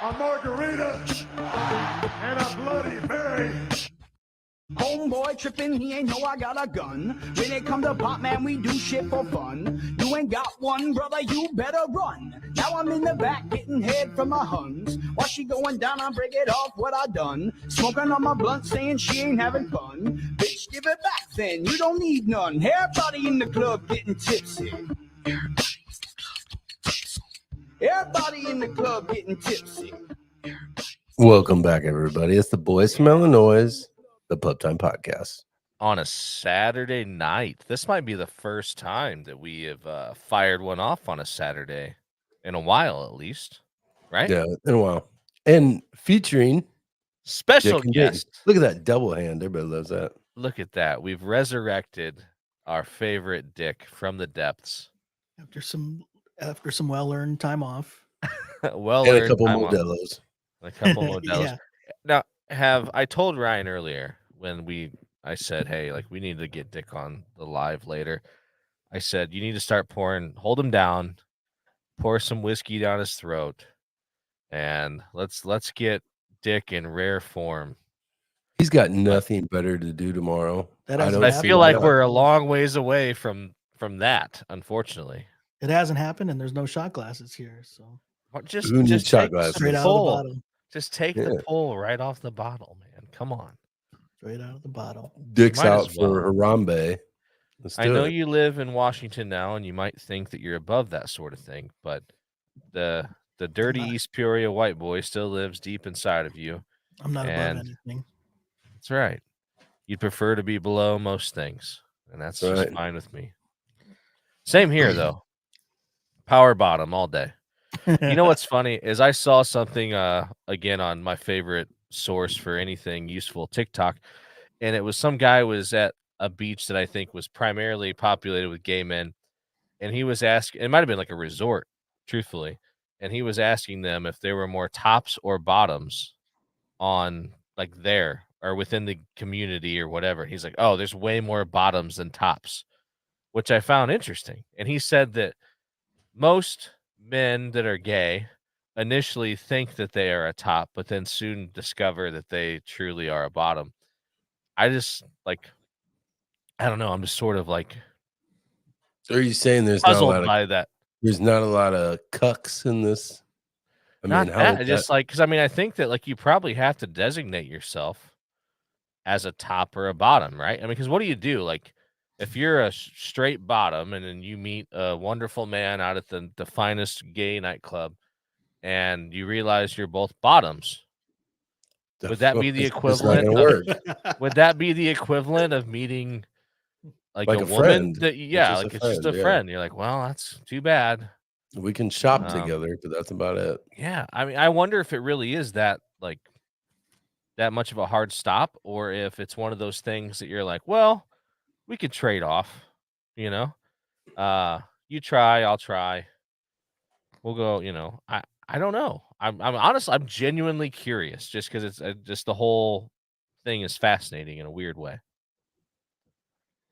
a margarita, and a Bloody Mary. Homeboy trippin', he ain't know I got a gun. When it come to pop, man, we do shit for fun. You ain't got one, brother, you better run. Now I'm in the back getting head from my huns. While she going down, I break it off what I done. Smoking on my blunt, saying she ain't having fun. Bitch, give it back then, you don't need none. Everybody in the club getting tipsy. Everybody in the club getting tipsy. Welcome back, everybody. It's the boys from Illinois, the Pub Time Podcast. On a Saturday night. This might be the first time that we have fired one off on a Saturday in a while, at least. Right? Yeah, in a while. And featuring Special Dick and guest. Dave. Look at that double hand. Everybody loves that. Look at that. We've resurrected our favorite Dick from the depths. After some well-earned time off. Well, And a couple Modelo's. A couple Modelo's. Yeah. Now, I told Ryan earlier when I said, hey, like we need to get Dick on the live later. I said, you need to start hold him down, pour some whiskey down his throat, and let's get Dick in rare form. He's got nothing better to do tomorrow. I feel like we're a long ways away from that, unfortunately. It hasn't happened, and there's no shot glasses here. So just shot take glasses? straight out of the bottle. Just take the pull right off the bottle, man. Come on. Straight out of the bottle. Dick's Might out as well. for Harambe. I know you live in Washington now, and you might think that you're above that sort of thing, but the dirty East Peoria white boy still lives deep inside of you. I'm not above anything. That's right. You'd prefer to be below most things, and that's just fine with me. Same here, though. Power bottom all day. You know what's funny is I saw something again on my favorite source for anything useful, TikTok, and it was some guy was at a beach that I think was primarily populated with gay men, and he was asking, it might have been like a resort, truthfully, and he was asking them if there were more tops or bottoms on like there or within the community or whatever. He's like, oh, there's way more bottoms than tops, which I found interesting. And he said that most men that are gay initially think that they are a top, but then soon discover that they truly are a bottom. I just I don't know. I'm just sort of like. Are you saying there's puzzled by that? There's not a lot of cucks in this. I Not mean, that. Just because I think that you probably have to designate yourself as a top or a bottom, right? I mean, because what do you do? Like, if you're a straight bottom and then you meet a wonderful man out at the finest gay nightclub and you realize you're both bottoms, would that be the equivalent? Would that be the equivalent of meeting like a woman? Friend. It's just a friend. You're like, well, that's too bad. We can shop together, but that's about it. Yeah. I mean, I wonder if it really is that that much of a hard stop, or if it's one of those things that you're like, well, we could trade off, you know, you try, I'll try. We'll go, I don't know. I'm honestly, I'm genuinely curious just because it's just the whole thing is fascinating in a weird way.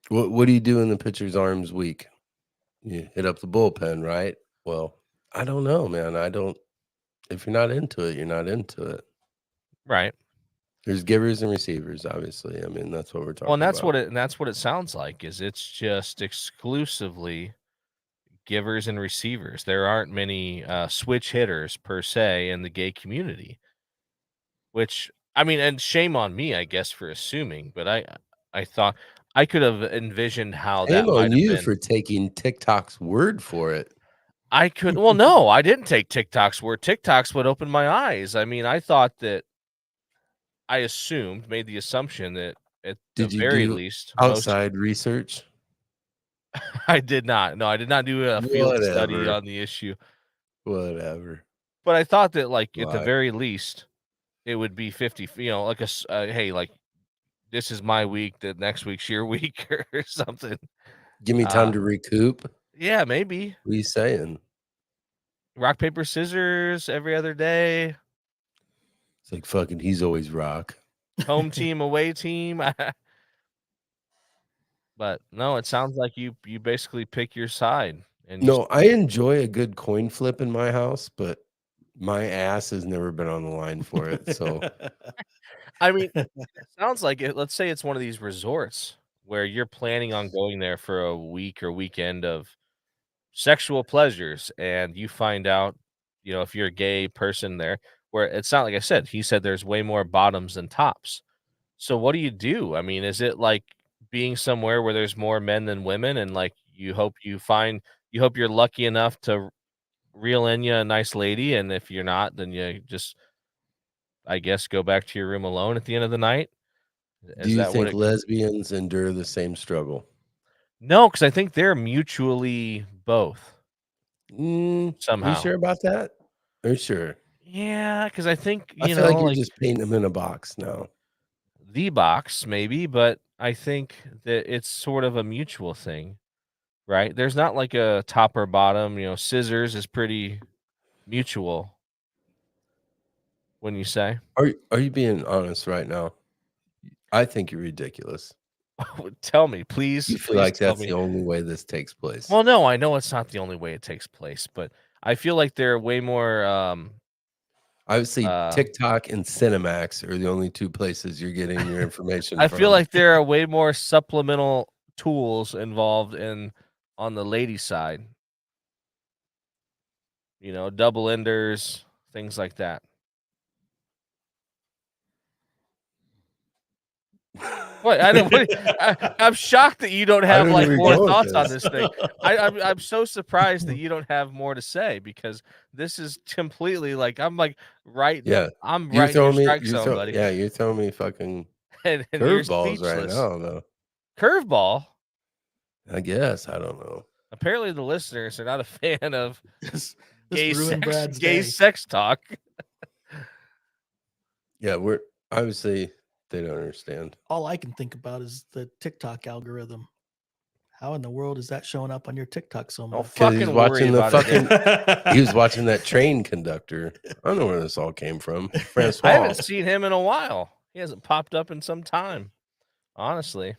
What do you do in the pitcher's arms week? You hit up the bullpen, right? Well, I don't know, man. If you're not into it, you're not into it. Right. There's givers and receivers, obviously. I mean, that's what we're talking about. Well, that's what it sounds like, is it's just exclusively givers and receivers. There aren't many switch hitters per se in the gay community, which, I mean, and shame on me, I guess, for assuming, but I thought I could have envisioned how that might have been. Shame on you for taking TikTok's word for it. I could, well, no, I didn't take TikTok's word. TikTok's what opened my eyes. I mean, I thought that made the assumption that at the very least outside research. I did not. No, I did not do a field study on the issue. Whatever. But I thought that at the very least it would be 50, like hey, like this is my week, that next week's your week or something. Give me time to recoup. Yeah, maybe. What are you saying? Rock, paper, scissors every other day. It's like fucking he's always rock. Home team, away team. But no, it sounds like you basically pick your side. And no, I enjoy a good coin flip in my house, but My ass has never been on the line for it. So I mean, it sounds like it. Let's say it's one of these resorts where you're planning on going there for a week or weekend of sexual pleasures, and you find out, if you're a gay person there, where it's not like I said, he said there's way more bottoms than tops. So what do you do? I mean, is it like being somewhere where there's more men than women, and like you hope you're lucky enough to reel in you a nice lady, and if you're not, then you just, I guess, go back to your room alone at the end of the night? do Is you that what think it lesbians endure the same struggle? No, because I think they're mutually both Are you somehow. sure about that? Are you sure? Yeah, because I think, I feel like you're like just painting them in a box now. the box maybe, but I think that it's sort of a mutual thing, right? There's not like a top or bottom, scissors is pretty mutual, when you say. Are you being honest right now? I think you're ridiculous. Tell me, please, You feel please like tell that's me. the only way this takes place. Well, no, I know it's not the only way it takes place, but I feel like they're way more, Obviously, uh TikTok and Cinemax are the only two places you're getting your information I feel from. like there are way more supplemental tools involved on the lady side, double enders, things like that. What? I don't. I'm shocked that you don't I have don't know like where you're more going with thoughts on this. this thing. I'm so surprised that you don't have more to say because this is completely like Yeah. I'm right in your strike zone, buddy, You're throwing me fucking and you're curveballs right speechless. now, though. Curveball. I guess. I don't know. Apparently, the listeners are not a fan of Just gay ruined sex, Brad's gay day. sex talk. Yeah, we're obviously they don't understand. All I can think about is the TikTok algorithm. How in the world is that showing up on your TikTok so Don't much? Because he's fucking worry watching the about it. fucking he was watching that train conductor. I don't know where this all came from. I Francois. haven't seen him in a while. He hasn't popped up in some time. Honestly,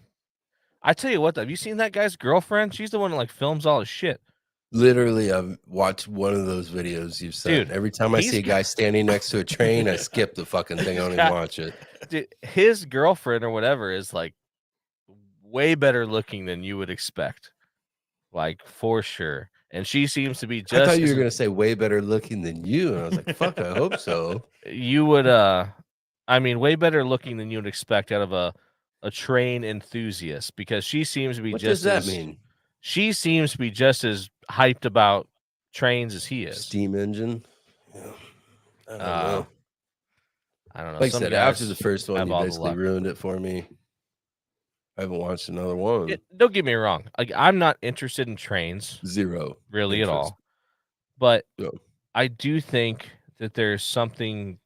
I tell you what, though, have you seen that guy's girlfriend? She's the one that like films all his shit. Literally, I've watched one of those videos you've sent. Dude, Every time I see a guy standing next to a train, I skip the fucking thing. I don't even watch it. Dude, his girlfriend or whatever is like way better looking than you would expect, like for sure. And she seems to be I just thought you as were gonna say way better looking than you, and I was like, "Fuck, I hope so." you would. I mean, way better looking than you would expect out of a train enthusiast because she seems to be What does just that as mean? she seems to be just as hyped about trains as he is. Steam engine? Yeah. I don't know. I don't know. Like I Some said, guys after the first one, have you all the basically luck. ruined it for me. I haven't watched another one. Don't get me wrong. Like I'm not interested in trains Zero really at interest. all, but Yeah. I do think that there's something.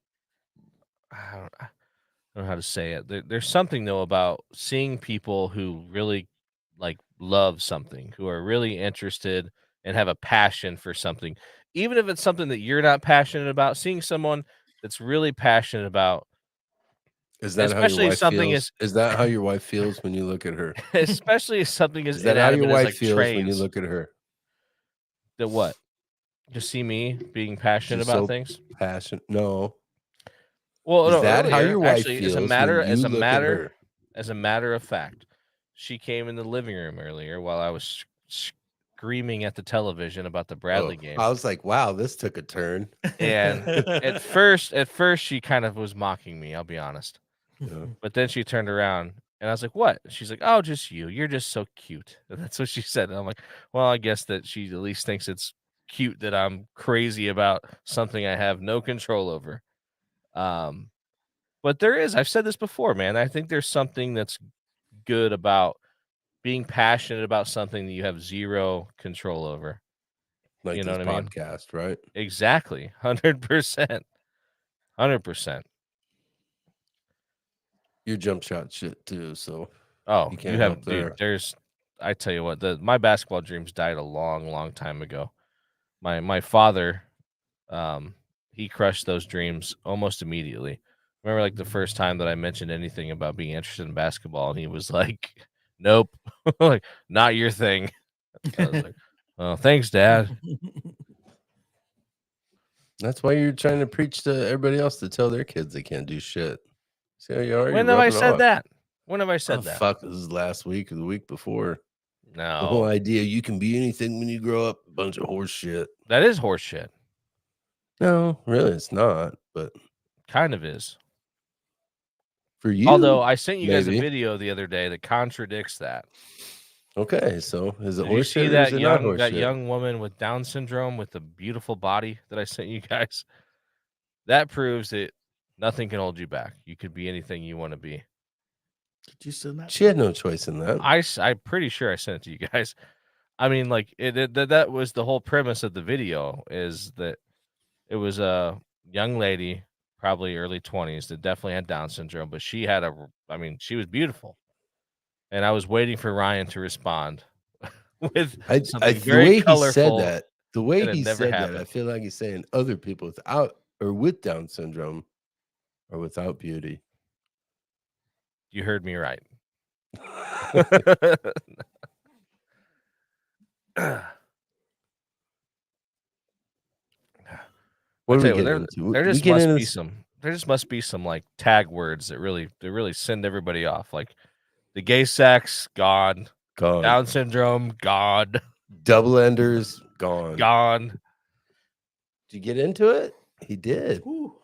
I don't know how to say it. There's something though about seeing people who really like love something, who are really interested and have a passion for something, even if it's something that you're not passionate about. Seeing someone that's really passionate about, Is that how your especially if wife something feels? Is that how your wife feels when you look at her? especially if something as Is that how your inanimate as wife like feels when you trains. look at her? That what? Just see me being passionate She's about so things. passionate. No. Well, Is no, that how earlier, your wife actually, feels when you look at her? as a matter of fact, she came in the living room earlier while I was screaming at the television about the Bradley game. I was like, wow, this took a turn. And at first she kind of was mocking me, I'll be honest. Yeah. But then she turned around and I was like, "What?" She's like, "Oh, just you. You're just so cute." And that's what she said. And I'm like, "Well, I guess that she at least thinks it's cute that I'm crazy about something I have no control over." But I've said this before, man. I think there's something that's good about being passionate about something that you have zero control over. Like You know this what I mean? podcast, right? Exactly. 100%. 100%. Your jump shot shit too, so Oh, you you can't help have, dude, there. I tell you what, my basketball dreams died a long, long time ago. My father, he crushed those dreams almost immediately. Remember, like the first time that I mentioned anything about being interested in basketball, and he was like, "Nope, like not your thing." I was like, "Oh, thanks, Dad." That's why you're trying to preach to everybody else to tell their kids they can't do shit. See how you are? When You're have I rubbing said off. that? When have I Oh, said that? fuck, this is last week or the week before. No. The whole idea you can be anything when you grow up, a bunch of horse shit. That is horse shit. No, really, it's not. But Kind of is. for you, Although I sent you guys a maybe. video the other day that contradicts that. Okay, so is it Did you horse see shit or is that it not horse shit? young woman with Down syndrome with the beautiful body that I sent you guys? That proves that nothing can hold you back. You could be anything you want to be. Did you send that? She had no choice in that. I'm pretty sure I sent it to you guys. I mean, like that was the whole premise of the video, is that it was a young lady, probably early 20s, that definitely had Down syndrome, but she was beautiful. And I was waiting for Ryan to respond with something the very way colorful. the way and it he never said that, happened. I feel like he's saying other people without or with Down syndrome or without beauty. You heard me right. What are we tell you getting what, into? there We just get must into be this- some there just must be some like tag words that really send everybody off. Like the gay sex, God. gone. Down syndrome, God. Double enders, gone. Gone. Did you get into it? He did. Ooh.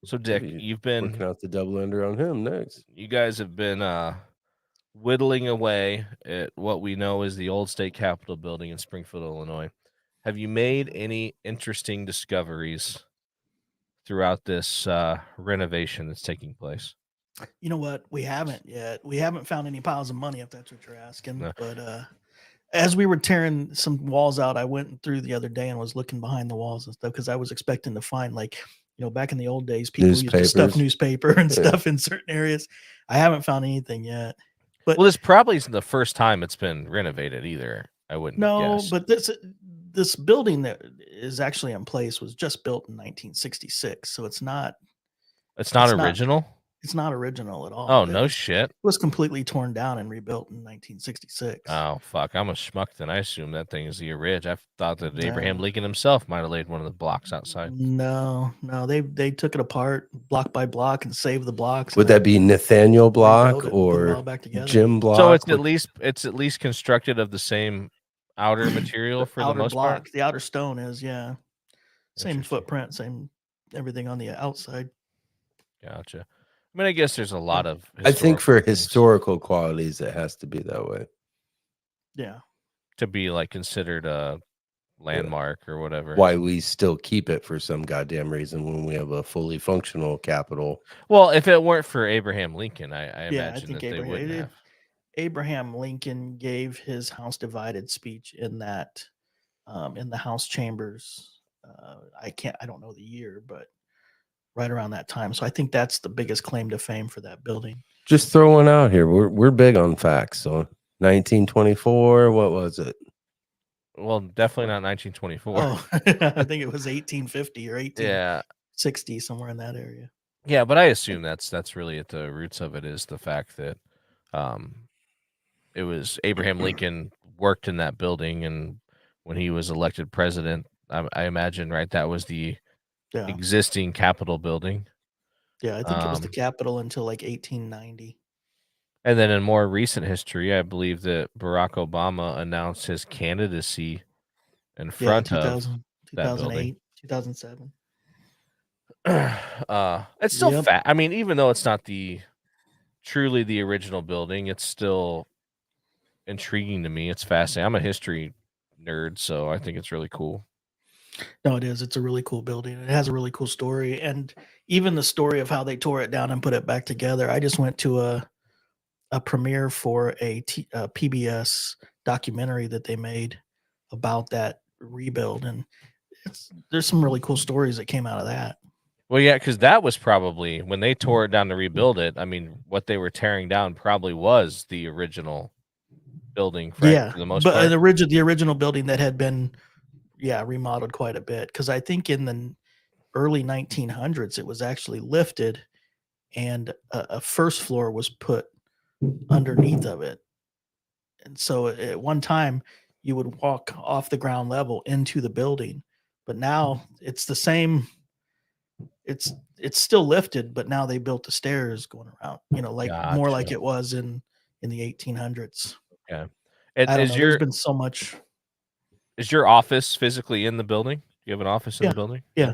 So Dick, Maybe you've been working out the double ender on him next. you guys have been whittling away at what we know is the old state capitol building in Springfield, Illinois. Have you made any interesting discoveries throughout this renovation that's taking place? You know what? We haven't yet. We haven't found any piles of money, if that's what you're asking. No. But as we were tearing some walls out, I went through the other day and was looking behind the walls and stuff because I was expecting to find, like, back in the old days, people used to stuff Newspapers. newspaper and stuff in certain areas. I haven't found anything yet. But Well, this probably isn't the first time it's been renovated either. I wouldn't no, guess. but this building that is actually in place was just built in 1966, so it's not original. It's not original at all. Oh, It no shit. was completely torn down and rebuilt in 1966. Oh fuck! I'm a schmuck. Then I assume that thing is the orig. I thought that Abraham No. Lincoln himself might have laid one of the blocks outside. No, they took it apart block by block and saved the blocks. Would that be Nathaniel Block rebuilt it and put it all or back together. Jim Block? So it's at least constructed of the same outer material for the outer most block? part. The outer stone is, yeah, same Interesting. footprint, same everything on the outside. Gotcha. I mean, I guess there's a lot of. I think for things historical qualities, it has to be that way. Yeah, to be like considered a landmark or whatever. Why we still keep it for some goddamn reason when we have a fully functional capital. Well, if it weren't for Abraham Lincoln, I I imagine think that they wouldn't have. Abraham Lincoln gave his House Divided speech in that in the House chambers. I don't know the year, but right around that time. So I think that's the biggest claim to fame for that building. Just throw one out here. We're big on facts. So 1924, what was it? Well, definitely not 1924. Oh, I think it was 1850 or 1860, Yeah, somewhere in that area. yeah, but I assume that's really at the roots of it is the fact that it was Abraham Lincoln worked in that building, and when he was elected president, I imagine, right, that was the Yeah, existing Capitol building. yeah. I think it was the Um, Capitol until like 1890. And then in more recent history, I believe that Barack Obama announced his candidacy in Yeah, front of 2000, that building. 2007. It's still Yep. fat. I mean, even though it's not truly the original building, it's still intriguing to me. It's fascinating. I'm a history nerd, so I think it's really cool. No, it is. It's a really cool building. It has a really cool story, and even the story of how they tore it down and put it back together. I just went to a premiere for a PBS documentary that they made about that rebuild, and there's some really cool stories that came out of that. Well, yeah, because that was probably when they tore it down to rebuild it. I mean, what they were tearing down probably was the original building, right, Yeah, for the most but part. the original building that had been remodeled quite a bit, because I think in the early 1900s it was actually lifted and a first floor was put underneath of it, and so at one time you would walk off the ground level into the building, But now it's the same. It's still lifted, but now they built the stairs going around. Like more like Gotcha. it was in the 1800s. Okay. And I don't know. There's been so much. is your office physically in the building? You have an office in Yeah. the building? Yeah.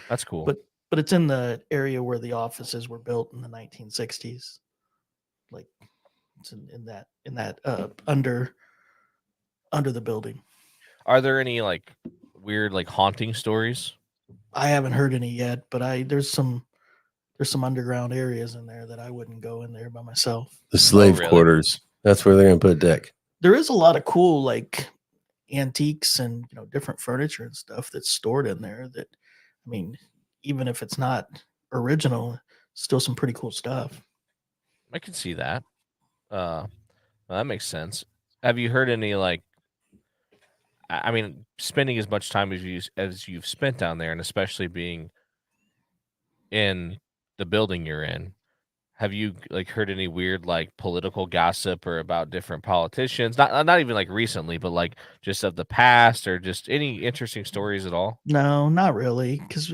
That's cool. But it's in the area where the offices were built in the 1960s. Like it's in that under the building. Are there any like weird like haunting stories? I haven't heard any yet, but there's some underground areas in there that I wouldn't go in there by myself. The slave really? quarters. That's where they're gonna put a deck. There is a lot of cool like antiques and different furniture and stuff that's stored in there that, I mean, even if it's not original, still some pretty cool stuff. I can see that. Well, that makes sense. Have you heard any like? I mean, spending as much time as you've spent down there, and especially being in the building you're in, have you like heard any weird like political gossip or about different politicians? Not even like recently, but like just of the past, or just any interesting stories at all? No, not really, because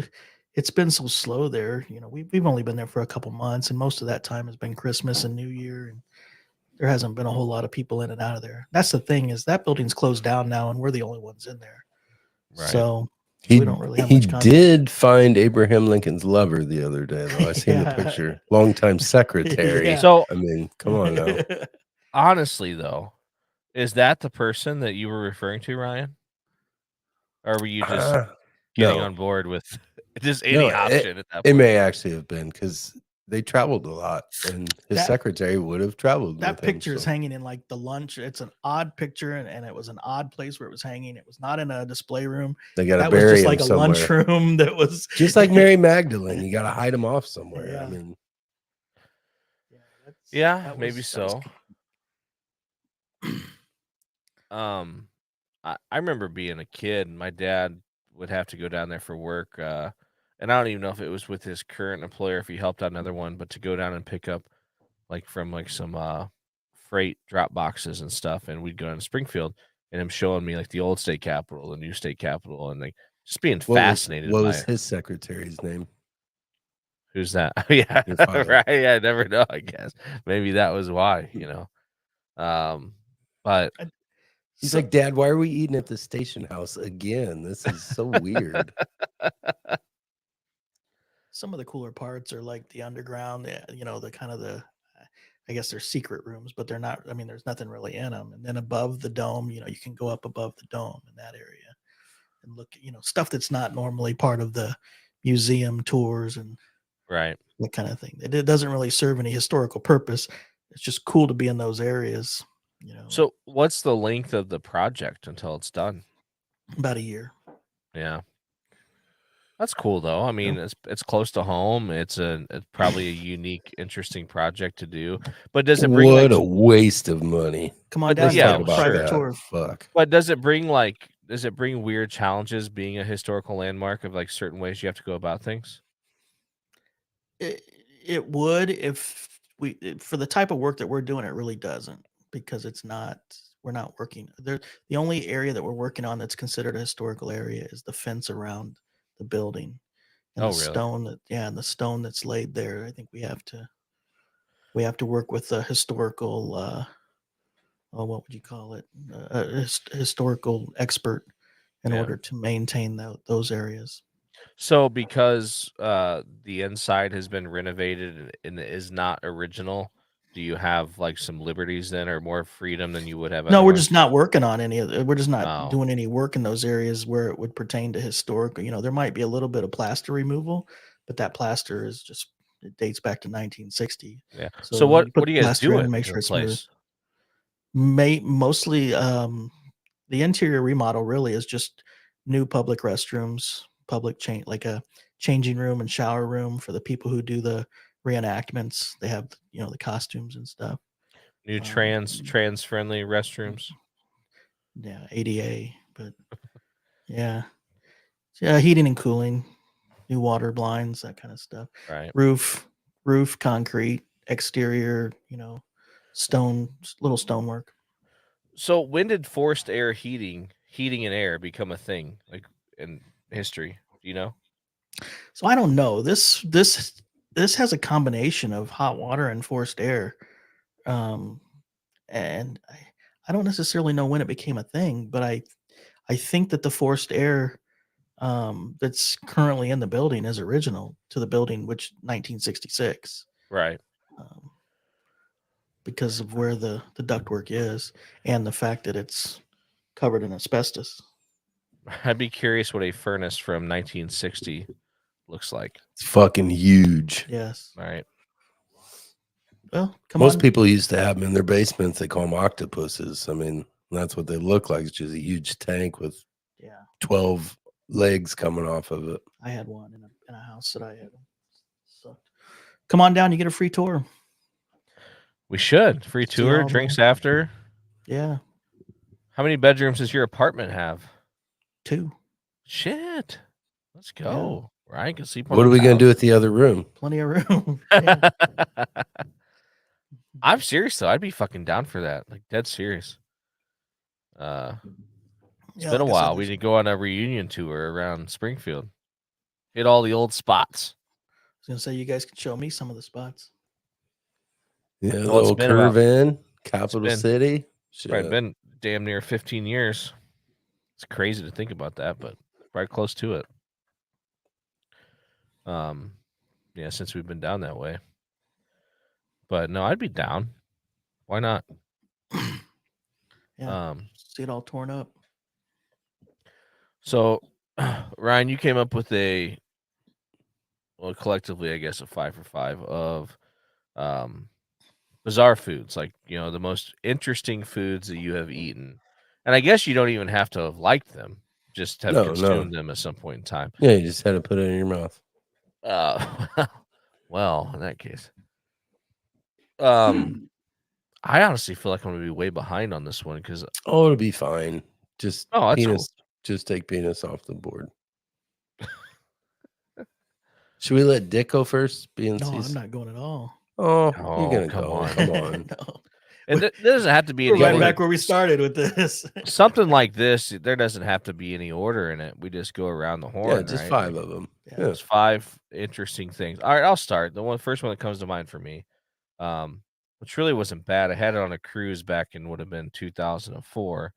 it's been so slow there. We've only been there for a couple months, and most of that time has been Christmas and New Year, and there hasn't been a whole lot of people in and out of there. That's the thing, is that building's closed down now, and we're the only ones in there. Right. So He we don't really have much contact. did find Abraham Lincoln's lover the other day, though. I seen the Yeah. picture. Longtime secretary. Yeah. So I mean, come on now. honestly, though, is that the person that you were referring to, Ryan? Or were you just getting No. on board with just No, any option at that It point? may actually have been because they traveled a lot, and his That- secretary would have traveled That with him. picture is hanging in like the lunch. It's an odd picture, and it was an odd place where it was hanging. It was not in a display room. They got to That was bury just him like a somewhere. lunchroom that was Just like Mary Magdalene, you got to hide him off somewhere. Yeah. I mean, Yeah, that maybe was- so. I remember being a kid, my dad would have to go down there for work, and I don't even know if it was with his current employer, if he helped out another one, but to go down and pick up like from like some freight drop boxes and stuff, and we'd go down to Springfield and him showing me like the old state capitol, the new state capitol, and like just being fascinated what by was his secretary's name? who's that? Yeah, Your father. right. Yeah, I never know, I guess. Maybe that was why, but He's like, Dad, why are we eating at the station house again? This is so weird. Some of the cooler parts are like the underground, the kind of I guess they're secret rooms, but they're not. I mean, there's nothing really in them. And then above the dome, you can go up above the dome in that area and look, stuff that's not normally part of the museum tours and right. that kind of thing. It doesn't really serve any historical purpose. It's just cool to be in those areas. So what's the length of the project until it's done? About a year. Yeah. That's cool though. I mean, it's close to home. It's probably a unique, interesting project to do. But does it bring What a waste of money. Come on But down, does- yeah, yeah, have a private that. tour. Fuck. But does it bring weird challenges being a historical landmark of like certain ways you have to go about things? It would if for the type of work that we're doing, it really doesn't, because we're not working there. The only area that we're working on that's considered a historical area is the fence around the building and Oh, the really? stone and the stone that's laid there. I think we have to work with a historical what would you call it, historical expert in Yeah. order to maintain those areas. So because the inside has been renovated and is not original, do you have like some liberties then, or more freedom than you would have? No, we're otherwise? just not working on any of it. We're just not Oh. doing any work in those areas where it would pertain to historical. There might be a little bit of plaster removal, but that plaster is it dates back to 1960. Yeah. So So what you put do you the guys plaster do in in and make the sure it's smooth. place? Mostly the interior remodel really is just new public restrooms, like a changing room and shower room for the people who do the reenactments. They have the costumes and stuff. New trans friendly restrooms. Yeah, ADA, but yeah, heating and cooling, new water blinds, that kind of stuff. Right. Roof, concrete, exterior, little stonework. So when did forced air heating and air become a thing? Like, and history? Do you know? So I don't know. This has a combination of hot water and forced air, and I don't necessarily know when it became a thing, but I think that the forced air that's currently in the building is original to the building, which 1966, Right. because of where the ductwork is and the fact that it's covered in asbestos. I'd be curious what a furnace from 1960 looks like. It's fucking huge. Yes. All right. Well, come Most on. people used to have them in their basements. They call them octopuses. I mean, that's what they look like. It's just a huge tank with 12 legs coming off of it. I had one in a house that I had. Sucked. Come on down. You get a free tour. We should. Free See tour, all drinks the- after. Yeah. How many bedrooms does your apartment have? 2. Shit. Let's go. Ryan can sleep on What the are we going to do couch. with the other room? Plenty of room. Yeah. I'm serious though. I'd be fucking down for that. Like dead serious. It's Yeah, been a like I said, while. We there's- need to go on a reunion tour around Springfield. Hit all the old spots. I was gonna say you guys can show me some of the spots. Yeah, the Well, it's old been curve about- in, capital been- city. Probably Shit. been damn near 15 years. It's crazy to think about that, but probably close to it. Yeah, since we've been down that way. But no, I'd be down. Why not? Yeah. See it all torn up. So Ryan, you came up with collectively, I guess, a 5 for 5 of bizarre foods, like, the most interesting foods that you have eaten. And I guess you don't even have to have liked them, just have consumed them at some point in time. Yeah, you just had to put it in your mouth. Well, in that case. I honestly feel like I'm gonna be way behind on this one because it'll be fine. Just that's penis. cool. Just take penis off the board. Should we let Dick go first? No, I'm not going at all. Oh, Oh, you're gonna come go. on. Come on. No. And there doesn't have to be We're any right order. back where we started with this. Something like this. There doesn't have to be any order in it. We just go around the horn. Yeah, just right? 5 of them. Yeah. Yeah. There's 5 interesting things. All right, I'll start. The first one that comes to mind for me, which really wasn't bad. I had it on a cruise back in would have been 2004,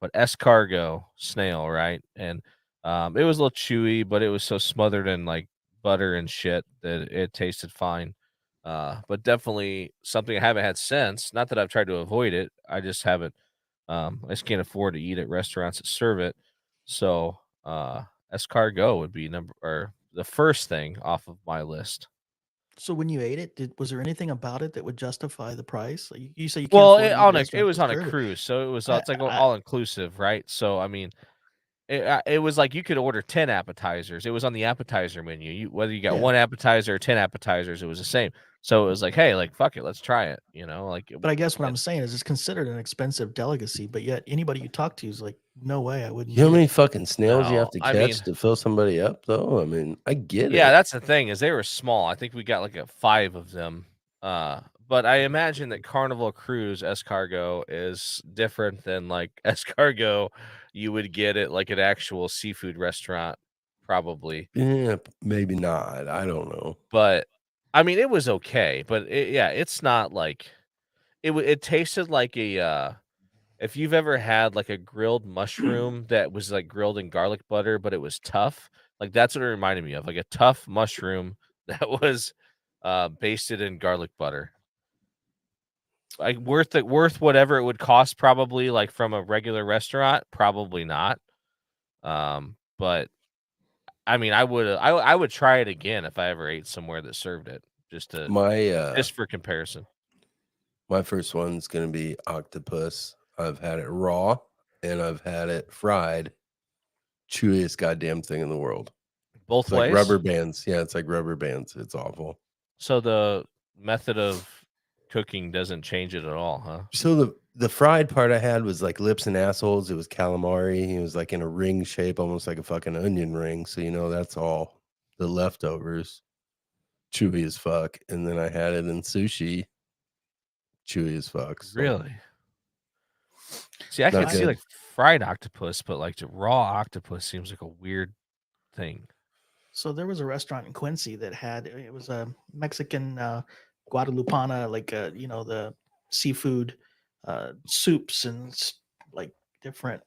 but escargot snail, right? And it was a little chewy, but it was so smothered in like butter and shit that it tasted fine. But definitely something I haven't had since. Not that I've tried to avoid it. I just haven't. I just can't afford to eat at restaurants that serve it. So escargot would be the first thing off of my list. So when you ate it, was there anything about it that would justify the price? Like you say you can't Well, afford to eat at it restaurants was that on a serve it. cruise, so it was I- it's like I- all inclusive, right? So I mean, it was like you could order 10 appetizers. It was on the appetizer menu. Whether you got Yeah. 1 appetizer or 10 appetizers, it was the same. So it was like, hey, like fuck it, let's try it. But I guess what I'm saying is it's considered an expensive delicacy, but yet anybody you talk to is like, no way, I wouldn't. You know how eat it. many fucking snails you have to No, I catch mean- to fill somebody up, though? I mean, I get Yeah, it. that's the thing is they were small. I think we got like 5 of them. But I imagine that Carnival Cruise escargot is different than like escargot you would get at like an actual seafood restaurant, probably. Yeah, maybe not. I don't know. But I mean, it was okay. But it's not like it tasted like if you've ever had like a grilled mushroom that was like grilled in garlic butter, but it was tough, like that's what it reminded me of, like a tough mushroom that was basted in garlic butter. Like worth whatever it would cost, probably like from a regular restaurant, probably not. But I mean, I would try it again if I ever ate somewhere that served it, just for comparison. My first one's gonna be octopus. I've had it raw and I've had it fried. Chewiest goddamn thing in the world. Both It's ways. like rubber bands. Yeah, it's like rubber bands. It's awful. So the method of cooking doesn't change it at all, huh? So the fried part I had was like lips and assholes. It was calamari. It was like in a ring shape, almost like a fucking onion ring. So that's all the leftovers. Chewy as fuck. And then I had it in sushi. Chewy as fuck. So. Really? See, I Not can see good. like fried octopus, but like raw octopus seems like a weird thing. So there was a restaurant in Quincy that had it was a Mexican Guadalupana, like the seafood soups and like different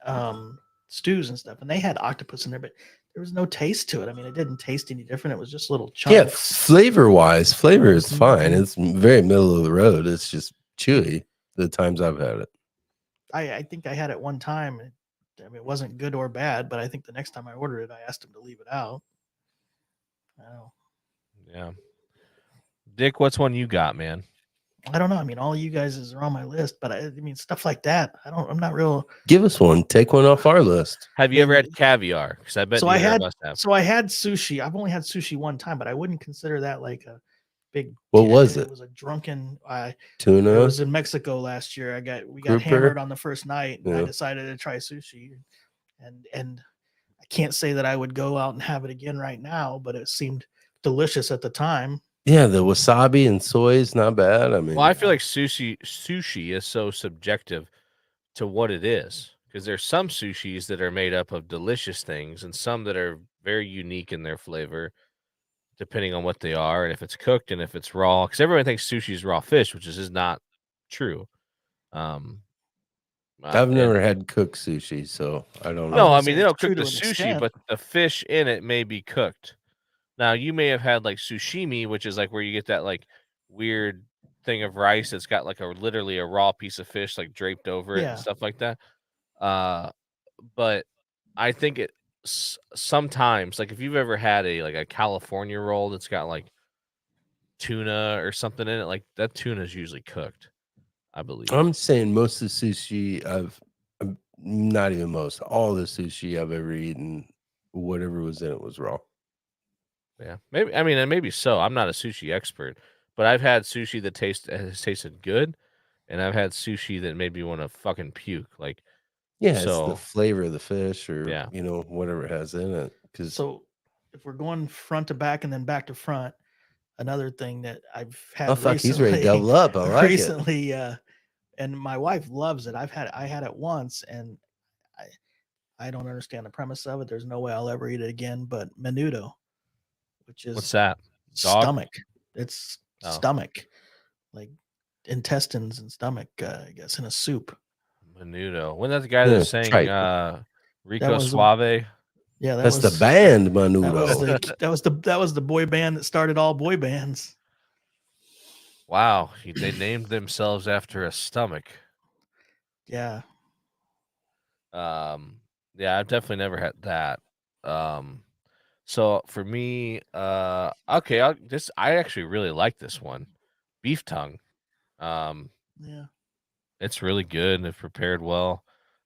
stews and stuff, and they had octopus in there, but there was no taste to it. I mean, it didn't taste any different. It was just little Yeah, chunks. flavor is fine. Mhm. It's very middle of the road. It's just chewy the times I've had it. I think I had it one time. I mean, it wasn't good or bad, but I think the next time I ordered it, I asked him to leave it out. Oh. Yeah. Dick, what's one you got, man? I don't know. I mean, all you guys are on my list, but I mean, stuff like that. I'm not real. Give us one. Take one off our list. Have you ever had caviar? Because I bet So neither of us have. So I had sushi. I've only had sushi one time, but I wouldn't consider that like a big. What was It it? was a drunken. Tuna. It was in Mexico last year. We got Grouper? hammered on the first night, and I Yeah. decided to try sushi, and I can't say that I would go out and have it again right now, but it seemed delicious at the time. Yeah, the wasabi and soy is not bad. I mean, Well, I feel like sushi is so subjective to what it is, because there's some sushis that are made up of delicious things and some that are very unique in their flavor, depending on what they are and if it's cooked and if it's raw. Because everyone thinks sushi is raw fish, which is not true. I've never had cooked sushi, so I don't know. No, gonna I say mean they it's don't true cook the to an sushi, extent. but the fish in it may be cooked. Now you may have had like sushimi, which is like where you get that like weird thing of rice that's got like literally a raw piece of fish like draped over it and Yeah. stuff like that. But I think it sometimes, like if you've ever had a California roll that's got like tuna or something in it, like that tuna is usually cooked, I believe. I'm saying most of the sushi not even most, all the sushi I've ever eaten, whatever was in it was raw. Yeah, maybe. I mean, and maybe so. I'm not a sushi expert, but I've had sushi that has tasted good, and I've had sushi that made me want to fucking puke. Like, Yeah, it's the so flavor of the fish or yeah. whatever it has in it. So if we're going front to back and then back to front, another thing that I've had Oh fuck, recently, he's ready to double up. I like recently, and my wife loves it. I had it once, and I don't understand the premise of it. There's no way I'll ever eat it again. But menudo, which is What's that? Dog? stomach. It's stomach, like intestines and stomach. I guess in a soup. Menudo. Wasn't that the guy that was saying Rico was the- Suave? Yeah, That's the band That was Menudo. that was the boy band that started all boy bands. Wow, they named themselves after a stomach. Yeah. Yeah, I've definitely never had that. So for me, okay, I actually really like this one, beef tongue. Yeah. It's really good and it's prepared well.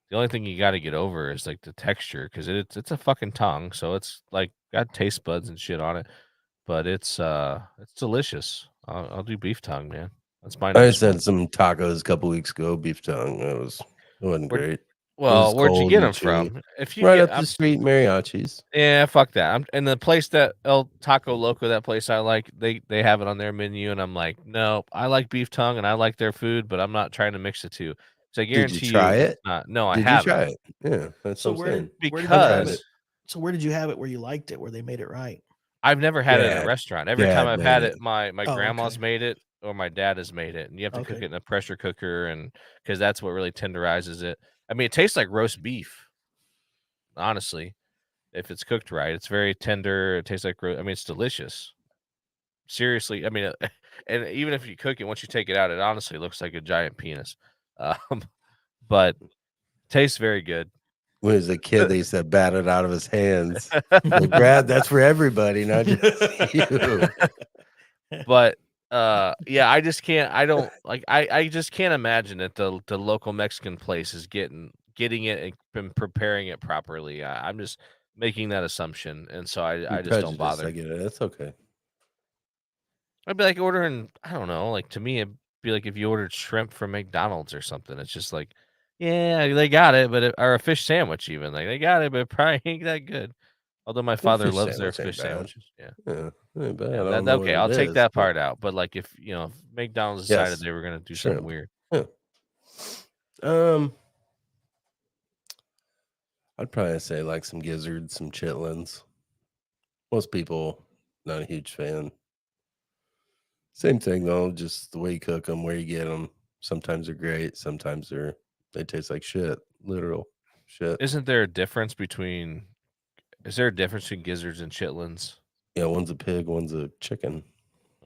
The only thing you got to get over is like the texture, because it's a fucking tongue, so it's like got taste buds and shit on it, but it's delicious. I'll do beef tongue, man. That's my I next just had one. some tacos a couple weeks ago, beef tongue. It wasn't great. Well, where'd you cold get and them chewy. from? If you Right get, up the street, mariachis. yeah, fuck that. And the place that El Taco Loco, that place I like, they have it on their menu, and I'm like, no, I like beef tongue and I like their food, but I'm not trying to mix the two. So I Did you guarantee try it's it? not. No, I Did you haven't. try it? Yeah, that's So what I'm saying. where did you have Because it? So where did you have it where you liked it, where they made it right? I've never had it at a Dad- restaurant. Every time Dad I've made had it. it, my Oh, grandma's okay. made it or my dad has made it, and you have to cook Okay. it in a pressure cooker, and because that's what really tenderizes it. I mean, it tastes like roast beef. Honestly, if it's cooked right, it's very tender. It tastes like I mean, it's delicious. Seriously, I mean, and even if you cook it, once you take it out, it honestly looks like a giant penis. But tastes very good. When he was a kid, they used to bat it out of his hands. Like, Brad, that's for everybody, not just you. But yeah, I just can't. I don't like. I just can't imagine that the local Mexican place is getting it and preparing it properly. I'm just making that assumption, and so I just don't bother. I get it. That's okay. I'd be like ordering, I don't know, like to me, it'd be like if you ordered shrimp from McDonald's or something. It's just like, yeah, they got it, but or a fish sandwich even. Like they got it, but it probably ain't that good. Although my father fish loves their sandwich ain't fish bad. sandwiches. Yeah. Yeah, ain't bad. Yeah, I don't know what okay, I'll it take is, that but part out. But like if if McDonald's decided yes, they were gonna do shrimp. something weird. Yeah. I'd probably say like some gizzards, some chitlins. Most people, not a huge fan. Same thing though, just the way you cook them, where you get them. Sometimes they're great, sometimes they taste like shit, literal shit. Isn't there a difference between? Is there a difference between gizzards and chitlins? Yeah, one's a pig, one's a chicken.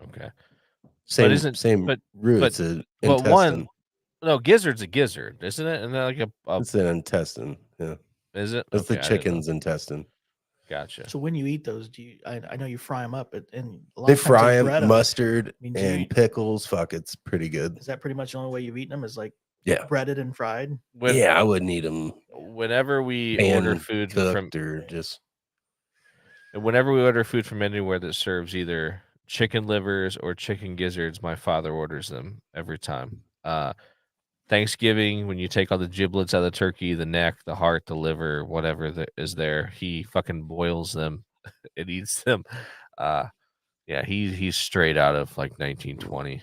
Okay, Same isn't same but root. but It's an but intestine. no, gizzard's a gizzard, isn't it? And then like a It's an intestine. Yeah, is it? it's the Okay, I didn't know. chicken's intestine. Gotcha. So when you eat those, do you? I know you fry them up, and a lot They of times fry them, bread 'em. mustard mean, do and you- pickles. Fuck, it's pretty good. Is that pretty much the only way you've eaten them? Is like Yeah, breaded and fried? yeah. I wouldn't eat them Whenever we pan order food cooked or just. whenever we order food from anywhere that serves either chicken livers or chicken gizzards, my father orders them every time. Thanksgiving, when you take all the giblets out of the turkey, the neck, the heart, the liver, whatever that is there, he fucking boils them and eats them. Yeah, he's straight out of like 1920.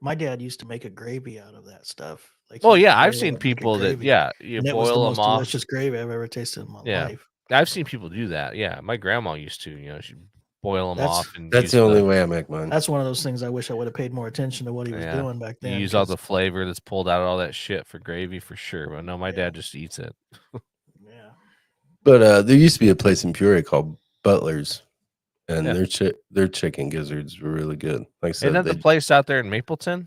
My dad used to make a gravy out of that stuff. Like, Well, he would yeah, I've boil it seen and make a people that gravy, you and it was the boil most them off. delicious gravy I've ever tasted in my Yeah. life. I've seen people do that. Yeah, my grandma used to. She'd boil them That's- off and That's use the only way I make mine. That's one of those things I wish I would have paid more attention to what he was Yeah. doing back You then. use all 'cause- the flavor that's pulled out of all that shit for gravy for sure. But no, my Yeah. dad just eats it. Yeah. But there used to be a place in Peoria called Butler's, and Yeah. their chicken gizzards were really good. Like I said, Isn't that the place out there in Mapleton?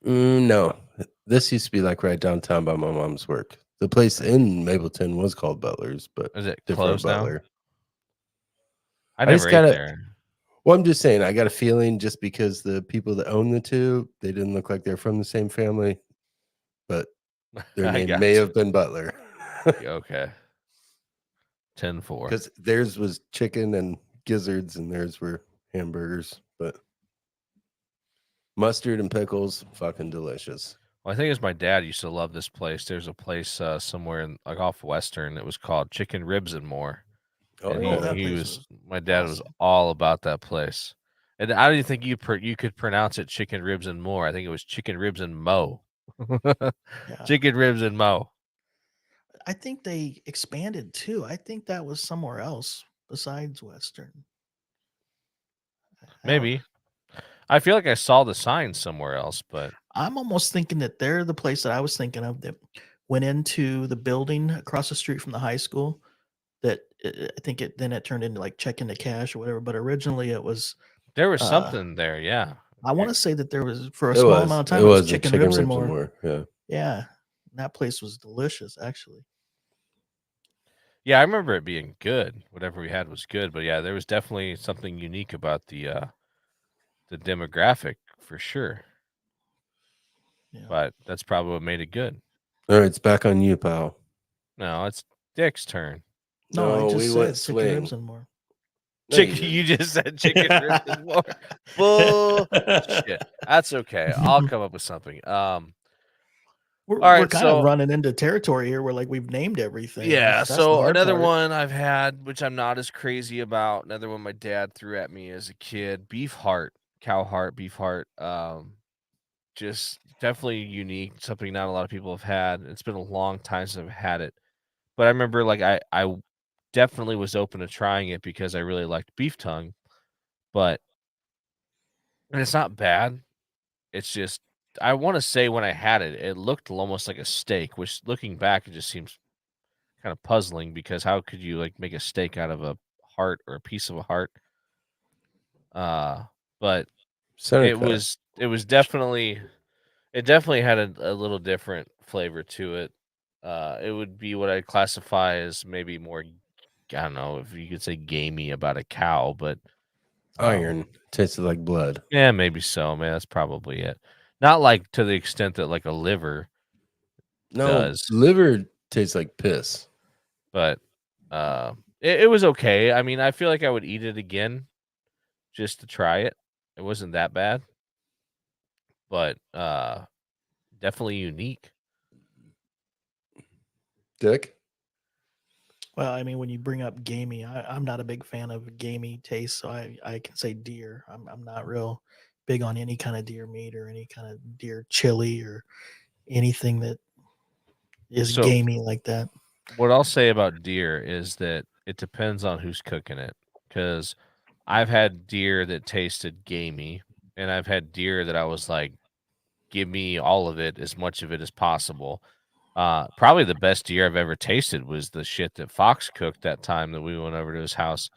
No, this used to be like right downtown by my mom's work. The place in Mapleton was called Butler's, but Is it different closed now? Butler. I just never ate gotta- there. Well, I'm just saying, I got a feeling just because the people that own the two, they didn't look like they're from the same family, but their I name got may you. have been Butler. Okay. 10-4. Because theirs was chicken and gizzards, and theirs were hamburgers. But mustard and pickles, fucking delicious. Well, I think it's my dad used to love this place. There's a place somewhere in like off Western that was called Chicken Ribs and More. Oh, And yeah. that he place was was my dad was awesome. all about that place. And I don't think you could pronounce it Chicken Ribs and More. I think it was Chicken Ribs and Mo. Yeah. Chicken Ribs and Mo. I think they expanded too. I think that was somewhere else besides Western. I don't- Maybe. I feel like I saw the sign somewhere else, but I'm almost thinking that they're the place that I was thinking of that went into the building across the street from the high school. That I think it turned into like check into cash or whatever. But originally it was. there was something there. Yeah. I want to say that there was for a It small was. amount of It time. It was was a chicken ribs and more. Yeah. Yeah, that place was delicious actually. Yeah, I remember it being good. Whatever we had was good, but yeah, there was definitely something unique about the demographic for sure. Yeah. But that's probably what made it good. All right, it's back on you, pal. No, it's Dick's turn. No, I just we said went chicken swing. ribs and more. No, you Chicken, didn't. you just said chicken ribs and more. Bullshit. That's okay. I'll come up with something. We're All right, kind so- of running into territory here where like we've named everything. Yeah, That's the so hard another part. one I've had, which I'm not as crazy about, another one my dad threw at me as a kid, beef heart, cow heart, beef heart. Just definitely unique, something not a lot of people have had. It's been a long time since I've had it. But I remember like I definitely was open to trying it because I really liked beef tongue. And it's not bad. It's just I want to say when I had it, it looked almost like a steak, which looking back, it just seems kind of puzzling because how could you like make a steak out of a heart or a piece of a heart? But Center it cut. definitely had a little different flavor to it. It would be what I'd classify as maybe more, I don't know if you could say gamey about a cow, but Iron tasted like blood. yeah, maybe so, man. That's probably it. Not like to the extent that like a liver No, does. liver tastes like piss. But it was okay. I mean, I feel like I would eat it again just to try it. It wasn't that bad, but definitely unique. Dick? Well, I mean, when you bring up gamey, I'm not a big fan of gamey taste, so I can say deer. I'm not real big on any kind of deer meat or any kind of deer chili or anything that is gamey like that. What I'll say about deer is that it depends on who's cooking it. because I've had deer that tasted gamey, and I've had deer that I was like, give me all of it, as much of it as possible. Probably the best deer I've ever tasted was the shit that Fox cooked that time that we went over to his house.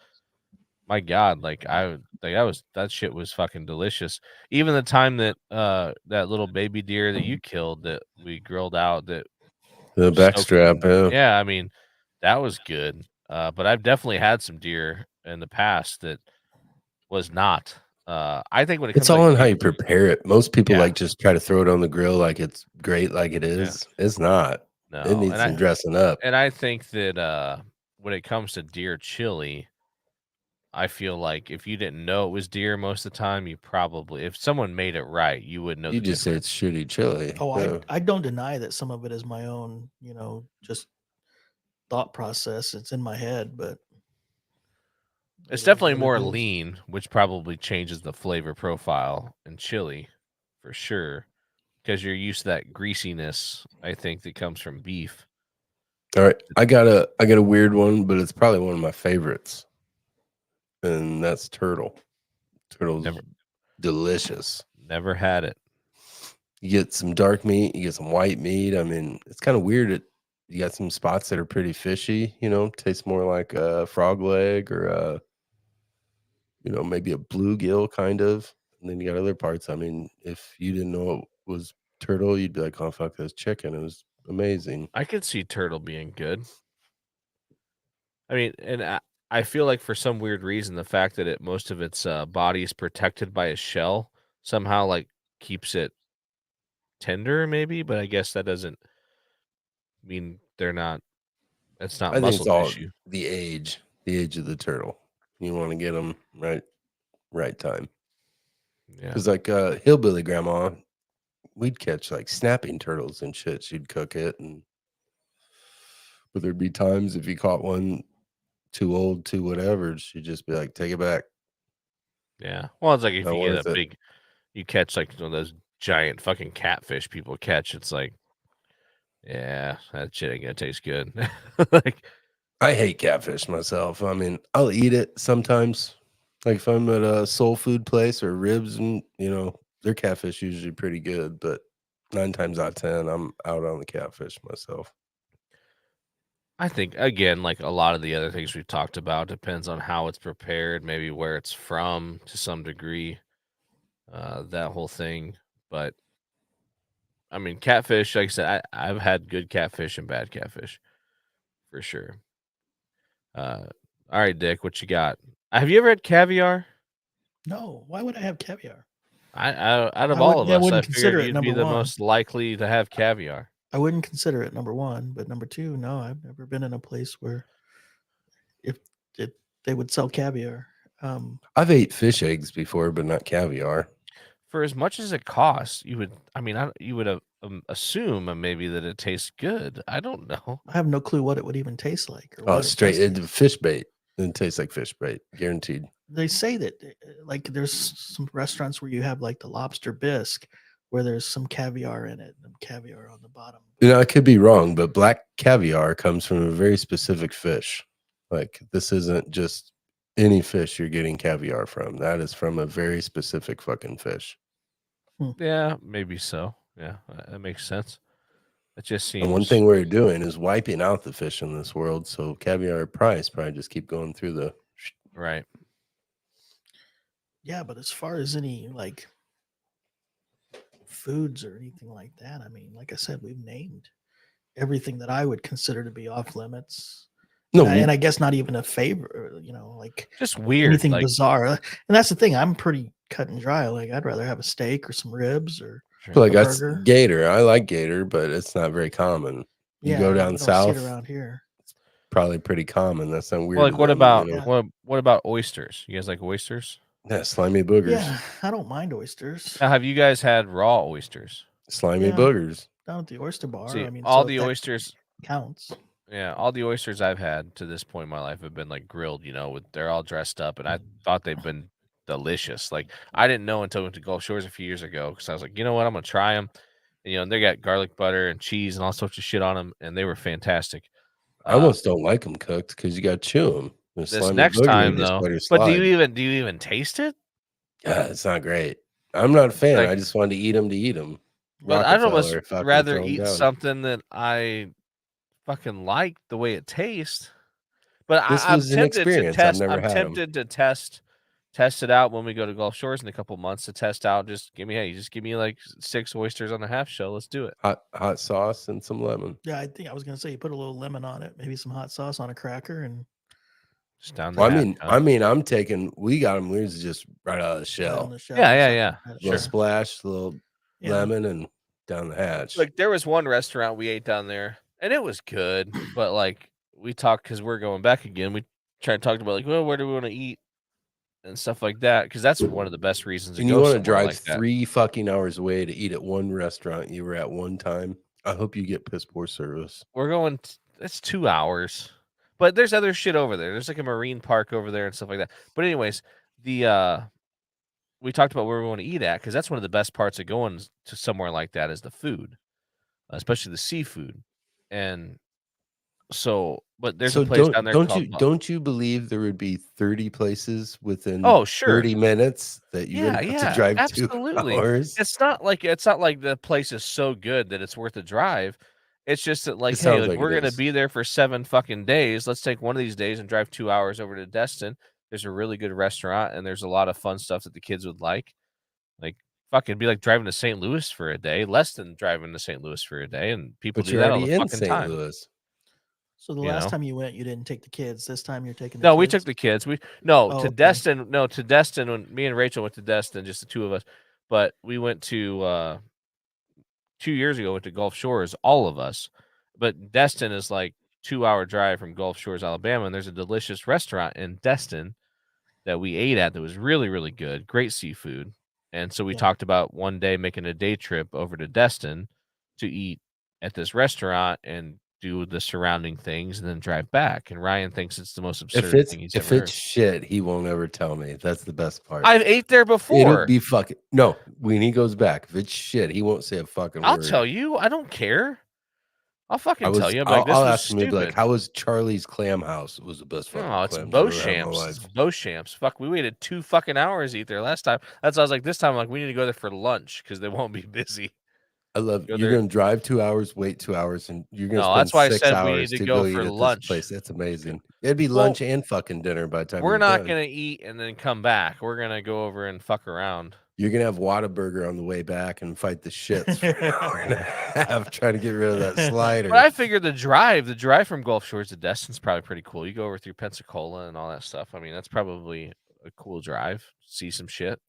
My God, that shit was fucking delicious. Even the time that that little baby deer that you killed that we grilled out that The soaked backstrap, yeah. yeah, I mean, that was good. But I've definitely had some deer in the past that was not. I think when it comes It's to, all like, in how deer you prepare it. Most people Yeah. like just try to throw it on the grill like it's great, like it Yeah. is. It's not. It No, needs some dressing up. and I think that when it comes to deer chili, I feel like if you didn't know it was deer most of the time, you probably if someone made it right, you would know You the just say it's difference. shitty chili. Oh, Yeah. I don't deny that some of it is my own, just thought process. It's in my head, but It's it is definitely what it more is. lean, which probably changes the flavor profile in chili for sure, because you're used to that greasiness, I think, that comes from beef. All right. I got a weird one, but it's probably one of my favorites. And that's turtle. Turtle's Never delicious. never had it. You get some dark meat, you get some white meat. I mean, it's kind of weird. You got some spots that are pretty fishy, tastes more like a frog leg or maybe a bluegill kind of. And then you got other parts. I mean, if you didn't know it was turtle, you'd be like, oh, fuck, that's chicken. It was amazing. I could see turtle being good. I mean, and I feel like for some weird reason, the fact that most of its body is protected by a shell somehow like keeps it tender, maybe. But I guess that doesn't mean they're not. It's not I think it's muscle all tissue. the age of the turtle. You want to get them right time. Yeah, Because like hillbilly grandma, we'd catch like snapping turtles and shit. She'd cook it, but there'd be times if you caught one too old, too whatever, she'd just be like, take it back. yeah. Well, it's like if Not you get worth it. you catch like those giant fucking catfish people catch. It's like, yeah, that shit ain't gonna taste good. Like, I hate catfish myself. I mean, I'll eat it sometimes. Like if I'm at a soul food place or ribs and their catfish usually pretty good, but 9 times out of 10, I'm out on the catfish myself. I think again, like a lot of the other things we've talked about, depends on how it's prepared, maybe where it's from to some degree, that whole thing. But I mean, catfish, like I said, I've had good catfish and bad catfish for sure. All right, Dick, what you got? Have you ever had caviar? No, why would I have caviar? I out of I all of us, I wouldn't figured consider it you'd be number the one. most likely to have caviar. I wouldn't consider it number one, but number two, no, I've never been in a place where if they would sell caviar. I've ate fish eggs before, but not caviar. For as much as it costs, you would assume maybe that it tastes good. I don't know. I have no clue what it would even taste like or Oh, what it straight tastes like. into fish bait. It tastes like fish bait, guaranteed. They say that like there's some restaurants where you have like the lobster bisque where there's some caviar in it and caviar on the bottom. I could be wrong, but black caviar comes from a very specific fish. Like this isn't just any fish you're getting caviar from. That is from a very specific fucking fish. Yeah, maybe so. Yeah, that makes sense. It just seems. And one thing we're doing is wiping out the fish in this world. So caviar price probably just keep going through the right. Yeah, but as far as any like foods or anything like that, I mean, like I said, we've named everything that I would consider to be off limits. No, And I guess not even a favor, like just weird, anything like bizarre. And that's the thing. I'm pretty cut and dry. Like I'd rather have a steak or some ribs or like a that's burger. gator. I like gator, but it's not very common. You go down you don't see south it around here. probably pretty common. That's not weird. well, like what about Yeah. what about oysters? You guys like oysters? Yeah, slimy boogers. Yeah, I don't mind oysters. Now, have you guys had raw oysters? Slimy Yeah. boogers. Down at the oyster bar. See, I mean, all so the that oysters. counts. Yeah, all the oysters I've had to this point in my life have been like grilled. They're all dressed up, and I thought they've been delicious. Like I didn't know until I went to Gulf Shores a few years ago because I was like, you know what, I'm gonna try them. And they got garlic butter and cheese and all sorts of shit on them, and they were fantastic. I almost don't like them cooked because you got to chew them. There's This slimy next booger, time you just though, let her but slide. do you even taste it? Yeah, it's not great. I'm not a fan. Like, I just wanted to eat them to eat them. but I'd almost Rockefeller fucking rather throw them eat down. something that I fucking like the way it tastes. But This I'm was an tempted to experience. I've test. never I'm had them. tempted to test it out when we go to Gulf Shores in a couple months to test out. Just give me like 6 oysters on a half shell. Let's do it. Hot sauce and some lemon. Yeah, I think I was gonna say you put a little lemon on it, maybe some hot sauce on a cracker, and Just down the Well, hatch, huh? I'm taking. We got them. We was just right out of the right on shell. the shell. Yeah, or yeah, something yeah. like that. Little Sure. splash, little Yeah. lemon, and down the hatch. Like there was one restaurant we ate down there, and it was good. But like we talked because we're going back again. We tried talked about like, well, where do we want to eat and stuff like that? Because that's one of the best reasons to And you go want to somewhere drive like that. 3 fucking hours away to eat at one restaurant you were at one time. I hope you get piss poor service. We're going. It's 2 hours, but there's other shit over there. There's like a marine park over there and stuff like that. But anyways, the we talked about where we want to eat at because that's one of the best parts of going to somewhere like that is the food, especially the seafood. And so, but there's a So place down there called. don't you believe there would be 30 places within Oh, sure. 30 minutes that you're Yeah, gonna have to yeah, drive 2 absolutely. hours? It's not like the place is so good that it's worth a drive. It's just that, like, It hey, sounds like like we're it gonna is. be there for 7 fucking days. Let's take one of these days and drive 2 hours over to Destin. There's a really good restaurant and there's a lot of fun stuff that the kids would like. Like, fucking be like driving to St. Louis for a day, less than driving to St. Louis for a day, and people But do you're that all the already in fucking St. time. Louis. So the You last know? time you went, you didn't take the kids. This time you're taking the No, kids. we took the kids. Oh, To okay. Destin. No, to Destin when me and Rachel went to Destin, just the 2 of us. But we went to 2 years ago, went to Gulf Shores, all of us. But Destin is like 2-hour drive from Gulf Shores, Alabama, and there's a delicious restaurant in Destin that we ate at that was really, really good, great seafood. And so we Yeah. talked about one day making a day trip over to Destin to eat at this restaurant and do the surrounding things and then drive back. And Ryan thinks it's the most absurd thing he's If ever it's heard. shit, he won't ever tell me. That's the best part. I've ate there It'll before. be fucking no. When he goes back, if it's shit, he won't say a fucking I'll word. tell you. I don't care. I'll fucking tell you. I'm I'll, like, this I'll was ask him. He'll be like, stupid. "How was Charlie's Clam House? It was the best fucking No, it's clams I've ever had in my Beauchamps. It's life." Beauchamps. Fuck, we waited 2 fucking hours to eat there last time. That's why I was like, this time, like, we need to go there for lunch because they won't be busy. I love Go you're there. gonna drive 2 hours, wait 2 hours, and you're gonna No, spend that's why I 6 said we need hours to to go go eat for at this lunch. place. That's amazing. It'd be Well, lunch and fucking dinner by the time we're you're not done. gonna eat and then come back. We're gonna go over and fuck around. You're gonna have Whataburger on the way back and fight the shits for an hour and a half trying to get rid of that slider. But I figured the drive from Gulf Shores to Destin's probably pretty cool. You go over through Pensacola and all that stuff. I mean, that's probably a cool drive. See some shit.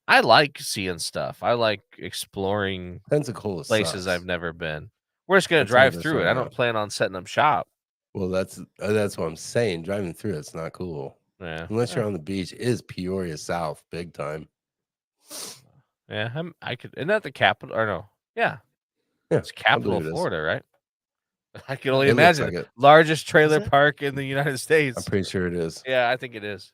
I like seeing stuff. I like exploring Pensacola places sucks. I've never been. We're just gonna I'll tell you drive this through right it. I now. don't plan on setting up shop. Well, that's what I'm saying. Driving through it's not cool Yeah, unless you're on the beach. It is Peoria South, big time. yeah. I could. Isn't that the capital? Or no? Yeah, Yeah, it's I capital believe of it is. Florida, right? I can only It looks imagine. like it. Largest trailer it? park in the United I'm States. pretty sure it is. Yeah, I think it is.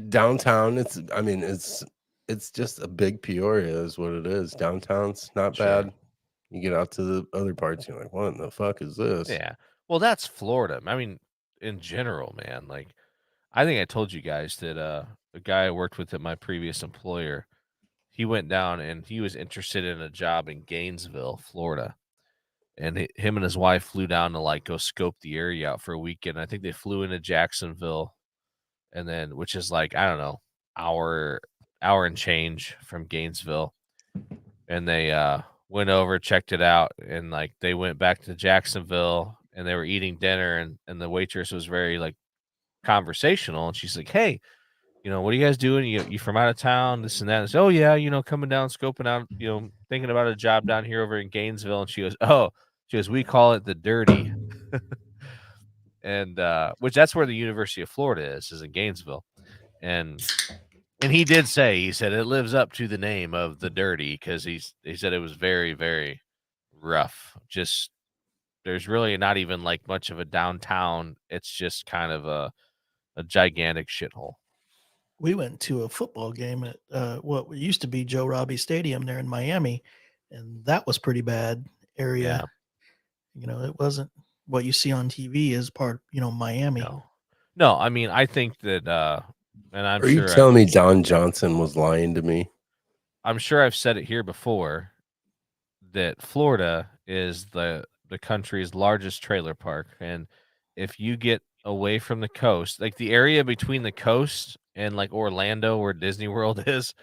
Downtown, it's just a big Peoria is what it is. Downtown's not Sure. bad. You get out to the other parts, you're like, what in the fuck is this? Yeah. Well, that's Florida. I mean, in general, man. Like, I think I told you guys that the guy I worked with at my previous employer, he went down and he was interested in a job in Gainesville, Florida. And him and his wife flew down to like go scope the area out for a weekend. I think they flew into Jacksonville, and then which is like I don't know, hour and change from Gainesville, and they went over, checked it out, and like they went back to Jacksonville, and they were eating dinner, and the waitress was very like conversational, and she's like, "Hey, what are you guys doing? You from out of town? This and that." And I said, "Oh yeah, coming down, scoping out, thinking about a job down here over in Gainesville." And she goes, "Oh." She goes, "We call it the dirty," and which that's where the University of Florida is in Gainesville, and he did say he said it lives up to the name of the dirty because he said it was very very rough. Just there's really not even like much of a downtown. It's just kind of a gigantic shithole. We went to a football game at what used to be Joe Robbie Stadium there in Miami, and that was pretty bad area. Yeah. It wasn't what you see on TV is part, Miami. No. I mean, I think that, and I'm Are you sure telling me Don Johnson was lying to me? I'm sure I've said it here before that Florida is the country's largest trailer park, and if you get away from the coast, like the area between the coast and like Orlando where Disney World is,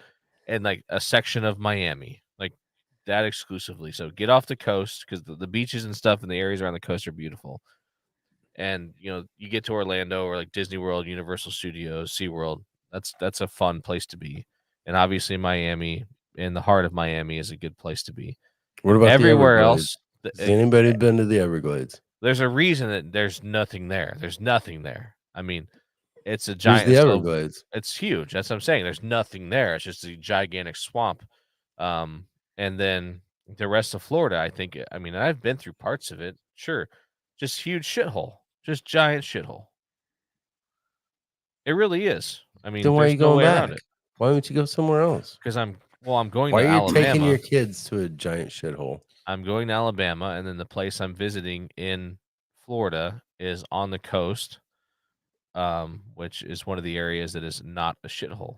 and like a section of Miami, like that exclusively. So get off the coast because the beaches and stuff and the areas around the coast are beautiful. And you get to Orlando or like Disney World, Universal Studios, SeaWorld. That's a fun place to be. And obviously Miami, in the heart of Miami, is a good place to be. What about Everywhere the Everglades? else, Has anybody been to the Everglades? there's a reason that there's nothing there. There's nothing there. I mean, it's a Where's giant. the So Everglades? it's huge. That's what I'm saying. There's nothing there. It's just a gigantic swamp. And then the rest of Florida, I mean, I've been through parts of it. Sure, just huge shithole, just giant shithole. It really is. I mean, Then why are there's you no going way back? around it. Why don't you go somewhere else? Because I'm going Why to are you taking Alabama. your kids to a giant shithole? I'm going to Alabama, and then the place I'm visiting in Florida is on the coast, which is one of the areas that is not a shithole.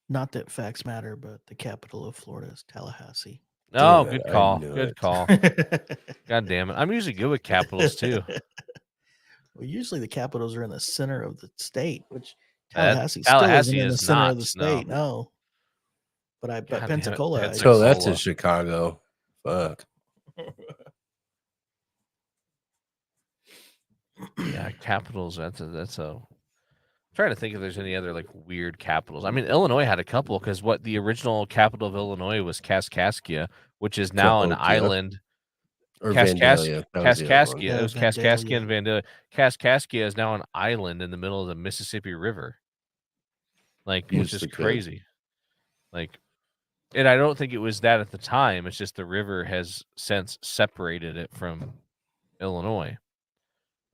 Not that facts matter, but the capital of Florida is Tallahassee. Oh, Damn it, good I call. knew Good it. call. God damn it. I'm usually good with capitals too. Well, usually the capitals are in the center of the state, which Tallahassee still isn't in the is center not, of the state. no. No. But God damn it, Pensacola. So that's in Pensacola. Chicago. Fuck. Yeah, capitals. That's a. I'm trying to think if there's any other like weird capitals. I mean, Illinois had a couple because what the original capital of Illinois was Kaskaskia, which is now an Cahokia. island. Or Vandalia. That was the other one. Kaskaskia. It was Kaskaskia and Vandalia. Kaskaskia is now an island in the middle of the Mississippi River. Like, which is Beautifully good. crazy. Like, and I don't think it was that at the time. It's just the river has since separated it from Illinois.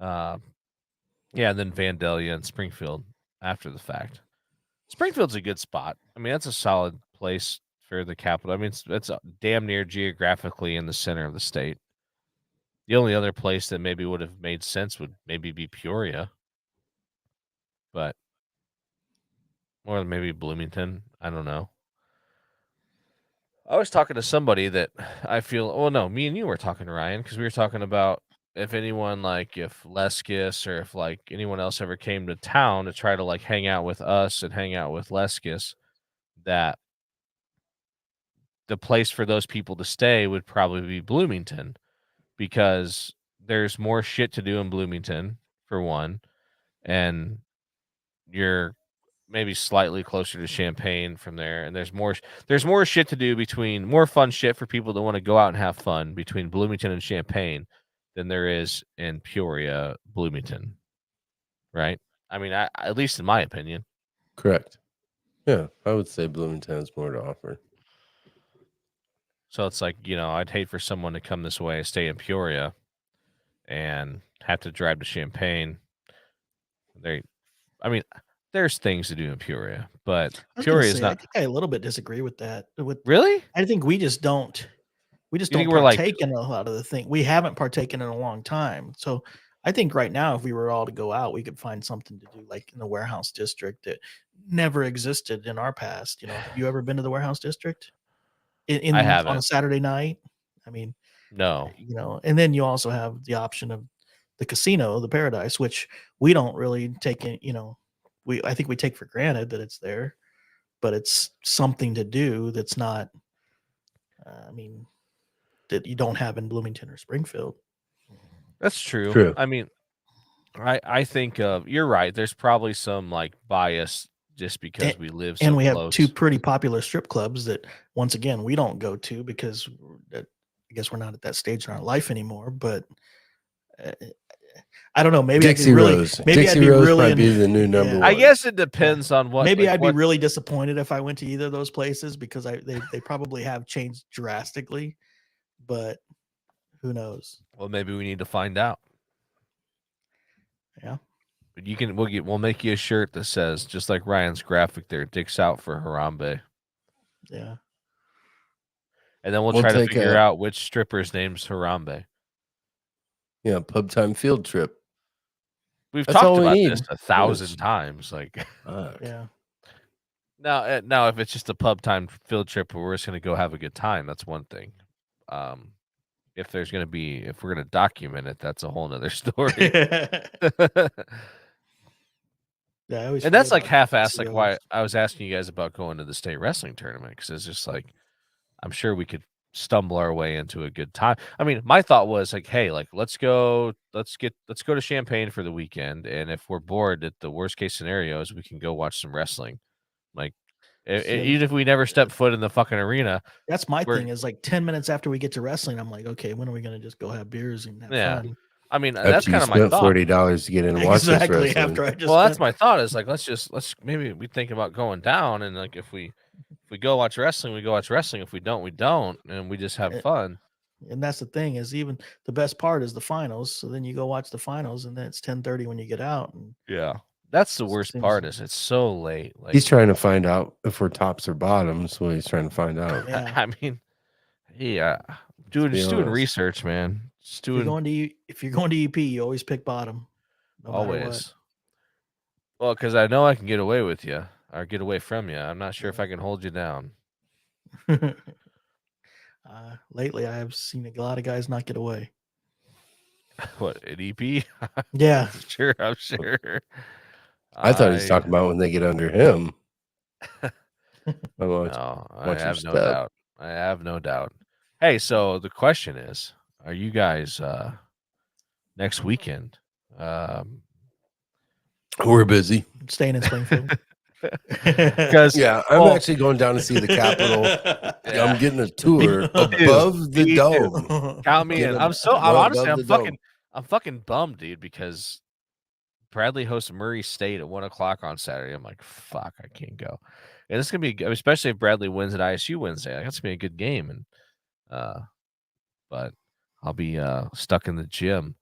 Yeah, and then Vandalia and Springfield after the fact. Springfield's a good spot. I mean, that's a solid place for the capital. I mean, it's damn near geographically in the center of the state. The only other place that maybe would have made sense would maybe be Peoria, but or maybe Bloomington. I don't know. I was talking to somebody that I feel. Well, no, me and you were talking, Ryan, because we were talking about if anyone like if Leskis or if like anyone else ever came to town to try to like hang out with us and hang out with Leskis, that the place for those people to stay would probably be Bloomington because there's more shit to do in Bloomington for one, and you're maybe slightly closer to Champaign from there, and there's more shit to do more fun shit for people that want to go out and have fun between Bloomington and Champaign than there is in Peoria, Bloomington. Right? I mean, at least in my opinion. Correct. Yeah, I would say Bloomington has more to offer. So it's like, I'd hate for someone to come this way, stay in Peoria, and have to drive to Champaign. There's things to do in Peoria, but Peoria is not. I think I a little bit disagree with that. Really? I think we just don't. We just don't partake in a lot of the thing. We haven't partaken in a long time. So I think right now, if we were all to go out, we could find something to do, like in the warehouse district that never existed in our past. Have you ever been to the warehouse district? I haven't. On a Saturday night. I mean, no. And then you also have the option of the casino, the Paradise, which we don't really take in. I think we take for granted that it's there, but it's something to do that's not. That you don't have in Bloomington or Springfield. That's true. I mean, I think you're right. There's probably some like bias just because we live so and we close. have two pretty popular strip clubs that once again we don't go to because I guess we're not at that stage in our life anymore. But I don't know. Maybe Dixie Rose. Maybe Dixie I'd be Rose really might be the new number one. I guess it depends on what. Maybe I'd be really disappointed if I went to either of those places because they probably have changed drastically. But who knows? Well, maybe we need to find out. Yeah. But we'll make you a shirt that says, just like Ryan's graphic there, "Dicks out for Harambe." Yeah. And then we'll try to figure out which stripper's name's Harambe. Yeah, pub time field trip. We've That's all talked we about need. this 1,000 times. Like, Yeah. now, if it's just a pub time field trip where we're just going to go have a good time, that's one thing. If we're going to document it, that's a whole nother story. Yeah, I always And that's forget like about half-assed, like why COs. I was asking you guys about going to the state wrestling tournament, because it's just like, I'm sure we could stumble our way into a good time. I mean, my thought was like, hey, like let's go to Champaign for the weekend, and if we're bored, at the worst case scenario is we can go watch some wrestling. Like, even if we never step foot in the fucking arena. That's my we're- thing. Is like 10 minutes after we get to wrestling, I'm like, okay, when are we gonna just go have beers and have Yeah. fun? I mean, After that's you kind of my spent thought. $40 to get in and watch this Exactly. wrestling. After I just Well, that's spent- my thought. Is like let's maybe we think about going down, and like if we go watch wrestling, we go watch wrestling. If we don't, we don't, and we just have fun. And that's the thing, is even the best part is the finals. So then you go watch the finals, and then it's 10:30 when you get out. And Yeah, that's the worst Seems- part. Is it's so late. Like, He's trying to find out if we're tops or bottoms. What he's trying to find out. yeah, I mean, yeah, dude, be just doing honest. research, man. Just if you're doing going to EP, you always pick bottom. No matter what. always. Well, because I know I can get away with you or get away from you. I'm not sure if I can hold you down. Lately, I have seen a lot of guys not get away. What, an EP? Yeah, Sure, I'm sure. I thought he was talking about when they get under him. No, I watch your have no step. doubt. I have no doubt. Hey, so the question is, are you guys next weekend? We're busy. staying in Springfield. Because Yeah, I'm actually going down to see the Capitol. I'm getting a tour above the Me too. dome. count me Get in. him I'm above honestly, the dome. I'm fucking bummed, dude, because Bradley hosts Murray State at 1:00 on Saturday. I'm like, fuck, I can't go. And it's gonna be, especially if Bradley wins at ISU Wednesday. Like, that's gonna be a good game. And but I'll be stuck in the gym.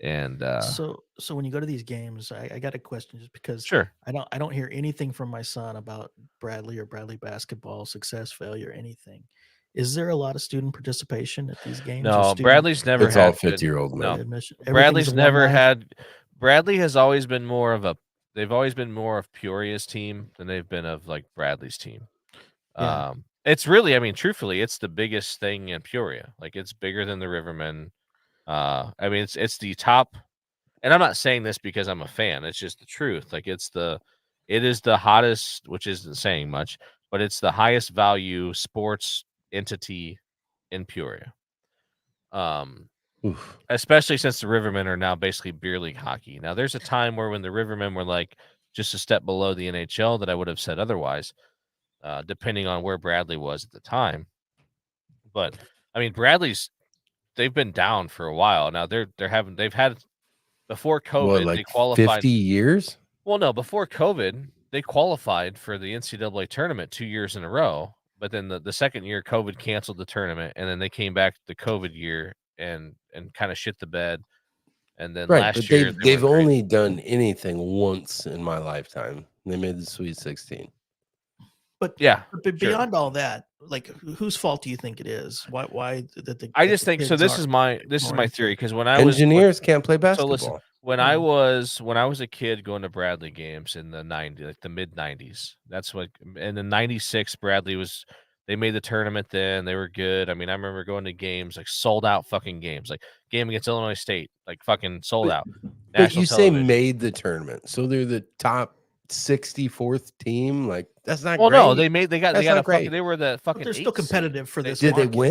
And So when you go to these games, I got a question, just because sure. I don't hear anything from my son about Bradley or Bradley basketball success, failure, anything. Is there a lot of student participation at these games? or No, student Bradley's never It's all had good- 50-year-old men. No, admission? Bradley's Everything's never alumni? had. Bradley has always been more of a. They've always been more of Peoria's team than they've been of like Bradley's team. Yeah. It's really, I mean, truthfully, it's the biggest thing in Peoria. Like, it's bigger than the Rivermen. I mean, it's the top. And I'm not saying this because I'm a fan. It's just the truth. Like, it is the hottest, which isn't saying much, but it's the highest value sports entity in Peoria. Oof. Especially since the Rivermen are now basically beer league hockey. Now, there's a time where when the Rivermen were like just a step below the NHL that I would have said otherwise, depending on where Bradley was at the time. But I mean, they've been down for a while now. They've had before COVID, What, they like qualified 50 years? Well, no, before COVID, they qualified for the NCAA tournament 2 years in a row. But then the second year, COVID canceled the tournament, and then they came back the COVID year and kind of shit the bed. And then Right, last but year, they've went crazy. only done anything once in my lifetime. They made the Sweet 16. But Yeah, but sure. beyond all that, like, whose fault do you think it is? Why that the I that just the think so. kids This aren't is my more into theory, it? because when I was Engineers can't play so basketball. listen, when I was a kid going to Bradley games in the 90s, like the mid 90s, that's what. And in '96, Bradley they made the tournament then. They were good. I mean, I remember going to games, like sold out fucking games, like game against Illinois State, like fucking sold out. But National you say television. made the tournament, so they're the top 64th team. Like, that's not Well, great. no, they got That's a not fucking. great. They were the fucking. But they're still 8th seed. competitive for this. Did they market. win?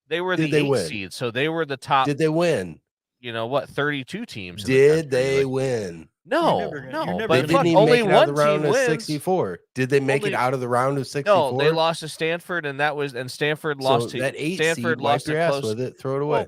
They were Did the they 8th win? seed, so they were the top. Did they win? 32 teams. Did they win? No, never gonna- you're no, never but They didn't even only make it out one of the round team of wins. 64. Did they make it Only- out of the round of 64? No, they lost to Stanford, and Stanford So lost to that 8 Stanford seed, lost wipe your to ass close. with it, throw it away. Well,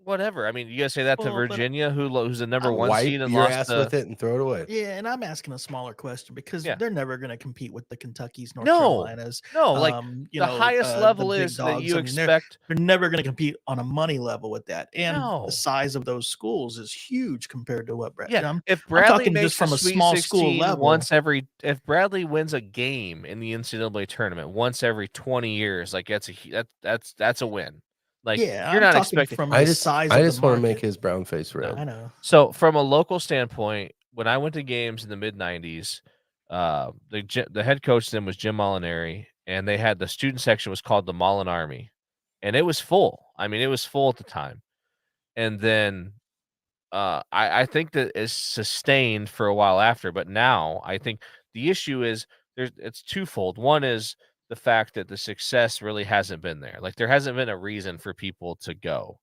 whatever. I mean, you gotta say that to Well, but- Virginia, who's the number one Wipe seed and your lost ass to. with it and throw it away. Yeah, and I'm asking a smaller question, because Yeah. they're never going to compete with the Kentuckys, North No, Carolinas. No, like you the know, highest the level big is that dogs. you I mean, expect. they're never going to compete on a money level with that. And No. the size of those schools is huge compared to what Brad. Yeah, I'm if Bradley talking makes just from the a Sweet small school 16 level. if Bradley wins a game in the NCAA tournament once every 20 years, like that's a win. Like Yeah, you're I'm not talking expecting. from I the just size I of just the want to market. make his brown face red. I know. So from a local standpoint, when I went to games in the mid '90s, the head coach then was Jim Molinari, and they had the student section was called the Mullen Army, and it was full. I mean, it was full at the time. And then I think that it's sustained for a while after, but now I think the issue is it's twofold. One is the fact that the success really hasn't been there. Like there hasn't been a reason for people to go.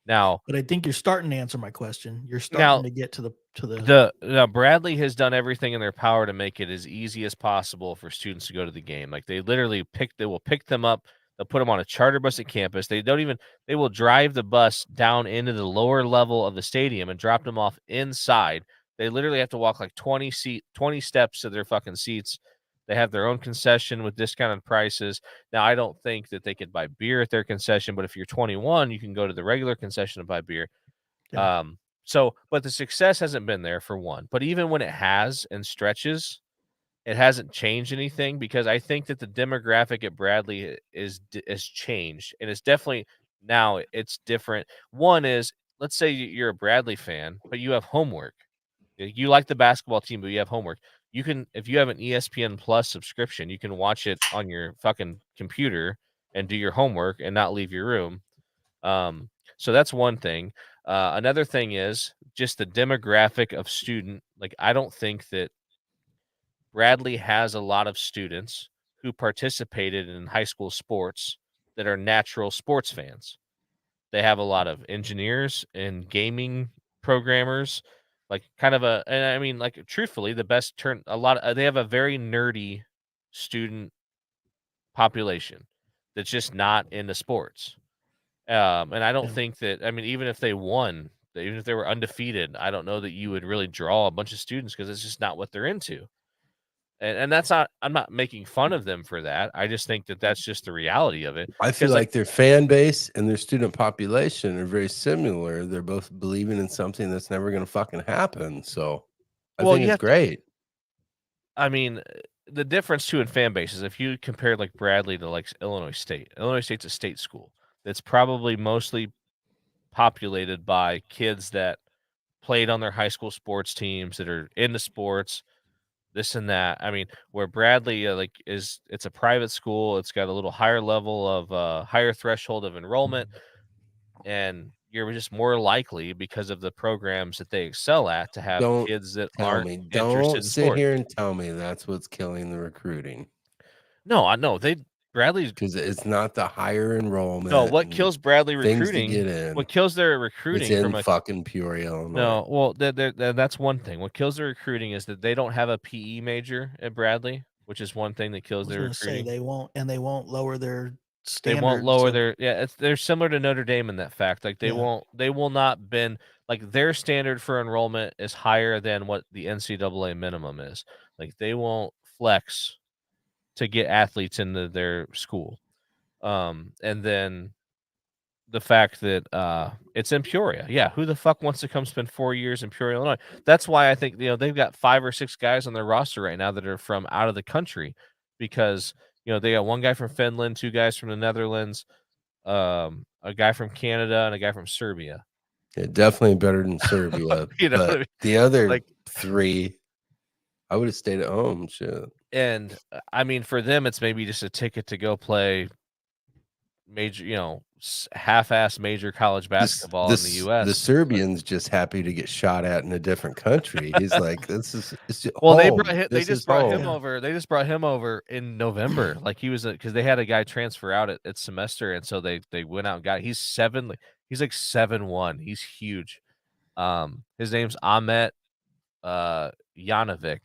Now, But I think you're starting to answer my question. You're now starting to get to the now Bradley has done everything in their power to make it as easy as possible for students to go to the game. Like they literally they will pick them up, they'll put them on a charter bus at campus. They will drive the bus down into the lower level of the stadium and drop them off inside. They literally have to walk like 20 steps to their fucking seats. They have their own concession with discounted prices. Now, I don't think that they could buy beer at their concession, but if you're 21, you can go to the regular concession and buy beer. Yeah. So, but the success hasn't been there for one. But even when it has and stretches, it hasn't changed anything because I think that the demographic at Bradley is changed, and it's definitely now it's different. One is, let's say you're a Bradley fan, but you have homework. You like the basketball team, but you have homework. You can, if you have an ESPN Plus subscription, you can watch it on your fucking computer and do your homework and not leave your room. So that's one thing. Another thing is just the demographic of student. Like, I don't think that Bradley has a lot of students who participated in high school sports that are natural sports fans. They have a lot of engineers and gaming programmers, like kind of and I mean, like truthfully, the best turn a lot. They have a very nerdy student population that's just not into sports. And I don't Yeah. think that, I mean, even if they won, even if they were undefeated, I don't know that you would really draw a bunch of students because it's just not what they're into. And that's not, I'm not making fun of them for that. I just think that that's just the reality of it. I feel 'Cause, like their fan base and their student population are very similar. They're both believing in something that's never going to fucking happen. So I well, think you it's have to, great. I mean, the difference too in fan bases, if you compare like Bradley to like Illinois State's a state school that's probably mostly populated by kids that played on their high school sports teams that are into sports, this and that. I mean, where Bradley it's a private school. It's got a little higher level of higher threshold of enrollment, and you're just more likely because of the programs that they excel at to have Don't kids that tell aren't me. interested Don't in sit sports. here and tell me that's what's killing the recruiting. No, I know Bradley's Because it's not the higher no. enrollment What and kills Bradley things to recruiting? get in. What kills their It's recruiting in from a fucking Peoria, Illinois. no? Well, that's one thing. What kills their recruiting is that they don't have a PE major at Bradley, which is one thing that I kills was their going to say recruiting. they won't lower their They won't standards lower of their they're similar to Notre Dame in that fact. Like yeah. they will not bend like their standard for enrollment is higher than what the NCAA minimum is. Like they won't flex to get athletes into their school. And then the fact that it's in Peoria. Yeah, who the fuck wants to come spend 4 years in Peoria, Illinois? That's why I think they've got 5 or 6 guys on their roster right now that are from out of the country because they got one guy from Finland, 2 guys from the Netherlands, a guy from Canada, and a guy from Serbia. Yeah, definitely better than Serbia. You know what I But mean? the other Like, 3, I would have stayed at home. Shit. and I mean, for them, it's maybe just a ticket to go play major, half-ass major college basketball in the The U.S. Serbian's just happy to get shot at in a different country. He's like, it's just Well, home. they This just is brought home. him over. They just brought him over in November. Like he was because they had a guy transfer out at semester, and so they went out and got. He's like 7'1". He's huge. His name's Ahmet Janovic.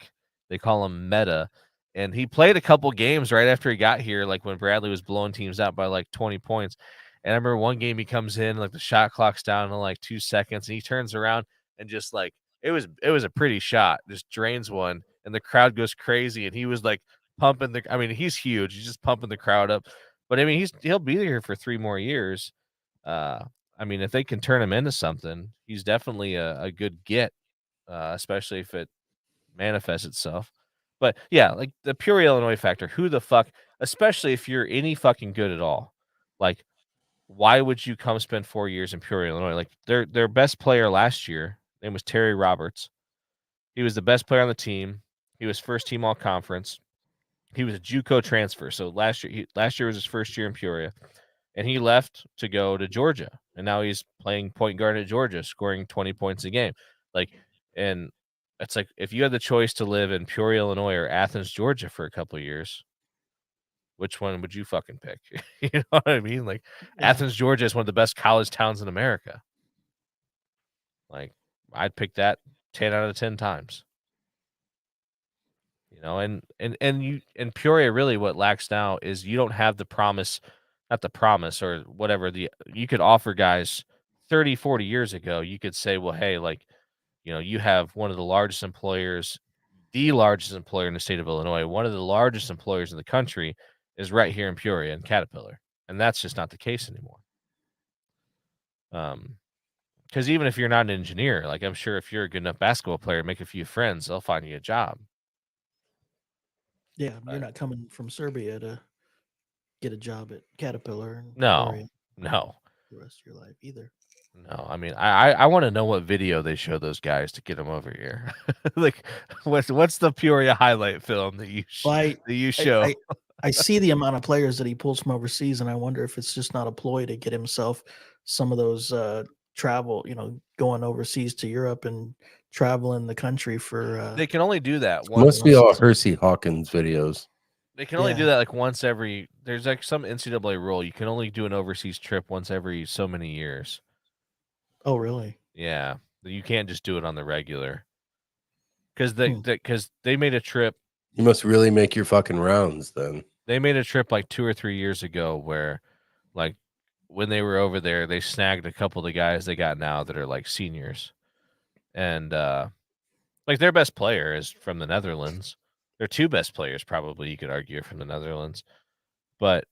They call him Meta, and he played a couple games right after he got here, like when Bradley was blowing teams out by like 20 points. And I remember one game he comes in, like the shot clock's down in like 2 seconds, and he turns around and just like it was a pretty shot, just drains one, and the crowd goes crazy, and he was like pumping I mean, he's huge, he's just pumping the crowd up. But I mean, he'll be here for 3 more years. I mean, if they can turn him into something, he's definitely a good get, especially if it manifests itself. But yeah, like the Peoria, Illinois factor, who the fuck, especially if you're any fucking good at all, like why would you come spend 4 years in Peoria, Illinois? Like their best player last year, name was Terry Roberts. He was the best player on the team. He was first team all conference. He was a JUCO transfer. So last year was his first year in Peoria, and he left to go to Georgia, and now he's playing point guard at Georgia, scoring 20 points a game. Like, and it's like if you had the choice to live in Peoria, Illinois, or Athens, Georgia, for a couple of years, which one would you fucking pick? You know what I mean? Like, Yeah. Athens, Georgia is one of the best college towns in America. Like, I'd pick that 10 out of 10 times. You know, and you in Peoria, really what lacks now is you don't have the promise, not the promise or whatever, you could offer guys 30, 40 years ago, you could say, well, hey, like, you know, you have one of the largest employers, the largest employer in the state of Illinois, one of the largest employers in the country is right here in Peoria and Caterpillar. And that's just not the case anymore. Because even if you're not an engineer, like, I'm sure if you're a good enough basketball player, make a few friends, they'll find you a job. Yeah, you're not coming from Serbia to get a job at Caterpillar and No, Peoria no, the rest of your life either. no. I mean, I want to know what video they show those guys to get them over here. Like, what's the Peoria highlight film that you show? I see the amount of players that he pulls from overseas, and I wonder if it's just not a ploy to get himself some of those travel, you know, going overseas to Europe and traveling the country for. They can only do that once. Must be all Hersey Hawkins videos. They can only do that like once every. There's like some NCAA rule. You can only do an overseas trip once every so many years. Oh, really? Yeah, you can't just do it on the regular. Because they made a trip. You must really make your fucking rounds then. They made a trip like 2 or 3 years ago where, like, when they were over there, they snagged a couple of the guys they got now that are like seniors, and like their best player is from the Netherlands. Their two best players probably you could argue are from the Netherlands, but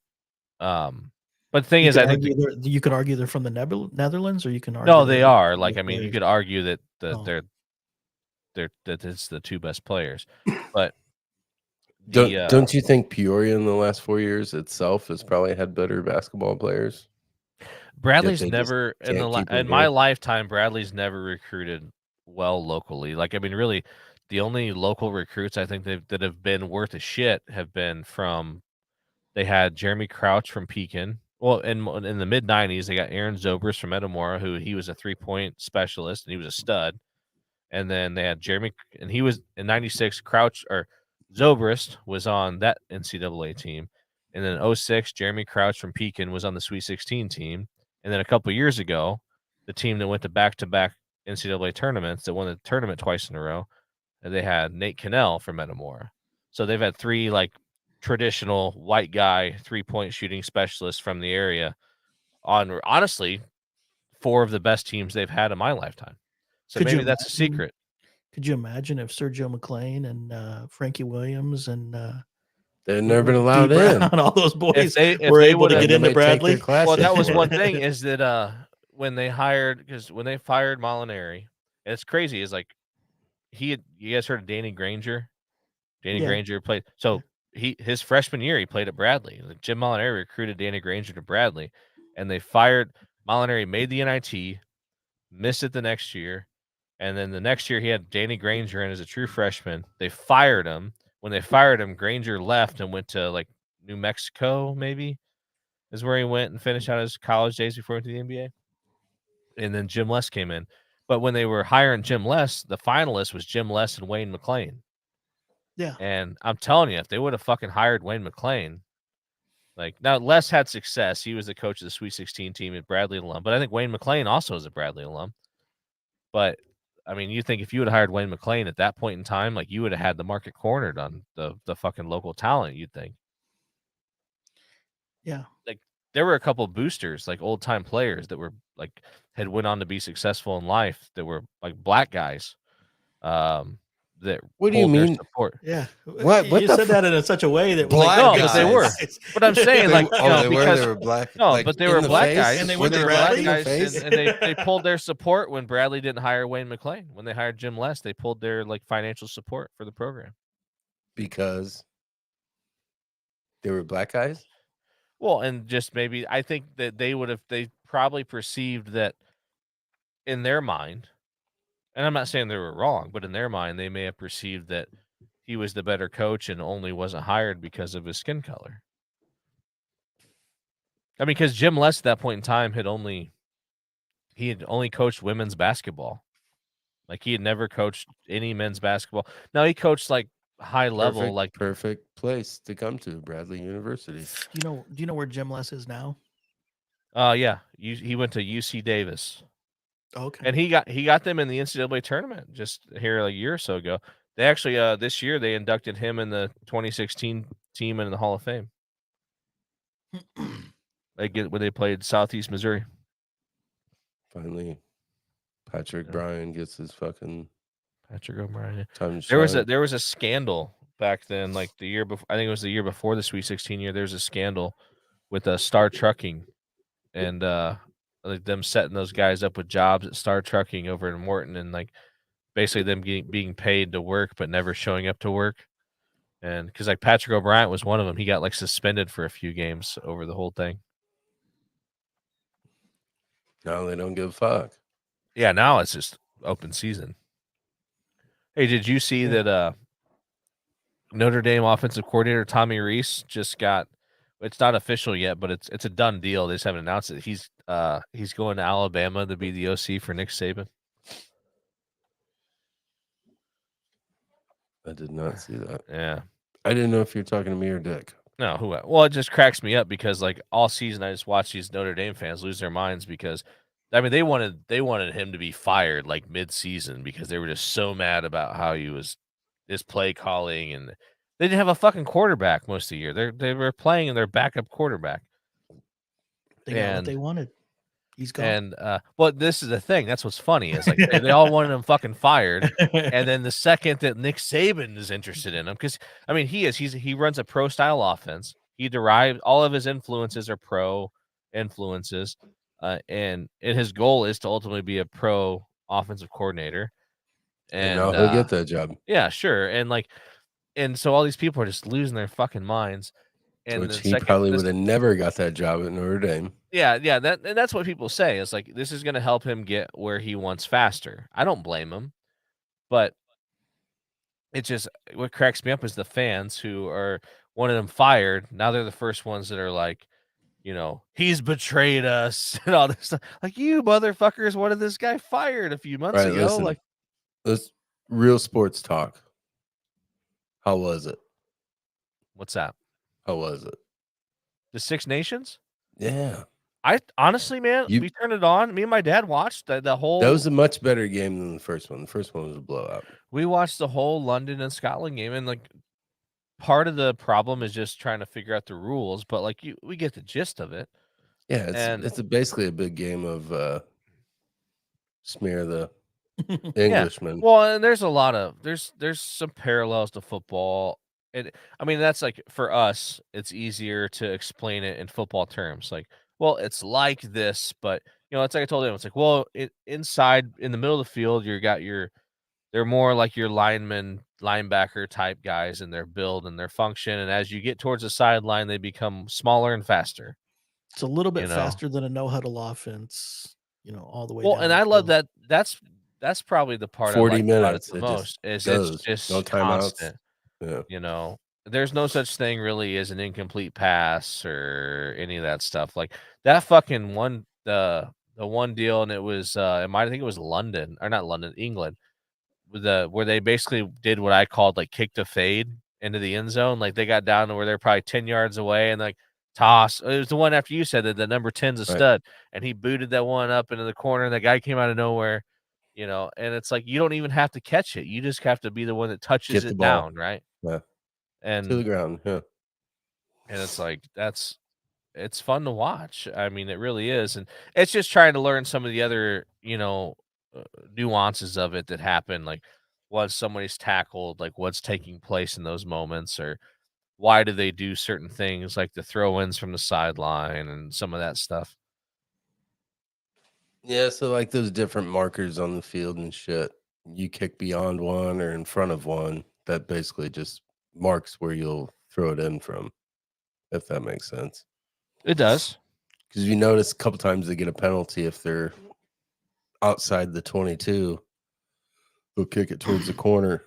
the thing is, I think you could argue they're from the Netherlands, or you can argue no, they are. Like, I mean, you players. could argue that Oh. that it's the two best players, but don't you think Peoria in the last 4 years itself has probably had better basketball players? Bradley's never in my lifetime. Bradley's never recruited well locally. Like, I mean, really, the only local recruits I think that have been worth a shit have been from. They had Jeremy Crouch from Pekin. Well, in the mid '90s, they got Aaron Zobrist from Metamora, who he was a 3-point specialist and he was a stud. And then they had Jeremy, and he was in '96. Crouch or Zobrist was on that NCAA team, and then in '06, Jeremy Crouch from Pekin was on the Sweet 16 team. And then a couple years ago, the team that went to back-to-back NCAA tournaments, that won the tournament twice in a row, they had Nate Cannell from Metamora. So they've had three like traditional white guy 3-point shooting specialists from the area on, honestly, 4 of the best teams they've had in my lifetime. So maybe that's a secret. Could you imagine if Sergio McLean and Frankie Williams and they've never been allowed in? All those boys if were they able to get into Bradley. Well, that was one thing is that when they fired Molinari, and it's crazy, is like you guys heard of Danny Granger? Danny Granger played. So his freshman year he played at Bradley. Like, Jim Molinari recruited Danny Granger to Bradley, and they fired Molinari. Made the NIT, missed it the next year, and then the next year he had Danny Granger in as a true freshman. They fired him. When they fired him, Granger left and went to like New Mexico, maybe is where he went and finished out his college days before he went to the NBA. And then Jim Les came in. But when they were hiring Jim Les, the finalist was Jim Les and Wayne McLean. Yeah. And I'm telling you, if they would have fucking hired Wayne McLean, like, now Les had success. He was the coach of the Sweet 16 team at Bradley alum. But I think Wayne McLean also is a Bradley alum. But I mean, you think if you would have hired Wayne McLean at that point in time, like, you would have had the market cornered on the fucking local talent, you'd think. Yeah. Like, there were a couple boosters, like old time players that were like had went on to be successful in life that were like black guys. That what do you mean? Support. Yeah. What you said that in such a way that black was like, no, but they were. But I'm saying, like, because they were black. No, like, but they were black guys, and they were went to black Bradley? guys, and they pulled their support when Bradley didn't hire Wayne McLean. When they hired Jim Les, they pulled their like financial support for the program because they were black guys. Well, and just maybe I think that they probably perceived that in their mind, and I'm not saying they were wrong, but in their mind, they may have perceived that he was the better coach and only wasn't hired because of his skin color. I mean, because Jim Les at that point in time had only coached women's basketball. Like he had never coached any men's basketball. Now he coached like high level, like Perfect place to come to, Bradley University. Do you know where Jim Les is now? yeah, he went to UC Davis. Okay. And he got them in the NCAA tournament just here a year or so ago. They actually this year they inducted him in the 2016 team in the Hall of Fame. When they played Southeast Missouri. Finally, Patrick Bryan gets his fucking Patrick O'Brien. time. There was a scandal back then, like the year before. I think it was the year before the Sweet 16 year. There was a scandal with Star Trucking, and like them setting those guys up with jobs at Star Trucking over in Morton, and like basically them being paid to work but never showing up to work. And because like Patrick O'Brien was one of them, he got like suspended for a few games over the whole thing. Now they don't give a fuck. Yeah, now it's just open season. Hey, did you see that Notre Dame offensive coordinator Tommy Rees just got? It's not official yet, but it's a done deal. They just haven't announced it. He's going to Alabama to be the OC for Nick Saban. I did not see that. Yeah, I didn't know if you're talking to me or Dick. no, well, it just cracks me up because like all season I just watch these Notre Dame fans lose their minds because I mean they wanted him to be fired like mid-season because they were just so mad about how he was his play calling, and they didn't have a fucking quarterback most of the year. They were playing in their backup quarterback. They got what they wanted. He's gone. And well, this is the thing. That's what's funny is like they all wanted him fucking fired, and then the second that Nick Saban is interested in him, because I mean he runs a pro style offense. He derived all of his influences are pro influences, and his goal is to ultimately be a pro offensive coordinator. And now he'll get that job. Yeah, sure. And so all these people are just losing their fucking minds. And Which he probably would have never got that job at Notre Dame. Yeah, that's what people say. It's like this is going to help him get where he wants faster. I don't blame him, but it just what cracks me up is the fans who are wanted him fired. Now they're the first ones that are like, he's betrayed us and all this stuff. Like you motherfuckers wanted this guy fired a few months ago. Listen, like, let's real sports talk. How was it? What's that? How was it? The Six Nations? Yeah. I honestly, man, we turned it on. Me and my dad watched the whole. That was a much better game than the first one. The first one was a blowout. We watched the whole London and Scotland game, and like part of the problem is just trying to figure out the rules. But like we get the gist of it. Yeah, it's basically a big game of smear the Englishman. Yeah. Well, and there's a lot of there's some parallels to football. And I mean, that's like for us, it's easier to explain it in football terms. Like, well, it's like this, but it's like I told him, it's like, well, inside in the middle of the field, they're more like your linebacker type guys in their build and their function. And as you get towards the sideline, they become smaller and faster. It's a little bit faster than a no huddle offence, all the way. Well, and I love that. That's probably the part 40 I like minutes about it the most is it's just no constant. Yeah. There's no such thing really as an incomplete pass or any of that stuff. Like that fucking one, the one deal, and it was I think it was London or not London, England, where they basically did what I called like kick to fade into the end zone. Like they got down to where they're probably 10 yards away and like toss. It was the one after you said that the number 10's a stud, and he booted that one up into the corner, and the guy came out of nowhere. And it's like you don't even have to catch it. You just have to be the one that touches it down, right? Yeah. And to the ground, yeah. And it's like it's fun to watch. I mean, it really is, and it's just trying to learn some of the other, nuances of it that happen, like once somebody's tackled, like what's taking place in those moments, or why do they do certain things, like the throw-ins from the sideline and some of that stuff. Yeah, so like those different markers on the field and shit, you kick beyond one or in front of one, that basically just marks where you'll throw it in from, if that makes sense. It does. Because you notice a couple times they get a penalty if they're outside the 22. They'll kick it towards the corner,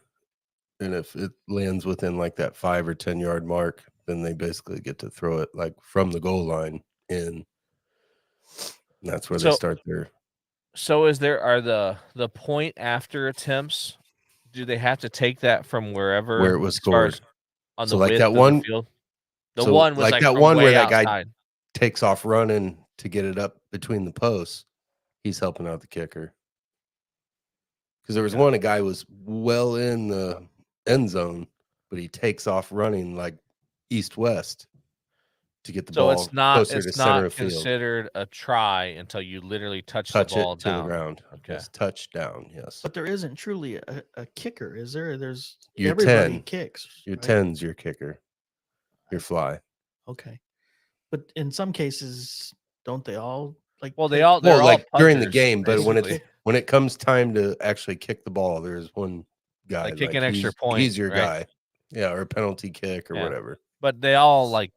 and if it lands within like that 5 or 10 yard mark, then they basically get to throw it like from the goal line in. And that's where they start their. So are the point after attempts? Do they have to take that from wherever Where it was scored on so the like width that of one the field? The so one was like that from one way where that outside. guy takes off running to get it up between the posts. He's helping out the kicker. Because there was a guy was well in the end zone, but he takes off running like east-west to get the ball closer to center of field. Considered a try until you literally touch the ball to down. The ground. Okay. Yes, touchdown, yes. But there isn't truly a kicker, is there? There's your everybody 10. kicks. Your right? 10's your kicker. Your fly. Okay. But in some cases, don't they all like? Well, they're all like during the punters, game, but basically. when it comes time to actually kick the ball, there's one guy like kick an extra point. He's your right? guy, yeah, or a penalty kick or whatever. But they all like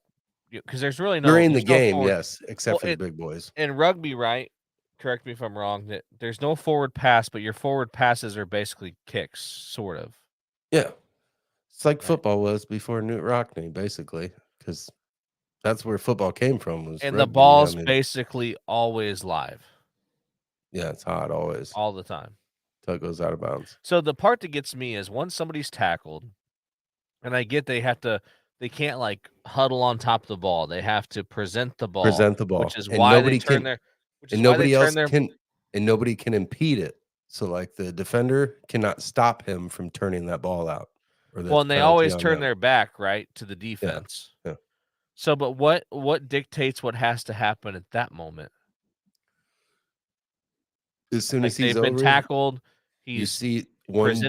because there's really no during the game, forward, yes, except for the big boys. In rugby, right? Correct me if I'm wrong. That there's no forward pass, but your forward passes are basically kicks, sort of. Yeah, it's like football was before Newt Rockney, basically, because that's where football came from. Was and rugby. The ball's basically always live. Yeah, it's hot always, all the time, till it goes out of bounds. So the part that gets me is once somebody's tackled, and I get they can't like huddle on top of the ball. They have to present the ball, which is why they turn their. Which is and nobody else can, and nobody can impede it. So, like the defender cannot stop him from turning that ball out. And they always turn their back right to the defense. Yeah. So, but what dictates what has to happen at that moment? As soon as he's they've been tackled, you see one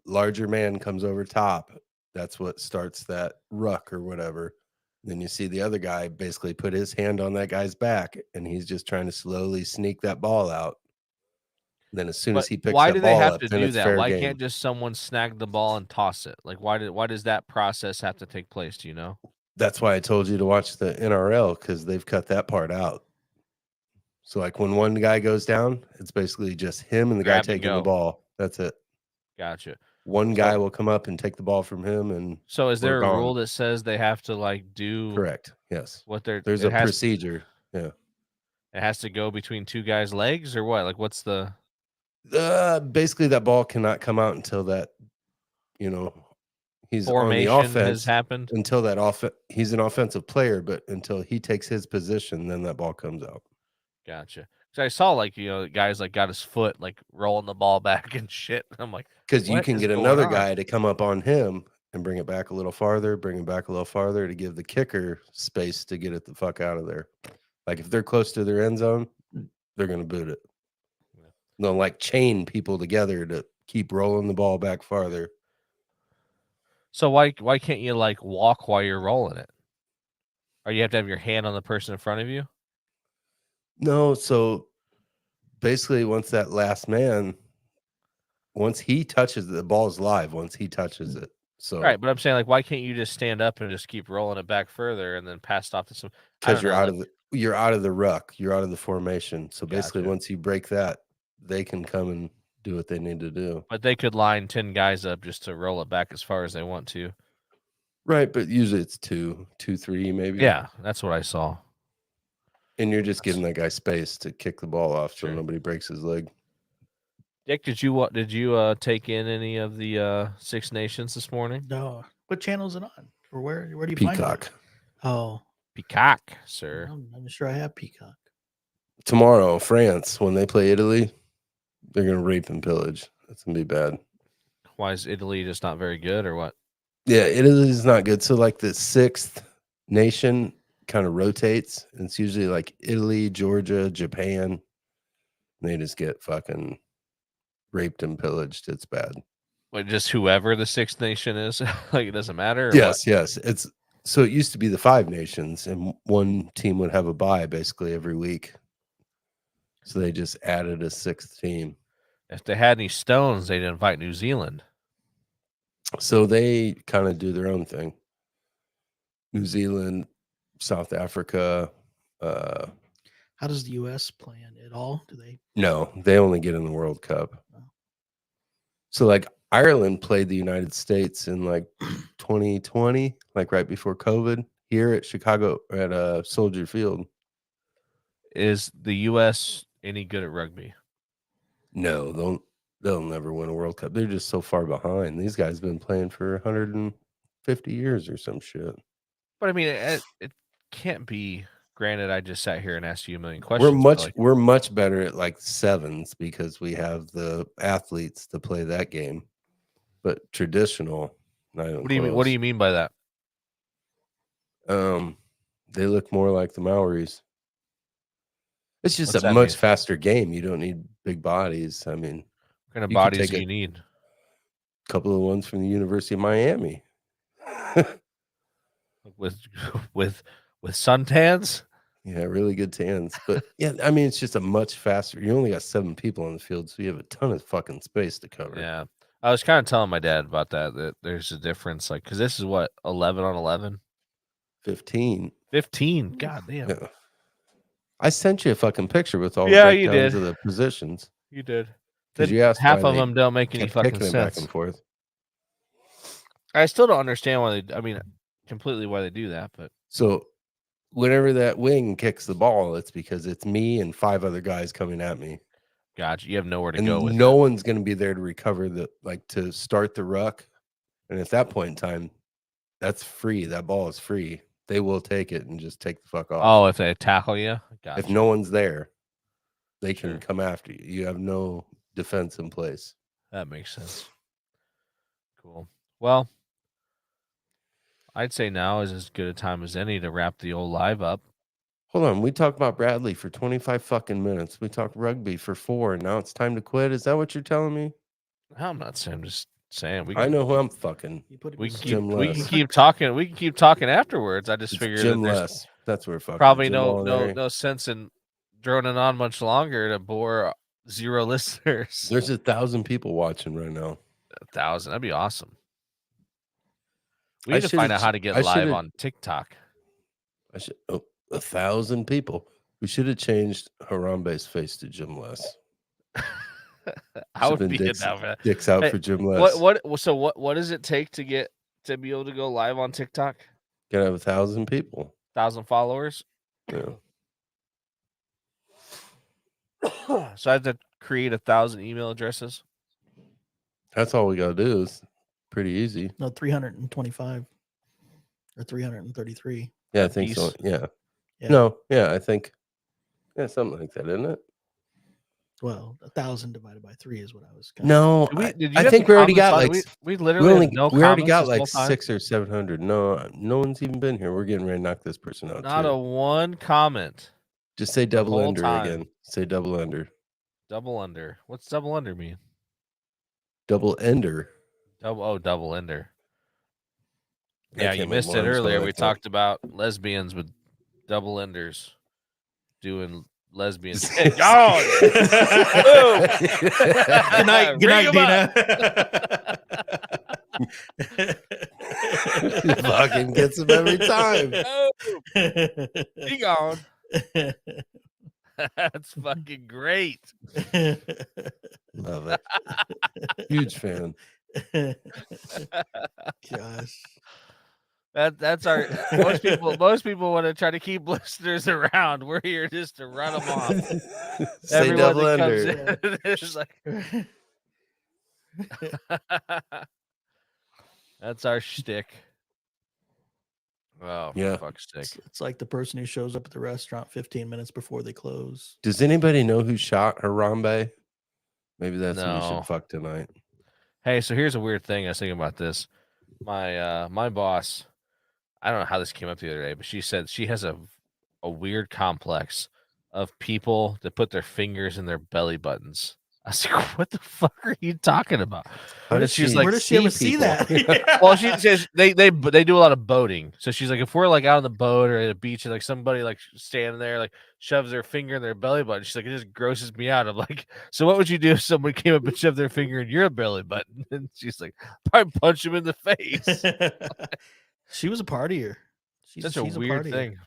larger man comes over top. That's what starts that ruck or whatever. Then you see the other guy basically put his hand on that guy's back, and he's just trying to slowly sneak that ball out. Then as soon as he picks that ball up, why do they have to do that? Why can't just someone snag the ball and toss it? Like why does that process have to take place? Do you know? That's why I told you to watch the NRL, because they've cut that part out. So like when one guy goes down, it's basically just him and the guy taking the ball. That's it. Gotcha. One guy will come up and take the ball from him, and so is there a rule that says they have to like do correct? Yes. There's a procedure. Yeah. It has to go between two guys' legs or what? Like what's the basically that ball cannot come out until that he's formation on the offense has happened. Until that he's an offensive player, but until he takes his position, then that ball comes out. Gotcha. So I saw guys like got his foot like rolling the ball back and shit. I'm like, because you can get another guy to come up on him and bring it back a little farther, to give the kicker space to get it the fuck out of there. Like if they're close to their end zone, they're gonna boot it. Yeah. They'll like chain people together to keep rolling the ball back farther. So why can't you like walk while you're rolling it? Or you have to have your hand on the person in front of you? No, so basically once that last man, once he touches it, the ball's live once he touches it. So right, but I'm saying like why can't you just stand up and just keep rolling it back further and then pass it off to some because you're out of the ruck, you're out of the formation. So basically once you break that, they can come and do what they need to do. But they could line 10 guys up just to roll it back as far as they want to. Right, but usually it's 2, 3 maybe. Yeah, that's what I saw. And you're just giving that guy space to kick the ball off so nobody breaks his leg. Dick, did you take in any of the Six Nations this morning? No. What channel is it on? Or where do you Peacock. find it? Oh, Peacock, sir. I'm sure I have Peacock. Tomorrow, France, when they play Italy, they're gonna rape and pillage. That's gonna be bad. Why is Italy just not very good, or what? Yeah, Italy's not good. So like the sixth nation kind of rotates. And it's usually like Italy, Georgia, Japan. They just get fucking raped and pillaged. It's bad. Wait, just whoever the Sixth Nation is, like it doesn't matter. Yes. It's so it used to be the 5 nations, and one team would have a bye basically every week. So they just added a 6th team. If they had any stones, they'd invite New Zealand. So they kind of do their own thing. New Zealand South Africa. How does the U.S. play in it all? Do they? No, they only get in the World Cup. Oh. So like Ireland played the United States in like 2020, like right before COVID, here at Chicago at Soldier Field. Is the U.S. any good at rugby? No, they'll never win a World Cup. They're just so far behind. These guys been playing for 150 years or some shit. But I mean, it can't be. Granted, I just sat here and asked you a million questions. We're much better at like sevens because we have the athletes to play that game. But traditional, not even what do you mean? What do you mean by that? They look more like the Maoris. It's just What's a that much mean? faster game. You don't need big bodies. I mean, What kind of you could bodies take do you need? a couple of ones from the University of Miami. with suntans? Yeah, really good tans. But yeah, I mean, it's just a much faster. You only got 7 people on the field, so you have a ton of fucking space to cover. Yeah. I was kind of telling my dad about that there's a difference, like, because this is what, 11 on 11? 15. 15. God damn. Yeah. I sent you a fucking picture with all Yeah, the you breakdowns did. of the positions. You did. Because you asked half why of they them don't make any kept fucking kicking it back sense. and forth. I still don't understand why they. I mean, completely why they do that, but So whenever that wing kicks the ball, it's because it's me and 5 other guys coming at me. gotcha. You have nowhere to And go with no it. one's going to be there to recover to start the ruck. And at that point in time, that's free. That ball is free. They will take it and just take the fuck off. Oh, if they tackle you, gotcha. If no one's there, they can Sure. come after you. You have no defense in place. That makes sense. Cool. Well, I'd say now is as good a time as any to wrap the old live up. Hold on. We talked about Bradley for 25 fucking minutes. We talked rugby for 4, and now it's time to quit. Is that what you're telling me? I'm not saying. I'm just saying I know who I'm fucking. We can Jim Les. keep talking. We can keep talking afterwards. I just It's figured Jim that there's Les. That's where fucking probably Jim no Molinari. sense in droning on much longer to bore 0 listeners. There's 1,000 people watching right now. 1,000. That'd be awesome. We I need to find should've out how to ch- get I live should've- on TikTok. 1,000 people. We should have changed Harambe's face to Jim Les. I would Should've be been in that. For Dicks out Hey, for Jim Les. what does it take to be able to go live on TikTok? Gotta have 1,000 people. 1,000 followers. Yeah. So I have to create 1,000 email addresses. That's all we gotta do. Is pretty easy. No, 325 or 333. Yeah, I think so. Piece. Yeah. Yeah. No, yeah, I think something like that, isn't it? Well, 1,000 divided by 3 is what I was. No, Did you I have think the we already got comments like on- we literally have no we already comments got this like whole time? 600 or 700. No, no one's even been here. We're getting ready to knock this person out. Not too. a one comment. Just say double whole under time. again. Say double under. Double under. What's double under mean? Double ender. Double ender. That Yeah, you came up missed it once, but earlier. I We think- talked about lesbians with double enders doing lesbian. Good God! Good night, Ring 'em Dina. Fucking gets him every time. Be gone. That's fucking great. Love it. Huge fan. Gosh. That's our most people want to try to keep listeners around. We're here just to run them off. Say Everyone double that comes under. in is like, that's our shtick. Oh, Yeah. for fuck's sake. It's like the person who shows up at the restaurant 15 minutes before they close. Does anybody know who shot Harambe? Maybe that's who we No. should fuck tonight. Hey, so here's a weird thing. I was thinking about this. My boss, I don't know how this came up the other day, but she said she has a weird complex of people that put their fingers in their belly buttons. I was like, what the fuck are you talking about? How And does she's she like, Where does she ever see see people? that? well, she says they do a lot of boating. So she's like, if we're like out on the boat or at a beach and like somebody like standing there like shoves their finger in their belly button, she's like, it just grosses me out. I'm like, so what would you do if someone came up and shoved their finger in your belly button? And she's like, probably punch him in the face. She was a partier. Such a weird thing.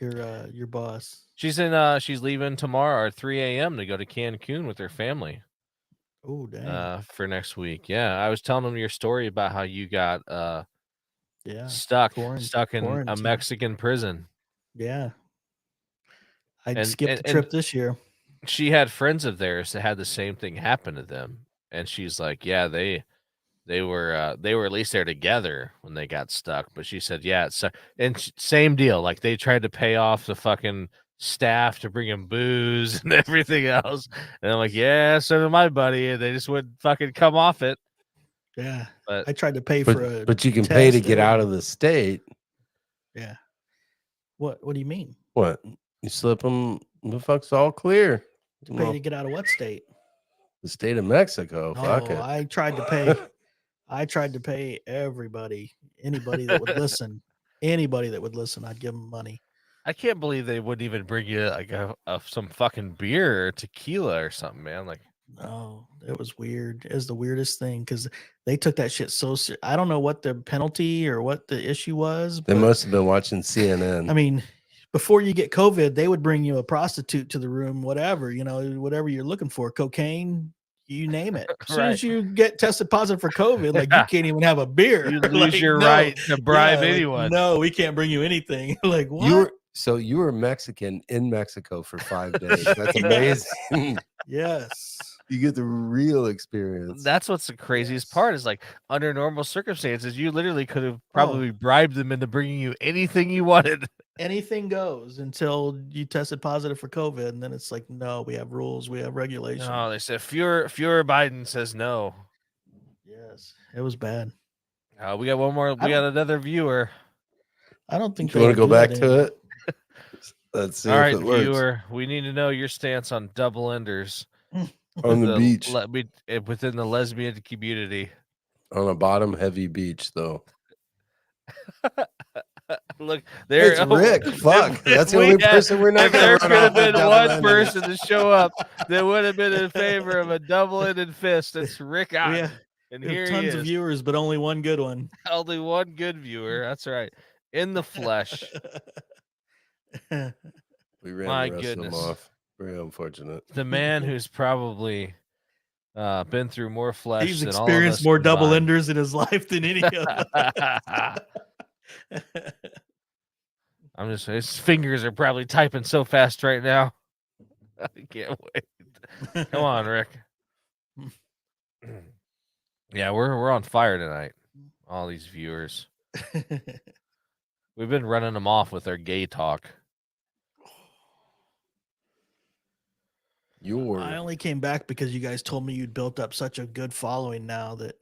Your boss. She's she's leaving tomorrow at 3 a.m. to go to Cancun with her family. Oh, dang. For next week. Yeah, I was telling them your story about how you got Yeah. stuck in a Quarantine. Mexican prison. Yeah. I And skipped the trip this year. she had friends of theirs that had the same thing happen to them, and she's like, yeah, they were at least there together when they got stuck. But she said, yeah, same deal. Like they tried to pay off the fucking staff to bring him booze and everything else. And I'm like, yeah, so did my buddy, and they just wouldn't fucking come off it. Yeah. But I tried to pay for a but you can pay to test, get out of the state. Yeah. What do you mean? What? You slip them, the fuck's all clear. To pay to get out of what state? The state of Mexico. Fuck it. I tried to pay. I tried to pay everybody, anybody that would listen. Anybody that would listen, I'd give them money. I can't believe they wouldn't even bring you like some fucking beer or tequila or something, man. Like, no, it was weird. It was the weirdest thing because they took that shit so I don't know what the penalty or what the issue was. They must have been watching CNN. I mean, before you get COVID, they would bring you a prostitute to the room, whatever, whatever you're looking for, cocaine, you name it. As soon as you get tested positive for COVID, like you can't even have a beer. You lose your right to bribe anyone. Like, no, we can't bring you anything. Like what? You were Mexican in Mexico for 5 days. That's amazing. Yes. You get the real experience. That's what's the craziest part is like under normal circumstances, you literally could have probably bribed them into bringing you anything you wanted. Anything goes until you tested positive for COVID. And then it's like, no, we have rules. We have regulations. No, they said Fuhrer Biden says no. Yes. It was bad. We got one more. We got another viewer. I don't think you want to go back to it. Let's see. All right, if it works. viewer. We need to know your stance on double enders on the beach within the lesbian community. On a bottom heavy beach, though. Look, there. It's Rick. Fuck, that's the only person we're not. If there could have been one person to show up that would have been in favor of a double-ended fist, it's Rick Otten. And here he is. Tons of viewers, but only one good one. Only one good viewer. That's right. In the flesh. We ran the rest of them off. Very unfortunate. The man who's probably been through more flesh. He's experienced more double enders in his life than any of I'm just his fingers are probably typing so fast right now. I can't wait. Come on, Rick. Yeah, we're on fire tonight. All these viewers. We've been running them off with our gay talk. I only came back because you guys told me you'd built up such a good following now that,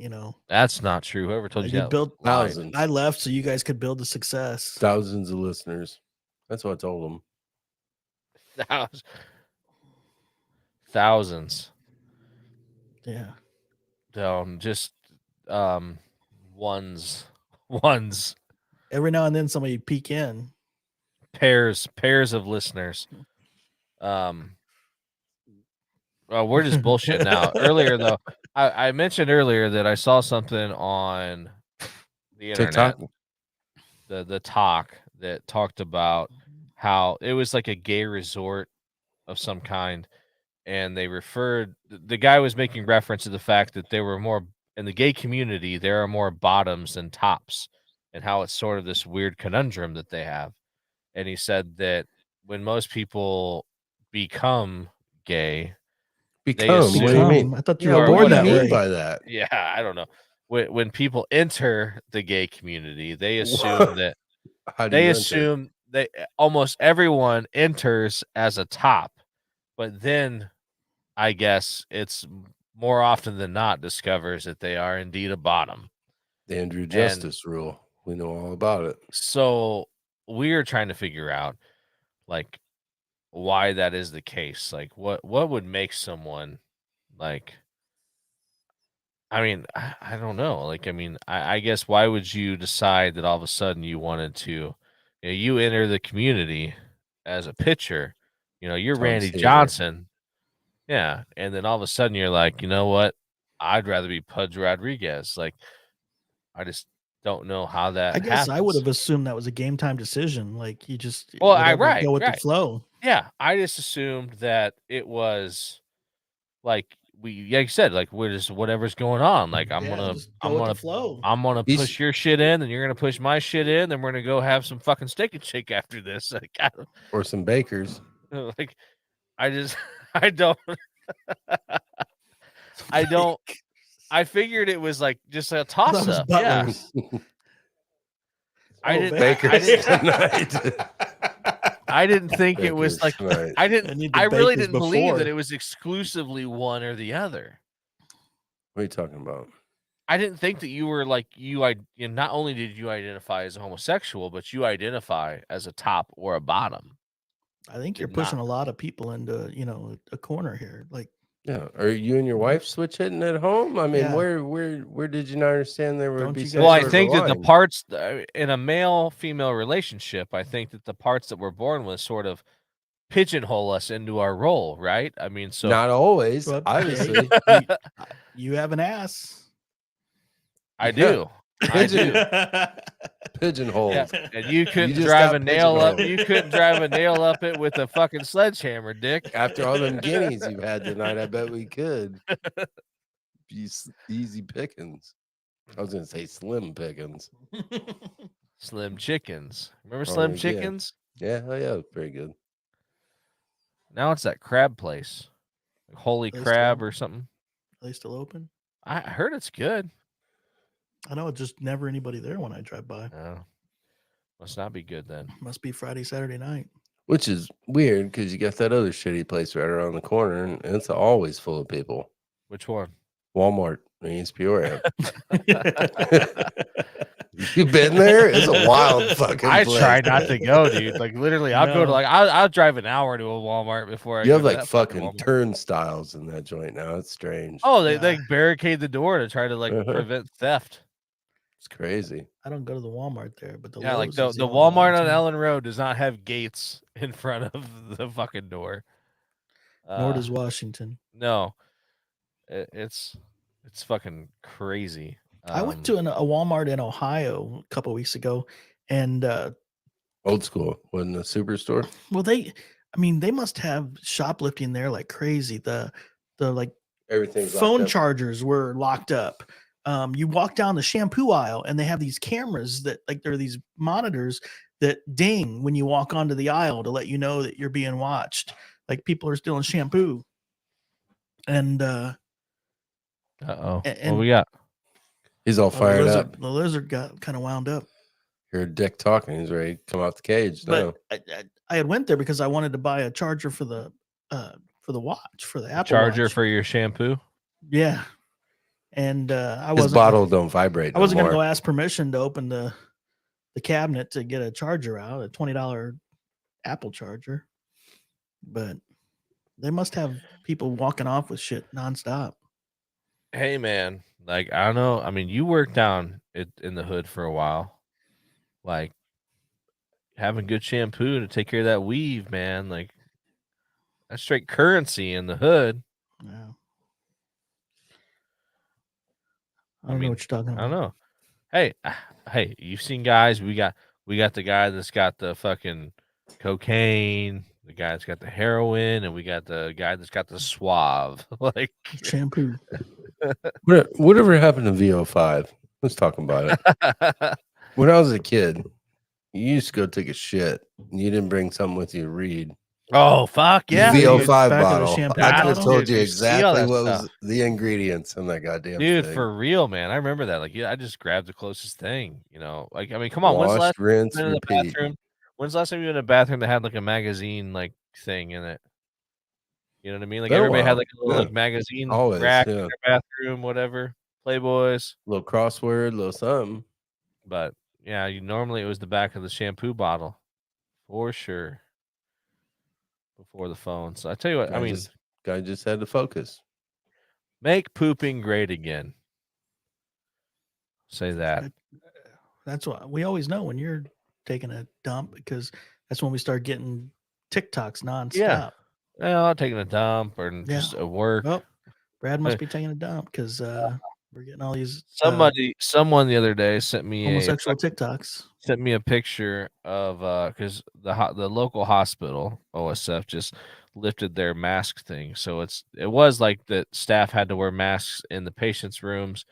That's not true. Whoever told you that built thousands. I left so you guys could build the success. Thousands of listeners. That's what I told them. Thousands. Yeah. Just ones. Every now and then somebody peek in. Pairs of listeners. Well, we're just bullshit now. Earlier, though, I mentioned earlier that I saw something on the internet, TikTok? the talk that talked about how it was like a gay resort of some kind, and the guy was making reference to the fact that there were more in the gay community. There are more bottoms than tops, and how it's sort of this weird conundrum that they have. And he said that when most people become gay. What do you mean? I thought you were born that way. By that? Yeah, I don't know. When people enter the gay community, they assume that almost everyone enters as a top, but then I guess it's more often than not discovers that they are indeed a bottom. The Andrew Justice rule. We know all about it. So we're trying to figure out like why that is the case. Like what would make someone like, I mean, I don't know. Like, I mean, I guess why would you decide that all of a sudden you wanted to, you enter the community as a pitcher, you're Tom Randy Seaver. Johnson. Yeah. And then all of a sudden you're like, you know what? I'd rather be Pudge Rodriguez. Like, don't know how that I guess I would happens. have assumed that was a game time decision. Like you just Well, go with the right. flow. Yeah, I just assumed that it was like like you said, like we're just whatever's going on. Like I'm Yeah, gonna just go with the flow. push your shit in, and you're gonna push my shit in, then we're gonna go have some fucking steak and shake after this. Like, Or some bakers. like I just I don't I don't I figured it was like just a That toss was up. Yeah. Butler's. I Oh, didn't Bakers tonight. I didn't think it was Bakers like tonight. I really bakers didn't believe that before. it was exclusively one or the other. What are you talking about? I didn't think that you were like not only did you identify as a homosexual, but you identify as a top or a bottom. I think you're Did pushing not. a lot of people into, a corner here. Like, Yeah. Are you and your wife switch hitting at home? I mean, Yeah. where did you not understand there would Don't be you some guys- Well, I sort of think a that the line? parts in a male-female relationship, I think that the parts that we're born with sort of pigeonhole us into our role, right? I mean, so Not always, well, obviously. hey, you have an ass. I do. I do. Pigeonholed. Yeah, and you couldn't just drive got a nail up. pigeonholed. You couldn't drive a nail up it with a fucking sledgehammer, Dick. After all them guineas you've had tonight, I bet we could. Easy pickings. I was gonna say slim pickings. Slim Chickens. Remember Oh, Slim yeah. Chickens? Yeah, oh yeah, very good. Now it's that crab place, like Holy They Crab still- or something. Are they still open? I heard it's good. I know it's just never anybody there when I drive by. Oh, must not be good then. Must be Friday, Saturday night. Which is weird because you got that other shitty place right around the corner, and it's always full of people. Which one? Walmart in East Peoria. You been there? It's a wild fucking I place. try not to go, dude. Like literally, I'll go to No. like I'll drive an hour to a Walmart before I. You go have to like that fucking Walmart. turnstiles in that joint now. It's strange. Oh, they Yeah. barricade the door to try to like Uh-huh. prevent theft. It's crazy. I don't go to the Walmart there, but the Yeah, like Lowe's the is only one Walmart in on town. Ellen Road does not have gates in front of the fucking door. Nor does Washington. No, it's fucking crazy. I went to a Walmart in Ohio a couple weeks ago, and Old school. Wasn't a superstore. well, they must have shoplifting there like crazy. The like Everything's locked phone up. chargers were locked up. You walk down the shampoo aisle, and they have these cameras that like there are these monitors that ding when you walk onto the aisle to let you know that you're being watched. Like people are stealing shampoo, and What and- we got? He's all fired up. the lizard got kind of wound up. Hear Dick talking. He's ready to come out the cage. No. But I had went there because I wanted to buy a charger for the watch, for the Apple Charger Watch. for your shampoo? Yeah, and I His wasn't bottle don't vibrate. I wasn't no gonna go more. ask permission to open the cabinet to get a charger out, a $20 Apple charger, but they must have people walking off with shit nonstop. Hey man, like I don't know. I mean, you worked down in the hood for a while. Like having good shampoo to take care of that weave, man. Like that's straight currency in the hood. Yeah. I don't know what you're talking I don't about. know. Hey, you've seen guys. We got the guy that's got the fucking cocaine, the guy that's got the heroin, and we got the guy that's got the suave. Like Shampoo. Whatever happened to VO5? Let's talk about it. When I was a kid, you used to go take a shit. And you didn't bring something with you to read. oh fuck yeah, V- VO5 dude, back of the bottle. shampoo I could have bottle? told Dude, you you see all exactly that what was stuff. the ingredients in that goddamn dude, thing. for real, man. I remember that. Like, yeah, I just grabbed the closest thing. You know, like I mean, come on. When's the Wash, last rinse, time you went in the repeat. bathroom? When's the last time you went in a bathroom that had like a magazine like thing in it? You know what I mean? Like Been a everybody had while. like a little Yeah. like magazine Always, rack in yeah. their bathroom, whatever. Playboys. Little crossword, little something. But yeah, normally it was the back of the shampoo bottle, for sure. Before the phone. So I tell you what, I mean, Guy just had to focus. make pooping great again. Say that. That's what we always know when you're taking a dump, because that's when we start getting TikToks nonstop. Yeah. Well, taking a dump or Yeah. just at work. Oh, Brad must be taking a dump because We're getting all these Someone the other day sent me homosexual TikToks. a picture of because the local hospital OSF just lifted their mask thing, so it was like the staff had to wear masks in the patients' rooms,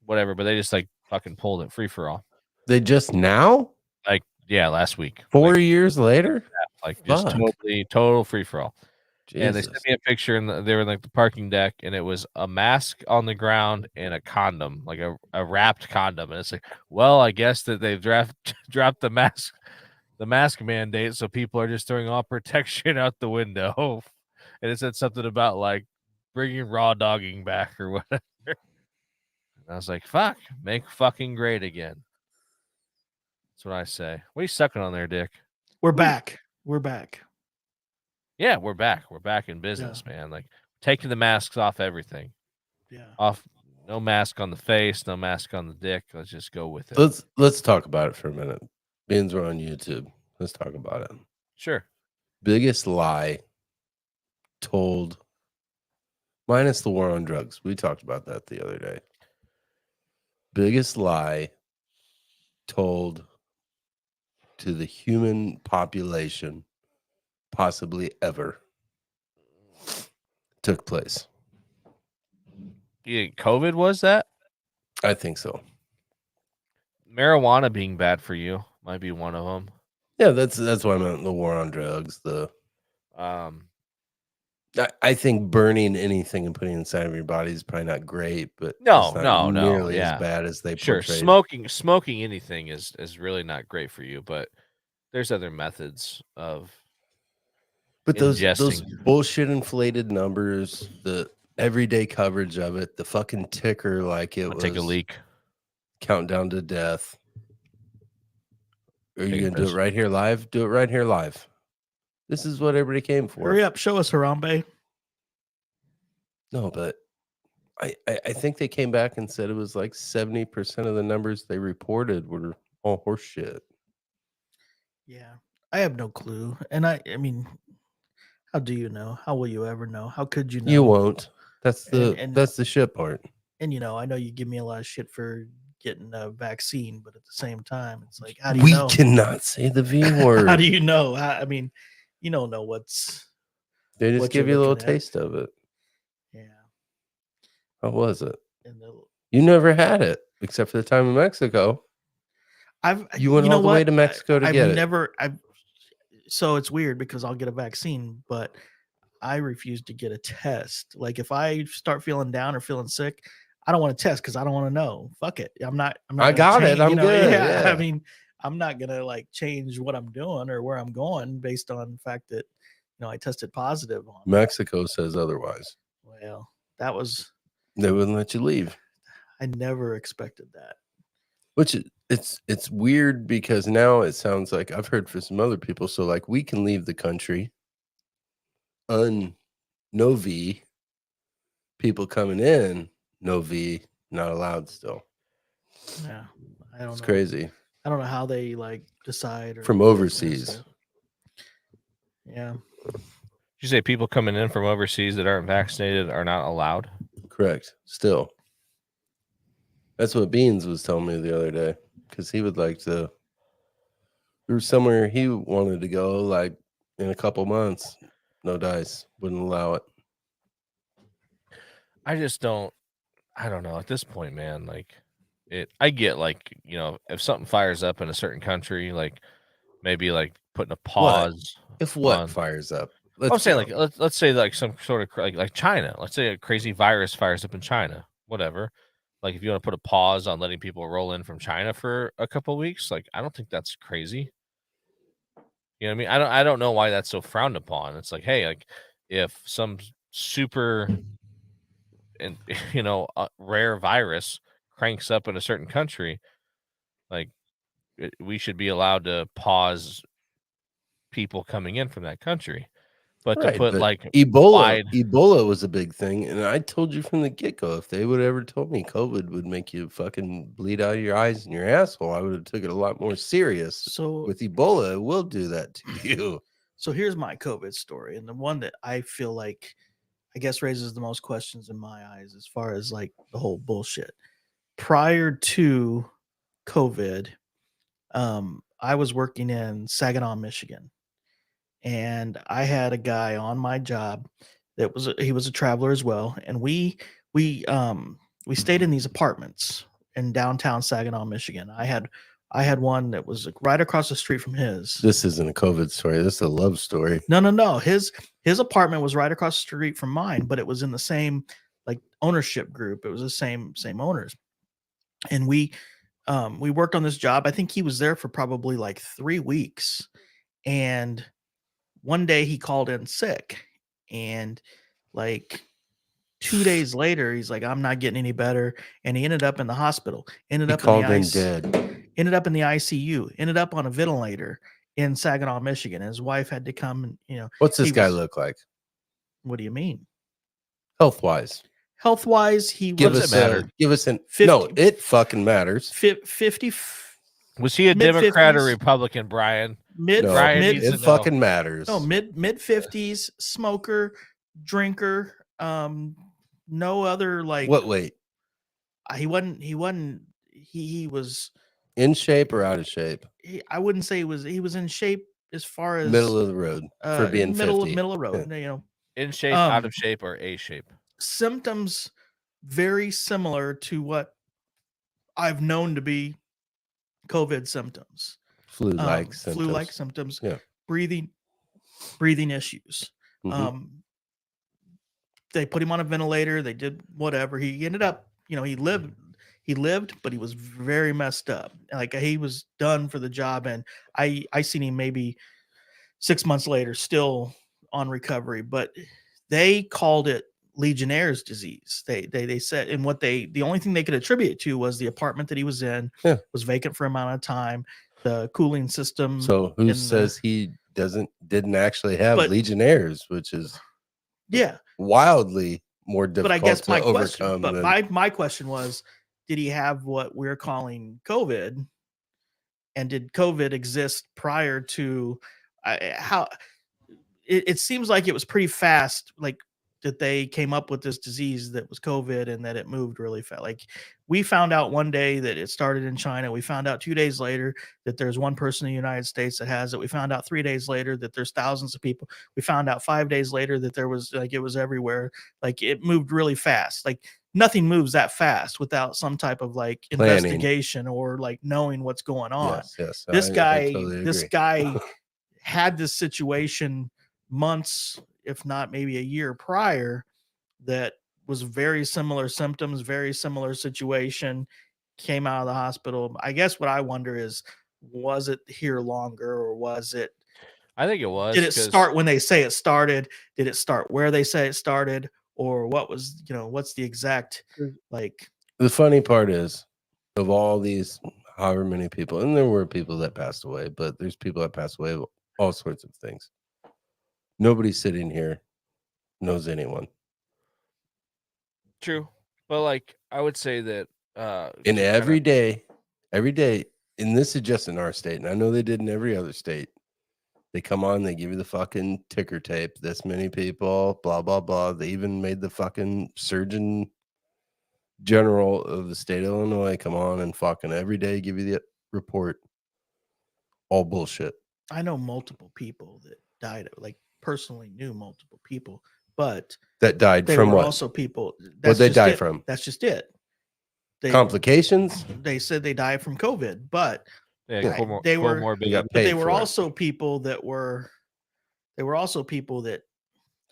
whatever, but they just like fucking pulled it free for all. They just now? Like, yeah, last week. 4 years later? Like just Fuck. total free for all. And they Jesus. sent me a picture, and they were in like the parking deck, and it was a mask on the ground and a condom, like a wrapped condom. And it's like, well, I guess that they've dropped the mask mandate, so people are just throwing all protection out the window. And it said something about like bringing raw dogging back or whatever. And I was like, fuck, make fucking great again. That's what I say. What are you sucking on there, Dick? We're back. We're back. Yeah, we're back. We're back in business, man. Like taking the masks off everything. Yeah. Off, no mask on the face, no mask on the dick. Let's just go with it. Let's talk about it for a minute. Beans are on YouTube. Let's talk about it. Sure. Biggest lie told, minus the war on drugs. We talked about that the other day. Biggest lie told to the human population possibly ever took place. You think COVID was that? I think so. Marijuana being bad for you might be one of them. Yeah, that's why I meant the war on drugs. I think burning anything and putting it inside of your body is probably not great, but it's not nearly as bad as they portray. Smoking anything is really not great for you, but there's other methods of. But those bullshit inflated numbers, the everyday coverage of it, the fucking ticker like it was take a leak, countdown to death. Are you gonna do it right here live? Do it right here live. This is what everybody came for. Hurry up, show us Harambe. No, but I think they came back and said it was like 70% of the numbers they reported were all horse shit. Yeah, I have no clue, and I mean, how do you know? How will you ever know? How could you know? You won't. That's the shit part. And I know you give me a lot of shit for getting a vaccine, but at the same time, it's like, how do you know? We cannot say the V word. How do you know? I mean, you don't know what's. They just give you a little taste of it. Yeah. How was it? You never had it except for the time in Mexico. You went all the way to Mexico to get it. So it's weird because I'll get a vaccine, but I refuse to get a test. Like if I start feeling down or feeling sick, I don't want to test because I don't want to know. Fuck it. I'm not. I got it. I'm good. Yeah. I mean, I'm not gonna like change what I'm doing or where I'm going based on the fact that I tested positive on. Mexico says otherwise. Well, that was. They wouldn't let you leave. I never expected that. Which it's weird because now it sounds like I've heard for some other people. So like we can leave the country. No V. People coming in, no V, not allowed still. Yeah, I don't know. It's crazy. I don't know how they like decide from overseas. Yeah. Did you say people coming in from overseas that aren't vaccinated are not allowed? Correct. Still. That's what Beans was telling me the other day because he would like to. There was somewhere he wanted to go like in a couple months. No dice. Wouldn't allow it. I don't know at this point, man. Like I get like, if something fires up in a certain country, like maybe like putting a pause. If what fires up? I'm saying like, let's say like some sort of like China, let's say a crazy virus fires up in China, whatever. Like if you want to put a pause on letting people roll in from China for a couple of weeks, like I don't think that's crazy. You know what I mean? I don't know why that's so frowned upon. It's like, hey, like if some super and rare virus cranks up in a certain country, like we should be allowed to pause people coming in from that country. But to put like Ebola was a big thing, and I told you from the get-go, if they would have ever told me COVID would make you fucking bleed out of your eyes and your asshole, I would have took it a lot more serious. So with Ebola, it will do that to you. So here's my COVID story, and the one that I feel like I guess raises the most questions in my eyes as far as like the whole bullshit. Prior to COVID, I was working in Saginaw, Michigan, and I had a guy on my job that he was a traveler as well, and we stayed in these apartments in downtown Saginaw, Michigan. I had one that was like right across the street from his. This isn't a COVID story. This is a love story. No. His apartment was right across the street from mine, but it was in the same like ownership group. It was the same owners, and we worked on this job. I think he was there for probably like 3 weeks, and one day he called in sick, and like 2 days later, he's like, I'm not getting any better. And he ended up in the hospital, ended He up called in in the dead. ended up in the ICU, ended up on a ventilator in Saginaw, Michigan. His wife had to come and, you know, What's this he guy was- look like? What do you mean? Health wise? Health wise, he Give was us matter? give us an 50 no, it fucking matters. 50 Was he a Mid- Democrat or 50s. Republican, Brian? mid No, Brian mid needs to it know. fucking matters. no mid 50s, smoker, drinker, no other like What weight? he was In shape or out of shape? I wouldn't say he was in shape as far as Middle of the road for being middle 50. of road, you know. In shape, out Um, of shape, or A shape? Symptoms very similar to what I've known to be COVID symptoms. Flu-like symptoms. Flu-like symptoms. Yeah. Breathing issues. Mhm. They put him on a ventilator. They did whatever. He ended up, you know, he lived, but he was very messed up. Like he was done for the job. And I seen him maybe 6 months later, still on recovery, but they called it Legionnaire's disease. They said, and the only thing they could attribute it to was the apartment that he was in was vacant for an amount of time. The cooling system. So who says he didn't actually have Legionnaires, which is wildly more difficult but I guess to overcome. My question was, did he have what we're calling COVID? And did COVID exist prior to how it seems like it was pretty fast, like that they came up with this disease that was COVID and that it moved really fast. Like we found out one day that it started in China. We found out 2 days later that there's one person in the United States that has it. We found out 3 days later that there's thousands of people. We found out 5 days later that there was like, it was everywhere. Like it moved really fast. Like nothing moves that fast without some type of like investigation or like knowing what's going on. Yes. This guy totally agree. had this situation months, if not maybe a year prior, that was very similar symptoms, very similar situation, came out of the hospital. I guess what I wonder is, was it here longer or was it? I think it was. Did it start when they say it started? Did it start where they say it started? Or what was, you know, what's the exact, like? The funny part is, of all these, however many people, and there were people that passed away, but there's people that passed away of all sorts of things. Nobody sitting here knows anyone. True. But like I would say that and every day, and this is just in our state, and I know they did in every other state. They come on, they give you the fucking ticker tape. This many people, blah blah blah. They even made the fucking Surgeon General of the state of Illinois come on and fucking every day give you the report. All bullshit. I know multiple people that died, like personally knew multiple people, but that died they from were what? Also people. What they die from? That's just it. Complications. They said they died from COVID, but they were also people that were. They were also people that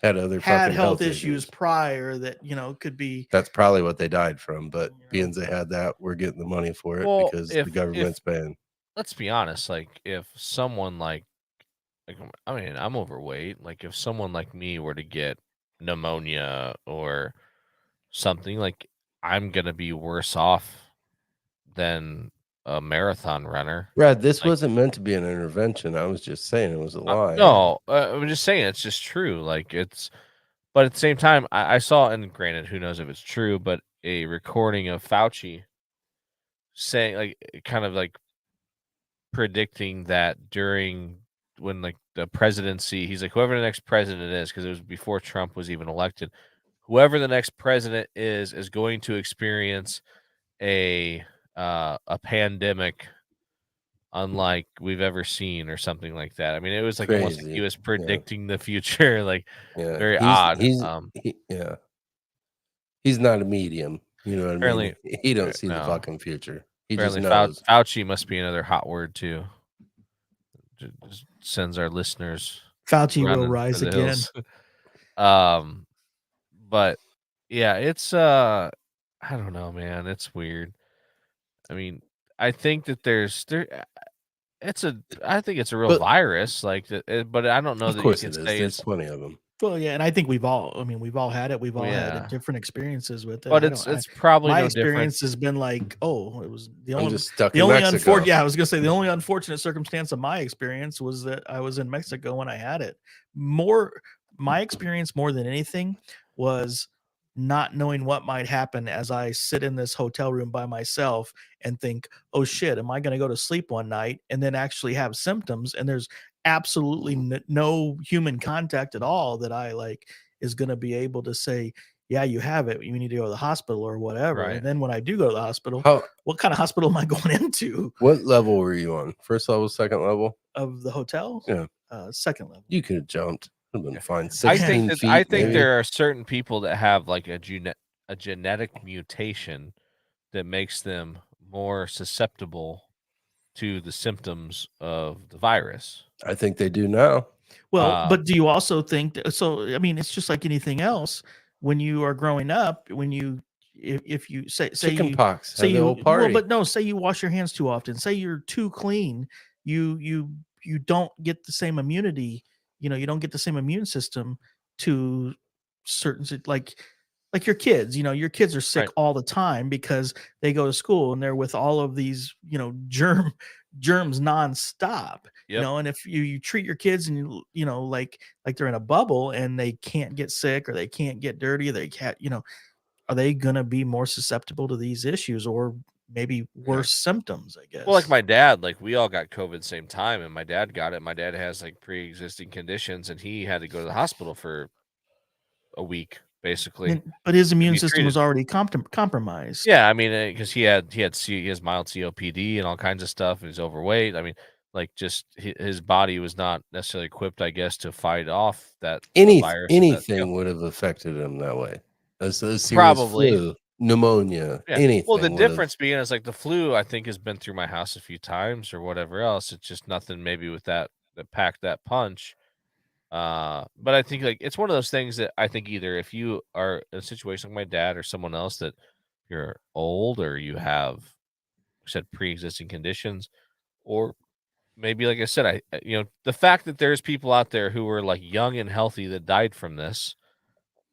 had other had health issues prior that, you know, could be. That's probably what they died from, but being they had that, we're getting the money for it because the government's paying. Let's be honest, like if someone like I mean, I'm overweight. Like if someone like me were to get pneumonia or something, like I'm gonna be worse off than a marathon runner. Brad, this wasn't meant to be an intervention. I was just saying it was a lie. No, I'm just saying it's just true. Like but at the same time, I saw, and granted, who knows if it's true, but a recording of Fauci saying, like, kind of like predicting that during like the presidency, he's like, whoever the next president is, because it was before Trump was even elected, whoever the next president is going to experience a pandemic unlike we've ever seen, or something like that. I mean, it was like almost like he Crazy. was predicting the future, like Yeah. very odd. Yeah. He's not a medium. You know what I mean? Apparently, He don't see the no. fucking future. He Apparently, just knows. Fauci must be another hot word too. Just sends our listeners Fauci will running rise for the again. hills. But yeah, it's I don't know, man. It's weird. I mean, I think that I think it's a real But- virus, like that, but I don't know Of that you course can it is. say There's it's. plenty of them. Well, yeah, and I think we've all had it. We've all Yeah. had different experiences with it. But I it's don't- probably my no experience different. has been like, oh, it was the I'm only just stuck the in only Mexico. unfortunate. Yeah, I was gonna say the only unfortunate circumstance of my experience was that I was in Mexico when I had it. My experience more than anything was not knowing what might happen as I sit in this hotel room by myself and think, oh shit, am I going to go to sleep one night and then actually have symptoms? And there's absolutely no human contact at all that I like is going to be able to say, yeah, you have it. You need to go to the hospital or whatever. Right. And then when I do go to the hospital, How, what kind of hospital am I going into? what level were you on? First level, second level? Of the hotel? Yeah. Second level. You could have jumped. Would have been fine. I 16 think that feet, I think maybe. there are certain people that have like a genetic mutation that makes them more susceptible to the symptoms of the virus. I think they do now. Well, but do you also think that, so? I mean, it's just like anything else. When you are growing up, if you say Chicken you pox. say Have the you old party. well, but no, say you wash your hands too often. Say you're too clean. You don't get the same immunity. You don't get the same immune system to certain like your kids. Your kids are sick Right. all the time because they go to school and they're with all of these germs nonstop. Yep. And if you treat your kids and like they're in a bubble and they can't get sick or they can't get dirty, they can't, are they gonna be more susceptible to these issues or maybe worse symptoms, I guess? Well, like my dad, like we all got COVID same time, and my dad got it. My dad has like pre-existing conditions, and he had to go to the hospital for a week, basically. But his immune be system was treated. already compromised. Yeah, I mean, because he has mild COPD and all kinds of stuff, and he's overweight. I mean, like just his body was not necessarily equipped, I guess, to fight off that virus. Anything would have affected him that way. A serious Probably. flu, pneumonia, Yeah. anything. Well, the would difference being is like the flu, I think, has been through my house a few times or whatever else. It's just nothing maybe with that packed that punch. But I think like it's one of those things that I think either if you are in a situation like my dad or someone else that you're old or you have said pre-existing conditions, or maybe like I said, the fact that there's people out there who were like young and healthy that died from this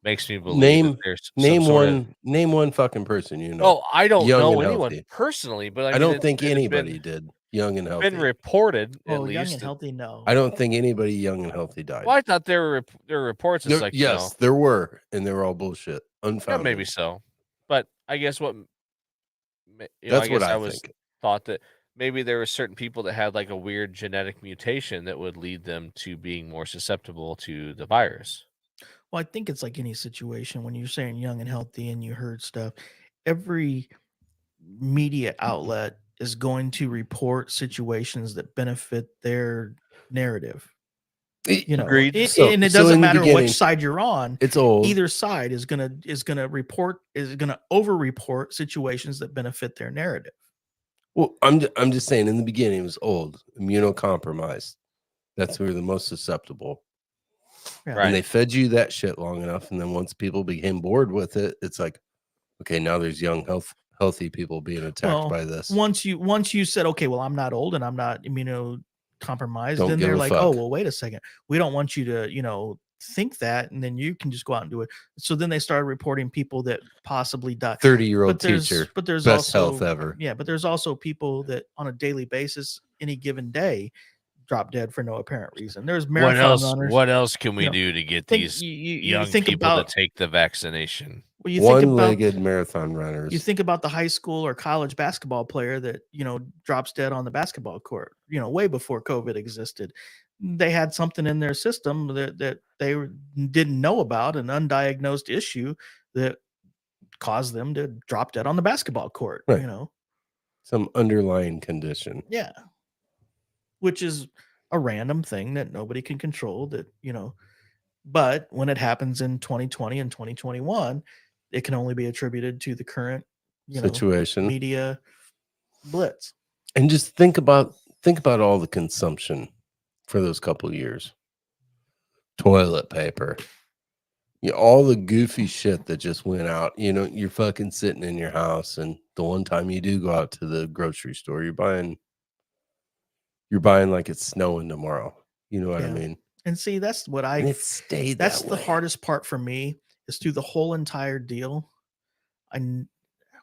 makes me believe that there's name one fucking person you know. Oh, I don't young know and anyone healthy. personally, but I don't think anybody did. Young and healthy. Been reported at Young least. and healthy, no. I don't think anybody young and healthy died. Well, I thought there were reports. It's like yes, there were, and they were all bullshit, unfounded. Yeah, maybe so, but I guess what that's what I think. Thought that maybe there were certain people that had like a weird genetic mutation that would lead them to being more susceptible to the virus. Well, I think it's like any situation when you're saying young and healthy and you heard stuff, every media outlet is going to report situations that benefit their narrative. Agreed. And it doesn't matter which side you're on. It's old. Either side is gonna over report situations that benefit their narrative. Well, I'm just saying in the beginning it was old, immunocompromised. That's who were the most susceptible. Yeah. Right. And they fed you that shit long enough, and then once people became bored with it, it's like, okay, now there's young, healthy people being attacked by this. Once you said, okay, well, I'm not old and I'm not immunocompromised, then they're like, fuck. oh, well, wait a second, we don't want you to think that, and then you can just go out and do it. So then they started reporting people that possibly died. 30-year-old teacher, but there's best also health ever. Yeah, but there's also people that on a daily basis, any given day, drop dead for no apparent reason. There's marathon runners. What else can we do to get these young people to take the vaccination? Well, you one-legged marathon runners. You think about the high school or college basketball player that drops dead on the basketball court. Way before COVID existed. they had something in their system that they didn't know about, an undiagnosed issue that caused them to drop dead on the basketball court, Right. you know? Some underlying condition. Yeah. Which is a random thing that nobody can control that, you know, but when it happens in 2020 and 2021, it can only be attributed to the current, you know, situation. media blitz. And just think about all the consumption for those couple years. Toilet paper. All the goofy shit that just went out. You know, you're fucking sitting in your house, and the one time you do go out to the grocery store, you're buying like it's snowing tomorrow. You know what I mean? And see, that's what And it stayed that's that the way. hardest part for me is through the whole entire deal.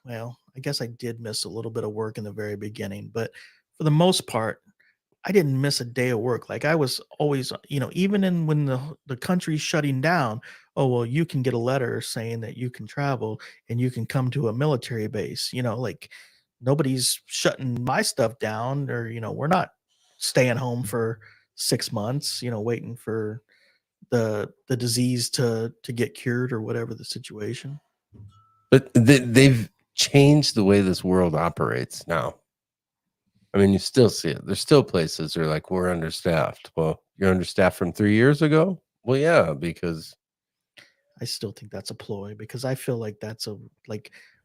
Well, I guess I did miss a little bit of work in the very beginning, but for the most part, I didn't miss a day of work. Like I was always, you know, even when the country's shutting down, oh well, you can get a letter saying that you can travel and you can come to a military base. You know, like nobody's shutting my stuff down, or you know, we're not staying home for 6 months, you know, waiting for the disease to get cured or whatever the situation. But they've changed the way this world operates now. I mean, you still see it. There's still places that are like, we're understaffed. Well, you're understaffed from 3 years ago? Well, yeah, because I still think that's a ploy because I feel like that's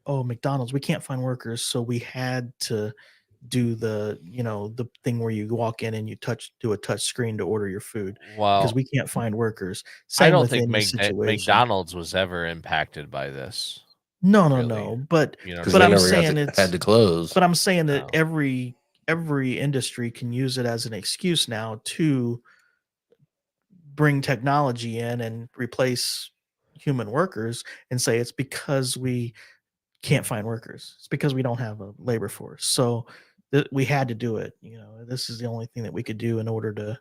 oh, McDonald's, we can't find workers, so we had to do the thing where you walk in and you do a touch screen to order your food because Well, we can't find workers. I Same don't with think any situation. McDonald's was ever impacted by this. No, really. but You know, because but they I'm never saying had to close. but I'm saying that No. every industry can use it as an excuse now to bring technology in and replace human workers and say it's because we can't find workers. It's because we don't have a labor force. So we had to do it. You know, this is the only thing that we could do in order to.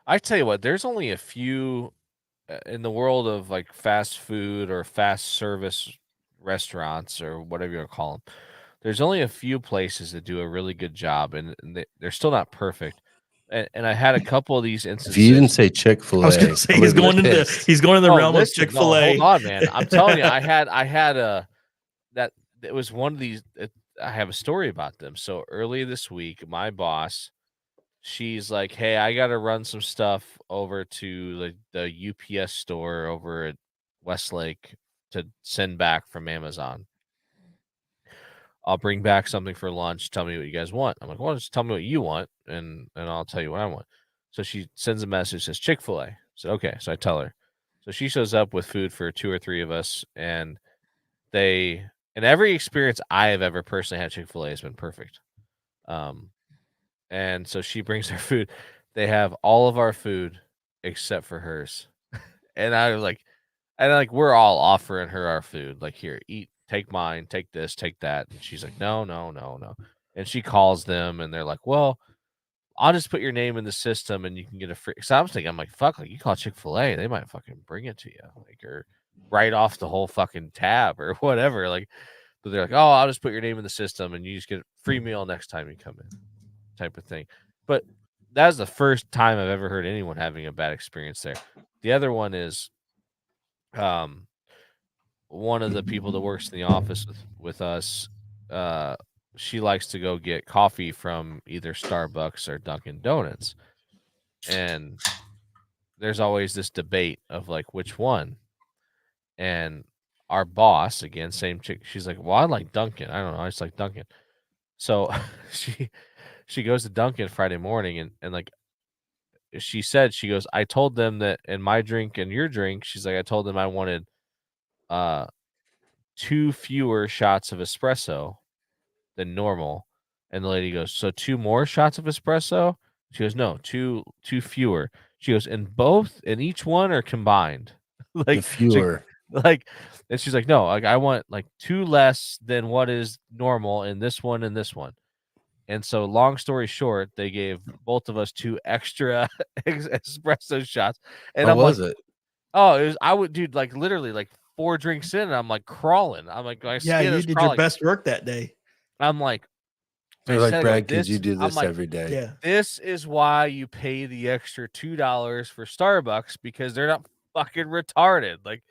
I tell you what, there's only a few in the world of like fast food or fast service restaurants or whatever you want to call them. There's only a few places that do a really good job, and they're still not perfect. And I had a couple of these If you even instances. say Chick-fil-A, I was going to say he's going in the Oh, realm of listen, no, hold Chick-fil-A. on, man. I'm telling you, I had a that it was one of these. I have a story about them. So early this week, my boss, she's like, "Hey, I got to run some stuff over to the UPS store over at Westlake to send back from Amazon. I'll bring back something for lunch. Tell me what you guys want." I'm like, "Well, just tell me what you want, and I'll tell you what I want." So she sends a message, says Chick-fil-A. So okay, so I tell her. So she shows up with food for 2 or 3 of us, and in every experience I have ever personally had Chick-fil-A has been perfect. And so she brings her food. They have all of our food except for hers. And I was like, we're all offering her our food. Like, here, eat, take mine, take this, take that. And she's like, no, no, no, no. And she calls them and they're like, well, I'll just put your name in the system and you can get a free. So I was thinking, I'm like, fuck, like you call Chick-fil-A, they might fucking bring it to you. Like, or write off the whole fucking tab or whatever. Like, but they're like, oh, I'll just put your name in the system and you just get a free meal next time you come in, type of thing. But that was the first time I've ever heard anyone having a bad experience there. The other one is one of the people that works in the office with us, she likes to go get coffee from either Starbucks or Dunkin' Donuts. And there's always this debate of like which one. And our boss, again, same chick, she's like, well, I like Dunkin'. I don't know, I just like Dunkin'. So she goes to Dunkin' Friday morning and like she said, she goes, I told them that in my drink and your drink, she's like, I told them I wanted 2 fewer shots of espresso than normal. And the lady goes, so 2 more shots of espresso? She goes, no, two fewer. She goes, and each one are combined. The like fewer. And she's like, no, like I want like 2 less than what is normal in this one and this one. And so, long story short, they gave both of us 2 extra espresso shots. And How I'm was like, it? oh, I would, dude, like literally like 4 drinks in, and I'm like crawling. I'm like, my Yeah, skin you is did your crawling. best work that day. I'm like, They're like, Brad, could you do I'm this like, every day? Yeah. this is why you pay the extra $2 for Starbucks, because they're not fucking retarded. Like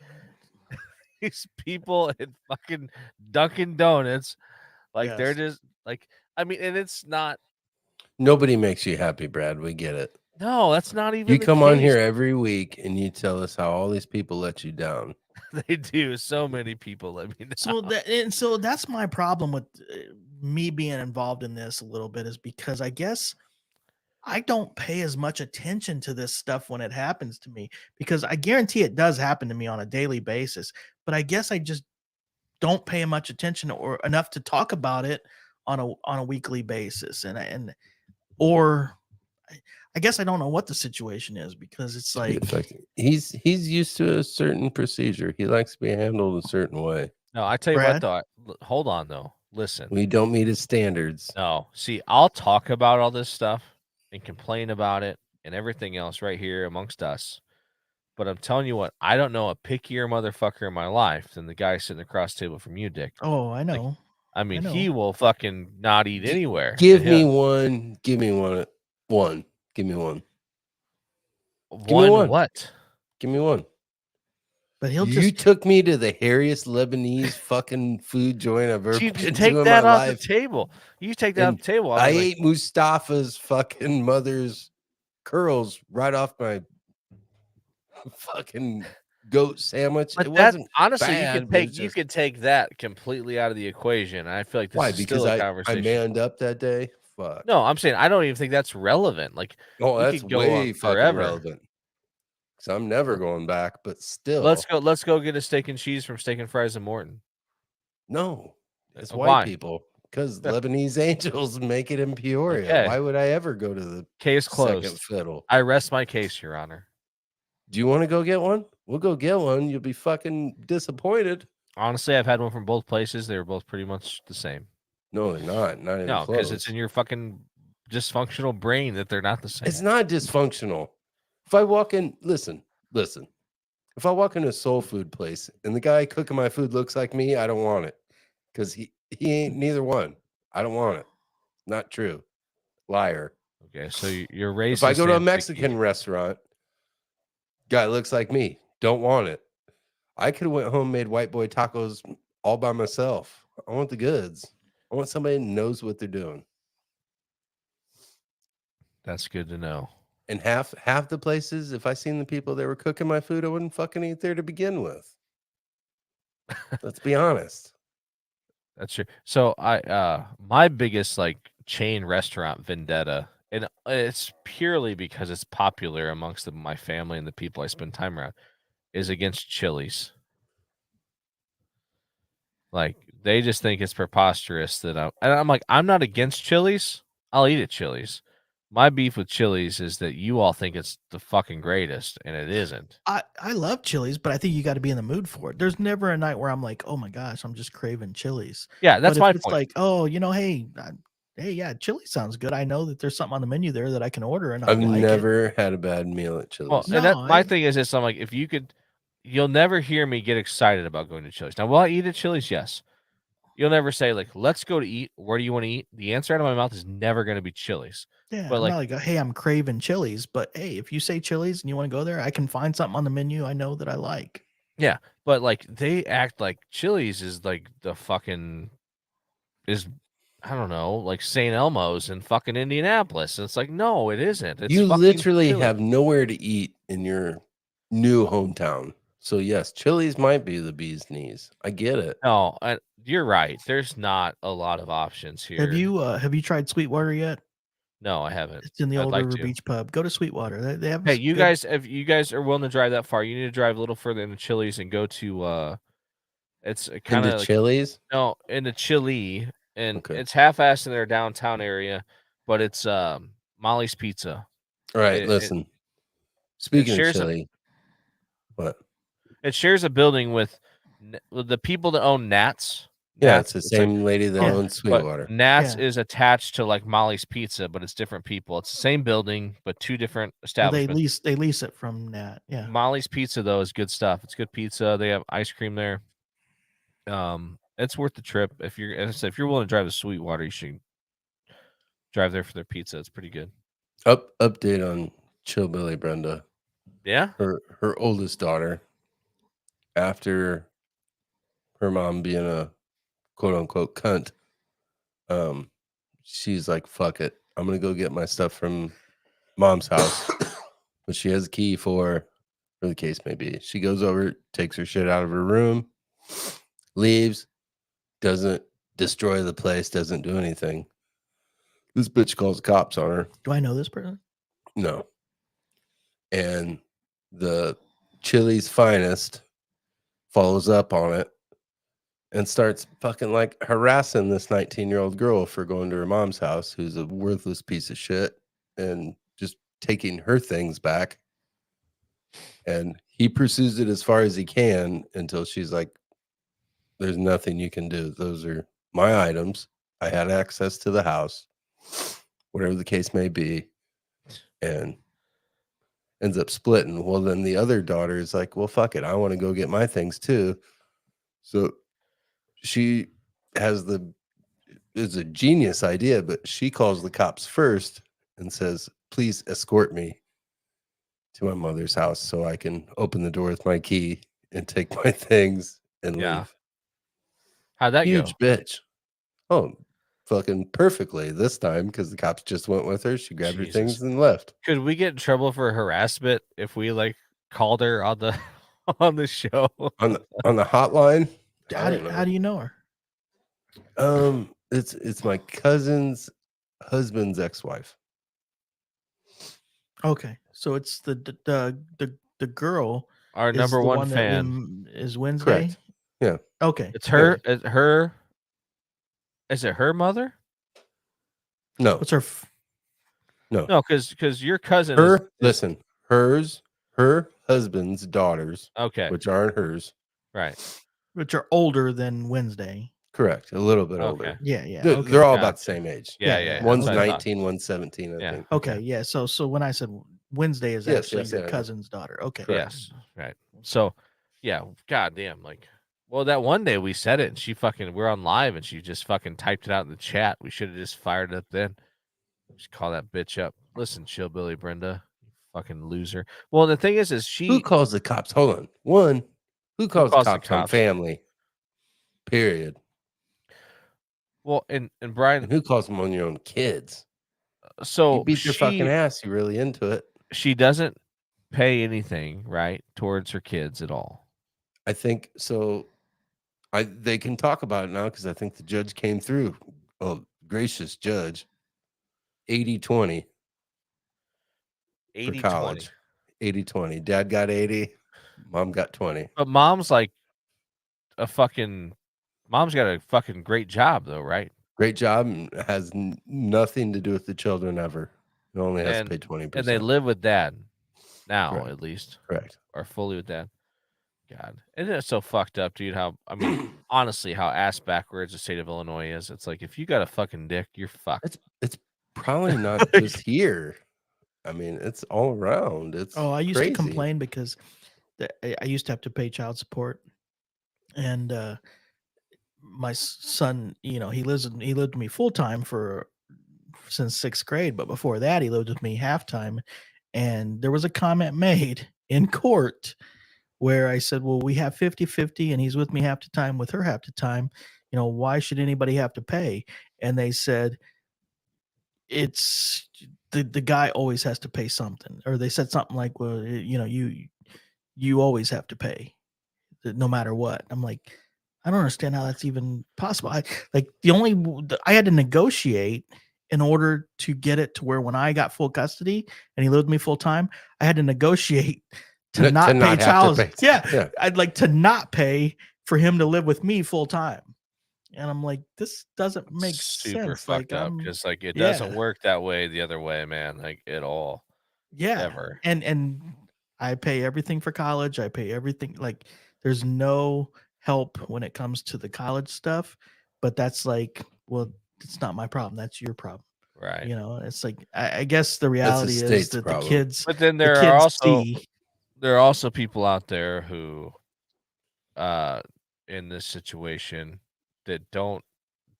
these people in fucking Dunkin' Donuts, like they're Yes. just like, I mean, and it's not. Nobody makes you happy, Brad. We get it. No, that's not even. You the come case. on here every week and you tell us how all these people let you down. They do. So many people let me down. So that's my problem with me being involved in this a little bit, is because I guess I don't pay as much attention to this stuff when it happens to me, because I guarantee it does happen to me on a daily basis. But I guess I just don't pay much attention or enough to talk about it on a weekly basis, or I guess I don't know what the situation is, because it's like, he's used to a certain procedure. He likes to be handled a certain way. No, I tell you what, Brad? though. Hold on, though. Listen. We don't meet his standards. No, see, I'll talk about all this stuff and complain about it and everything else right here amongst us. But I'm telling you what, I don't know a pickier motherfucker in my life than the guy sitting across the table from you, Dick. oh, I know. Like, I mean, know. he will fucking not eat anywhere. Give me one. Give me one. One. Give me one. One what? Give me one. But he'll You just took me to the hairiest Lebanese fucking food joint I've ever You been take to in that my off life. the table. You take that off And the table. I I'm like, ate Mustafa's fucking mother's curls right off my fucking goat sandwich. but It that wasn't honestly, bad, but it's you just, could take that completely out of the equation. I feel like this why? is Because still a I conversation. manned up that day. Fuck. No, I'm saying I don't even think that's relevant. Like, Oh, we that's could go on way fucking forever. relevant. Because I'm never going back, but still. Let's go get a steak and cheese from Steak and Fries and Morton. No, it's white Why? people. Because Lebanese angels make it in Peoria. Okay. Why would I ever go to the Case closed. second fiddle? I rest my case, Your Honor. Do you want to go get one? We'll go get one. You'll be fucking disappointed. Honestly, I've had one from both places. They were both pretty much the same. No, they're not. Not even No, close. because it's in your fucking dysfunctional brain that they're not the same. It's not dysfunctional. If I walk in, listen. If I walk in a soul food place and the guy cooking my food looks like me, I don't want it. Because he ain't neither one. I don't want it. Not true. Liar. Okay, so you're racist. If I go to a and Mexican picky. restaurant, guy looks like me, don't want it. I could have went home and made white boy tacos all by myself. I want the goods. I want somebody who knows what they're doing. That's good to know. And half the places, if I seen the people that were cooking my food, I wouldn't fucking eat there to begin with. Let's be honest. That's true. So my biggest like chain restaurant vendetta, and it's purely because it's popular amongst my family and the people I spend time around, is against Chili's. Like, they just think it's preposterous that I'm like, I'm not against Chili's. I'll eat at Chili's. My beef with Chili's is that you all think it's the fucking greatest, and it isn't. I love Chili's, but I think you got to be in the mood for it. There's never a night where I'm like, oh my gosh, I'm just craving Chili's. Yeah, that's but if my it's point. like, oh, hey, yeah, Chili sounds good. I know that there's something on the menu there that I can order, and I've like never had a bad meal at Chili's. Well, and my thing is this: I'm like, if you could, you'll never hear me get excited about going to Chili's. Now, will I eat at Chili's? Yes. You'll never say like, let's go to eat. Where do you want to eat? The answer out of my mouth is never going to be Chili's. Yeah, but I'm like, not like, hey, I'm craving Chili's, but hey, if you say Chili's and you want to go there, I can find something on the menu I know that I like. Yeah, but like they act like Chili's is like the fucking I don't know, like St. Elmo's in fucking Indianapolis. And it's like, no, it isn't. It's you literally Chili's. have nowhere to eat in your new hometown. So yes, Chili's might be the bee's knees. I get it. No, you're right. There's not a lot of options here. Have you tried Sweetwater yet? No, I haven't. It's in the I'd Old like River to. Beach pub. Go to Sweetwater. They have. Hey, you guys, if you guys are willing to drive that far, you need to drive a little further into Chili's and go to it's kind of like, Chili's. No, into Chile, and Okay. it's half-assed in their downtown area, but it's Molly's Pizza. All right, listen. Speaking of Chili, what? It shares a building with the people that own Nats. Yeah, it's the same lady that owns Sweetwater. Nats is attached to like Molly's Pizza, but it's different people. It's the same building, but two different establishments. They lease it from Nat. Yeah. Molly's Pizza though is good stuff. It's good pizza. They have ice cream there. It's worth the trip if you're willing to drive to Sweetwater. You should Drive there for their pizza. It's pretty good. Update on Chillbilly Brenda. Yeah. Her oldest daughter, after her mom being a quote unquote cunt, she's like, fuck it. I'm gonna go get my stuff from mom's house. But she has a key for the case may be. She goes over, takes her shit out of her room, leaves, doesn't destroy the place, doesn't do anything. This bitch calls the cops on her. Do I know this person? No. And the Chili's finest follows up on it and starts fucking like harassing this 19-year-old girl for going to her mom's house, who's a worthless piece of shit, and just taking her things back. And he pursues it as far as he can until she's like, there's nothing you can do. Those are my items. I had access to the house, whatever the case may be. And ends up splitting. Well, then the other daughter is like, well, fuck it. I want to go get my things too. So she has it's a genius idea, but she calls the cops first and says, please escort me to my mother's house so I can open the door with my key and take my things and leave. How'd that Huge go? bitch. Oh, fucking perfectly this time because the cops just went with her. She grabbed her Jesus. things and left. Could we get in trouble for harassment if we like called her on the on the show? On the hotline? How do you know her? It's my cousin's husband's ex-wife. Okay, so it's the girl. Our is number the one that fan. is Wednesday. Correct. Yeah. Okay. It's her. It's her. Is it her mother? No. What's her? No. No, because your cousin. Listen. Her husband's daughters. Okay. Which aren't hers. Right. Which are older than Wednesday. Correct. A little bit Okay. older. Yeah. They're all about the same age. Yeah. One's That's what I thought. 19, one's 17, I think. Okay. Yeah. So when I said Wednesday is Yes, actually yes, your yeah, cousin's daughter. Okay. Correct. Yes. Right. So, yeah. Goddamn. Like, well, that one day we said it, and she fucking. We're on live, and she just fucking typed it out in the chat. We should have just fired it up then. Just call that bitch up. Listen, Chillbilly Brenda, you fucking loser. Well, the thing is she. Who calls the cops? Hold on. One. Who calls the cops on family? Period. Well, and Brian, And who calls them on your own kids? So you beat your fucking ass. You're really into it. She doesn't pay anything, right, towards her kids at all. I think so. They can talk about it now because I think the judge came through. Oh, gracious judge. 80-20 for college. 80-20. Dad got 80. Mom got 20. But mom's like mom's got a fucking great job though, right? Great job and has nothing to do with the children ever. It only has to pay 20%. And they live with dad now, Correct. at least. Correct. Or fully with dad. God. Isn't it so fucked up, dude? How, I mean, honestly, how ass backwards the state of Illinois is. It's like, if you got a fucking dick, you're fucked. It's probably not just here. I mean, it's all around. It's I used crazy. to complain because I used to have to pay child support, and my son, he lived with me full time since 6th grade, but before that, he lived with me half time. And there was a comment made in court where I said, well, we have 50-50 and he's with me half the time, with her half the time. Why should anybody have to pay? And they said, it's the guy always has to pay something. Or they said something like, well, you always have to pay no matter what. I'm like, I don't understand how that's even possible. I had to negotiate in order to get it to where when I got full custody and he lived with me full time, I had to negotiate to not pay child. Yeah. I'd like to not pay for him to live with me full time. And I'm like, this doesn't make super sense. Fucked up because it doesn't work that way the other way, man. Like at all. Yeah. Ever. And I pay everything for college. I pay everything. Like there's no help when it comes to the college stuff. But that's like, well, it's not my problem. That's your problem. Right. It's like I guess the reality is that problem. the kids. But then there are also people out there who in this situation that don't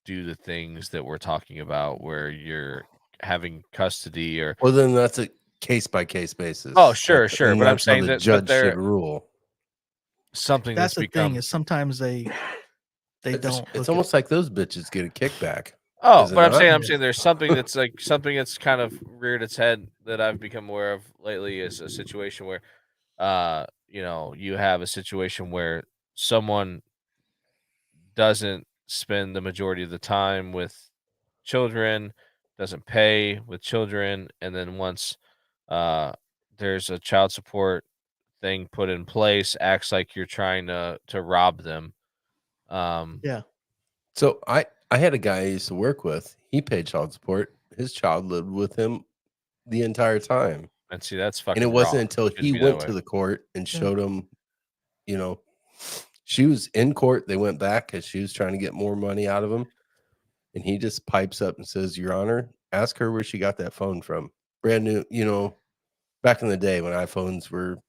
do the things that we're talking about where you're having custody or. Well, then that's a case by case basis. Oh, sure, sure. And But I'm that's how saying the that judge should rule. Something That's that's the thing become. is sometimes they don't. It's almost like those bitches get a kickback. Oh, Is it but I'm not? saying there's something that's like something that's kind of reared its head that I've become aware of lately is a situation where, you have a situation where someone doesn't spend the majority of the time with children, doesn't pay with children, and then once there's a child support thing put in place, acts like you're trying to rob them. Yeah. So I had a guy I used to work with. He paid child support. His child lived with him the entire time. And see, that's And fucking it wasn't wrong. until Shouldn't he be that went way. to the court and showed him, she was in court. They went back because she was trying to get more money out of him. And he just pipes up and says, Your Honor, ask her where she got that phone from. Brand new, back in the day when iPhones were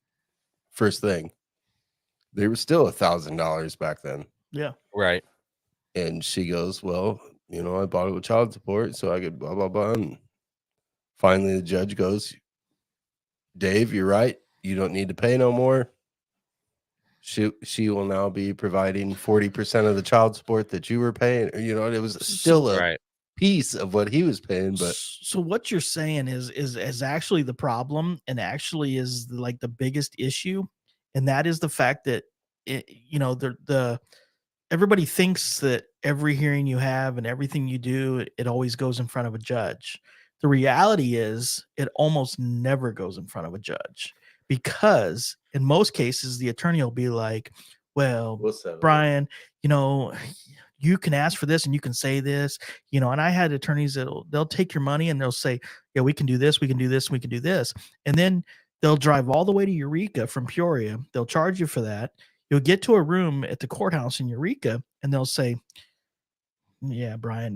first thing, they were still $1,000 back then. Yeah. Right. And she goes, Well, I bought it with child support, so I could blah, blah, blah. And finally the judge goes, Dave, you're right. You don't need to pay no more. She will now be providing 40% of the child support that you were paying. It was still a piece of what he was paying. But so what you're saying is actually the problem, and actually is like the biggest issue, and that is the fact that the everybody thinks that every hearing you have and everything you do, it always goes in front of a judge. The reality is it almost never goes in front of a judge, because in most cases the attorney will be like, well, Brian, you can ask for this and you can say this, and I had attorneys they'll take your money and they'll say, yeah, we can do this, we can do this, we can do this. And then they'll drive all the way to Eureka from Peoria. They'll charge you for that. You'll get to a room at the courthouse in Eureka and they'll say, yeah, Brian,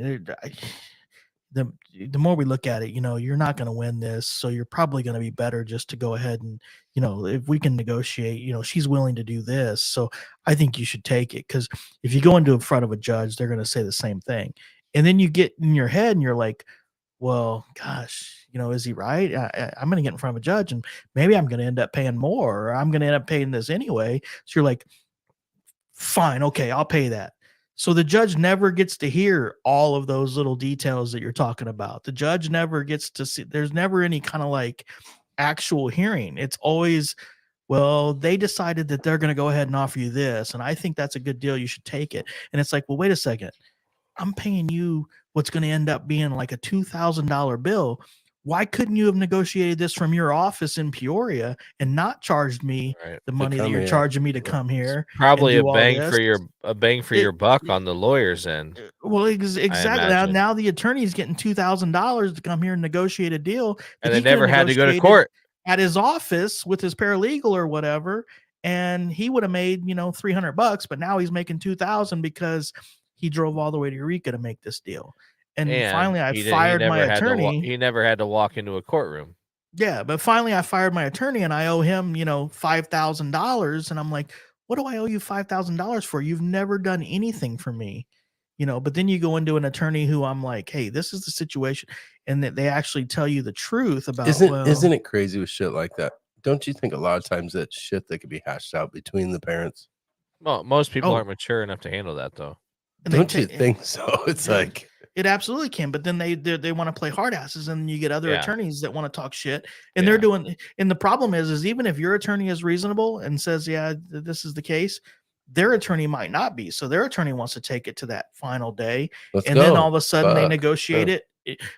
the more we look at it, you're not going to win this. So you're probably going to be better just to go ahead and, if we can negotiate, she's willing to do this. So I think you should take it. Because if you go into in front of a judge, they're going to say the same thing. And then you get in your head and you're like, well, gosh, is he right? I'm going to get in front of a judge and maybe I'm going to end up paying more, or I'm going to end up paying this anyway. So you're like, fine, okay, I'll pay that. So the judge never gets to hear all of those little details that you're talking about. The judge never gets to see, there's never any kind of like actual hearing. It's always, well, they decided that they're going to go ahead and offer you this, and I think that's a good deal. You should take it. And it's like, well, wait a second. I'm paying you what's going to end up being like a $2,000 bill. Why couldn't you have negotiated this from your office in Peoria and not charged me the money that you're charging me to come here? It's probably a bang for your buck on the lawyer's end. Well, exactly. Now the attorney's getting $2,000 to come here and negotiate a deal, and they never had to go to court at his office with his paralegal or whatever, and he would have made $300, but now he's making $2,000 because he drove all the way to Eureka to make this deal. And finally, I fired my attorney. He never had to walk into a courtroom. Yeah, but finally, I fired my attorney, and I owe him, $5,000. And I'm like, what do I owe you $5,000 for? You've never done anything for me, But then you go into an attorney who I'm like, hey, this is the situation, and that they actually tell you the truth about. Isn't it crazy with shit like that? Don't you think a lot of times that shit that could be hashed out between the parents? Well, most people aren't mature enough to handle that, though. Don't you think so? It's like it absolutely can, but then they want to play hard asses, and you get other attorneys that want to talk shit, and they're doing. And the problem is even if your attorney is reasonable and says, yeah, this is the case, their attorney might not be. So their attorney wants to take it to that final day, then all of a sudden they negotiate it.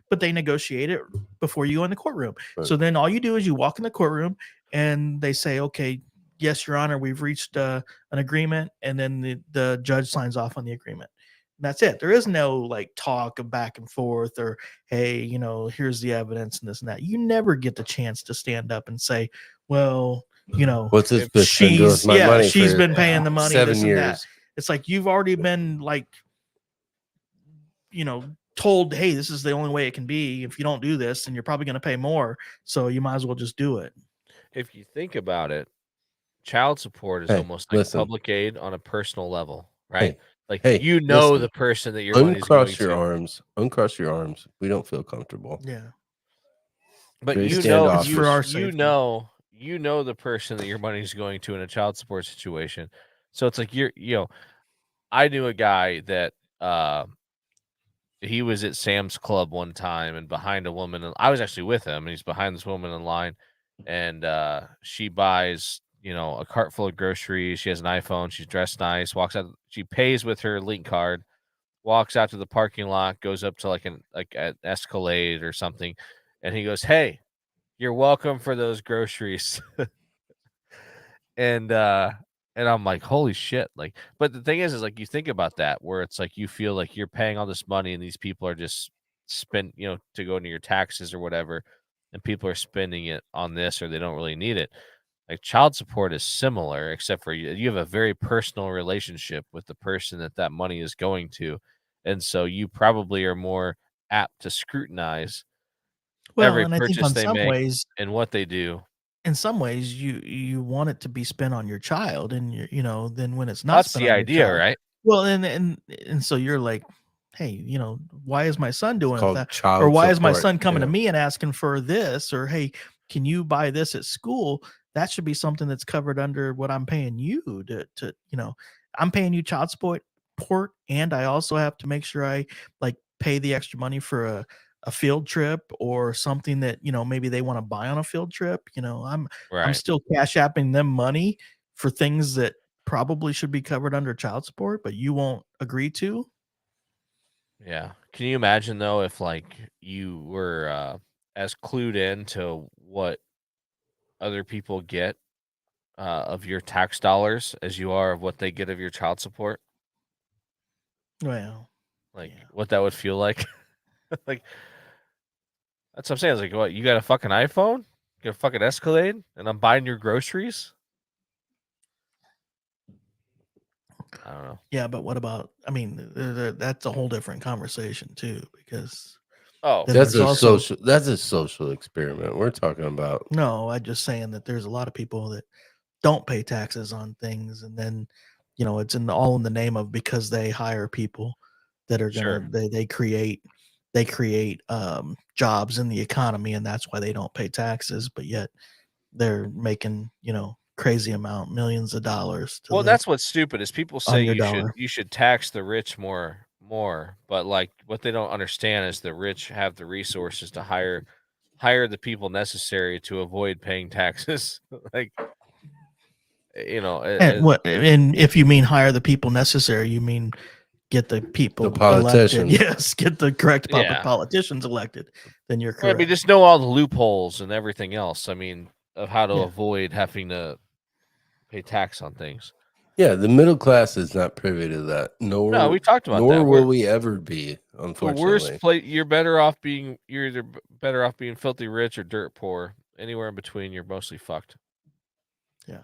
But they negotiate it before you go in the courtroom. Right. So then all you do is you walk in the courtroom, and they say, okay, yes, Your Honor, we've reached an agreement, and then the judge signs off on the agreement. And that's it. There is no like talk of back and forth or, hey, here's the evidence and this and that. You never get the chance to stand up and say, well, what's this bitch been doing with my money? She's been paying the money 7 years. And that. It's like you've already been like, told, hey, this is the only way it can be. If you don't do this, then you're probably going to pay more. So you might as well just do it. If you think about it, child support is almost like public aid on a personal level, right? Like, Hey, you know, listen, the person that your money's going uncross your to. arms. Uncross your arms. We don't feel comfortable. Yeah. But Very you know, It's for our you safety. know the person that your money's going to in a child support situation. So it's like I knew a guy that he was at Sam's Club one time and behind a woman, and I was actually with him, and he's behind this woman in line, and she buys a cart full of groceries. She has an iPhone. She's dressed nice. Walks out. She pays with her link card. Walks out to the parking lot. Goes up to like an Escalade or something, and he goes, "Hey, you're welcome for those groceries." and I'm like, holy shit. Like, but the thing is like, you think about that where it's like you feel like you're paying all this money and these people are just spent to go into your taxes or whatever, and people are spending it on this or they don't really need it. Like, child support is similar, except for you have a very personal relationship with the person that money is going to, and so you probably are more apt to scrutinize Well, every and I think purchase on they some make ways, and what they do. in some ways, you want it to be spent on your child, and then when it's not That's spent the on your idea, child, right? well, and so you're like, hey, why is my son It's doing called that, or child why is my support. son coming to Yeah. me and asking for this, or hey, can you buy this at school? That should be something that's covered under what I'm paying you to I'm paying you child support, and I also have to make sure I like pay the extra money for a field trip or something that maybe they want to buy on a field trip. I'm Right. still cash apping them money for things that probably should be covered under child support, but you won't agree to. Yeah. Can you imagine though if like you were as clued in to what other people get of your tax dollars as you are of what they get of your child support? Well, Like, yeah. what that would feel like? Like, that's what I'm saying. It's like, what, you got a fucking iPhone? You got a fucking Escalade? And I'm buying your groceries? I don't know. Yeah, but what about? I mean, that's a whole different conversation too, because Oh, then That's there's a also social experiment. We're talking about no. I'm just saying that there's a lot of people that don't pay taxes on things, and then it's all in the name of because they hire people that are sure. they create jobs in the economy, and that's why they don't pay taxes, but yet they're making crazy amount millions of dollars to Well, live that's what's stupid is people say on your dollar. you should tax the rich more, but like what they don't understand is the rich have the resources to hire the people necessary to avoid paying taxes. Like, And if you mean hire the people necessary, you mean get the the people elected. politicians. Yes, get the correct yeah. politicians elected. Then you're Well, I correct. mean, just know all the loopholes and everything else. I mean, of how to Yeah. avoid having to pay tax on things. Yeah, the middle class is not privy to that. No, we talked about Nor that. will we ever be, The worst unfortunately. place you're either better off being filthy rich or dirt poor. Anywhere in between, you're mostly fucked. Yeah.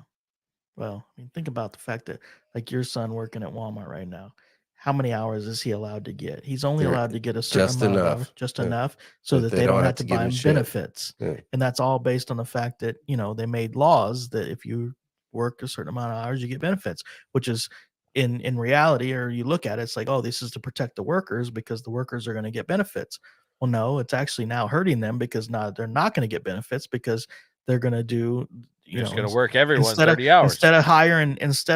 Well, I mean, think about the fact that like your son working at Walmart right now, how many hours is he allowed to get? He's only They're allowed to get a certain just amount of enough. hours, just Yeah. enough, so that they they don't have have to to give buy a him shit. benefits. Yeah. And that's all based on the fact that, they made laws that if you work a certain amount of hours, you get benefits, which is in reality, or you look at it, it's like, oh, this is to protect the workers because the workers are going to get benefits. Well, no, it's actually now hurting them because now they're not going to get benefits because they're going to do, You're just going to work everyone 30 hours. instead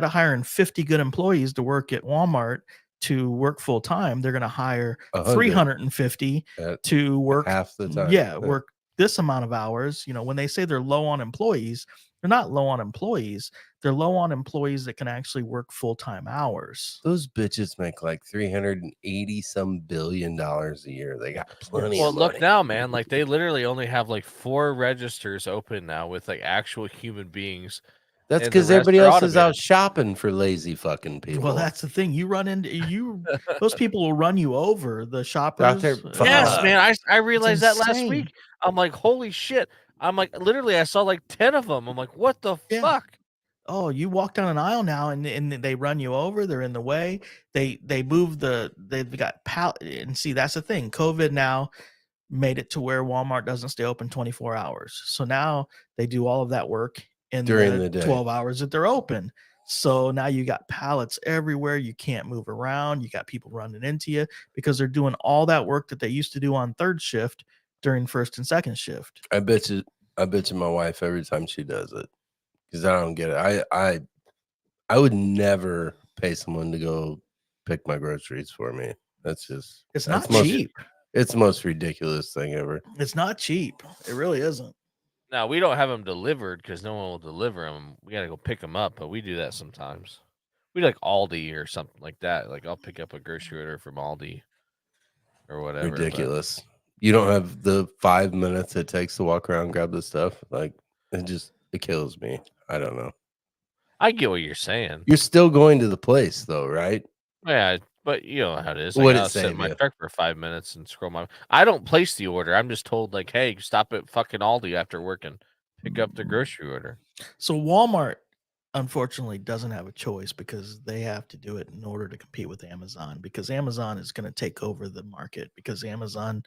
of hiring 50 good employees to work at Walmart to work full time, they're going to hire 100 350 at to work half the time. Yeah, work this amount of hours. When they say they're low on employees, they're not low on employees. They're low on employees that can actually work full-time hours. Those bitches make like $380 some billion a year. They got plenty Well, of money. look now, man. Like, they literally only have like 4 registers open now with like actual human beings. That's and the because rest everybody are else is out automated. shopping for lazy fucking people. Well, that's the thing. You run into those people will run you over. The shoppers. out there. Yes, Fuck. man. I realized that last insane. week. I'm like, holy shit. I'm like, literally, I saw like 10 of them. I'm like, what the Yeah. fuck? Oh, you walk down an aisle now and they run you over. They're in the way. They've got and see, that's the thing. COVID now made it to where Walmart doesn't stay open 24 hours. So now they do all of that work in During the the day. 12 hours that they're open. So now you got pallets everywhere. You can't move around. You got people running into you because they're doing all that work that they used to do on third shift during first and second shift. I bet you my wife every time she does it, because I don't get it. I would never pay someone to go pick my groceries for me. It's not cheap. It's the most ridiculous thing ever. It's not cheap. It really isn't. Now, we don't have them delivered because no one will deliver them. We got to go pick them up, but we do that sometimes. We like Aldi or something like that. Like I'll pick up a grocery order from Aldi or whatever. Ridiculous. You don't have the 5 minutes it takes to walk around and grab the stuff. Like it kills me. I don't know. I get what you're saying. You're still going to the place though, right? Yeah, but you know how it is. What I'll it sit in my you? truck for 5 minutes and scroll my. I don't place the order. I'm just told like, hey, stop at fucking Aldi after work and pick up the grocery order. So Walmart, unfortunately, doesn't have a choice because they have to do it in order to compete with Amazon, because Amazon is going to take over the market, because Amazon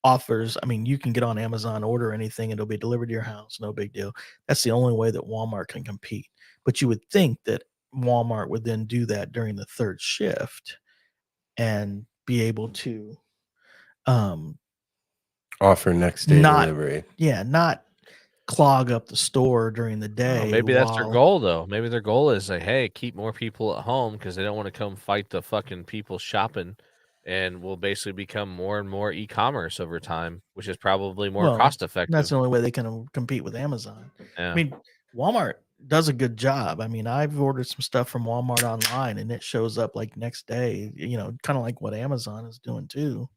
offers, I mean, you can get on Amazon, order anything, and it'll be delivered to your house. No big deal. That's the only way that Walmart can compete. But you would think that Walmart would then do that during the third shift and be able to offer next day delivery. Yeah, not clog up the store during the day. Well, maybe that's their goal, though. Maybe their goal is like, hey, keep more people at home because they don't want to come fight the fucking people shopping, and will basically become more and more e-commerce over time, which is probably more cost effective. That's the only way they can compete with Amazon. Yeah. I mean, Walmart does a good job. I mean, I've ordered some stuff from Walmart online and it shows up like next day, you know, kind of like what Amazon is doing too.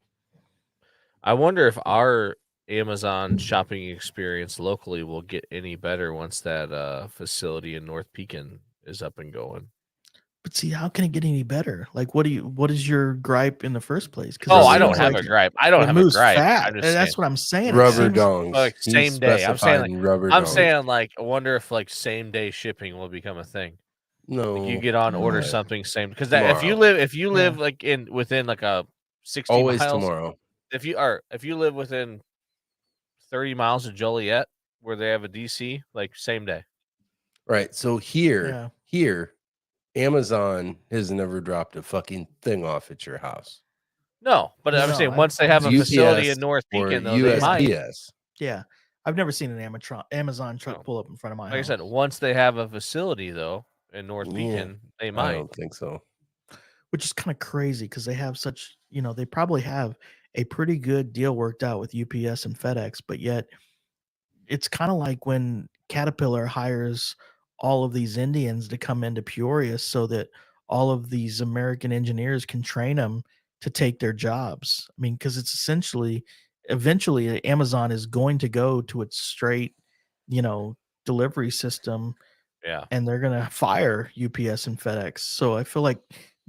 I wonder if our Amazon shopping experience locally will get any better once that facility in North Pekin is up and going. But see, how can it get any better? Like, what is your gripe in the first place? Oh, I don't have a gripe. I don't have a gripe. That's what I'm saying. Rubber dongs. Like same day. I'm saying like rubber I'm dongs. saying like I wonder if like same day shipping will become a thing. No, like you get on, order something same, because if you live like within like a 60 always miles tomorrow. If you live within 30 miles of Joliet where they have a DC, like same day. Right. So here, Amazon has never dropped a fucking thing off at your house. No, but I'm saying once they have a facility in North Pekin, though, they might. Yeah. I've never seen an Amazon truck pull up in front of my house. Like I said, once they have a facility, though, in North Pekin, they might. I don't think so. Which is kind of crazy because they have such, you know, they probably have a pretty good deal worked out with UPS and FedEx, but yet it's kind of like when Caterpillar hires all of these Indians to come into Peoria so that all of these American engineers can train them to take their jobs. I mean, because it's eventually Amazon is going to go to its straight, you know, delivery system. Yeah. And they're going to fire UPS and FedEx. So I feel like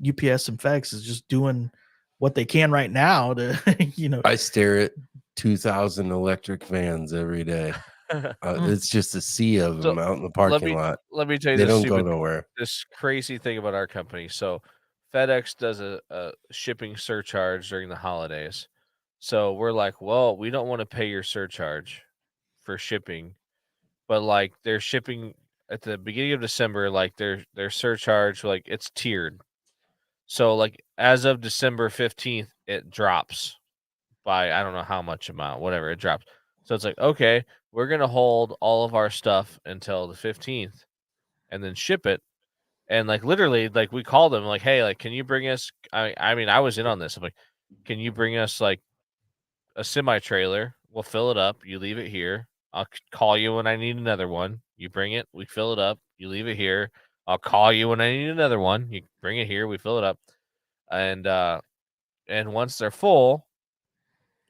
UPS and FedEx is just doing what they can right now to, you know. I stare at 2,000 electric vans every day. It's just a sea of them out in the parking lot. Let me tell you, they don't go nowhere. This crazy thing about our company. So FedEx does a shipping surcharge during the holidays. So we're like, well, we don't want to pay your surcharge for shipping, but like they're shipping at the beginning of December, like their surcharge, like it's tiered. So like as of December 15th, it drops by I don't know how much amount, whatever, it drops. So it's like, okay, we're going to hold all of our stuff until the 15th and then ship it. And like literally, like we called them like, hey, like, can you bring us? I mean, I was in on this. I'm like, can you bring us like a semi trailer? We'll fill it up. You leave it here. I'll call you when I need another one. You bring it. We fill it up. You leave it here. I'll call you when I need another one. You bring it here. We fill it up. And once they're full,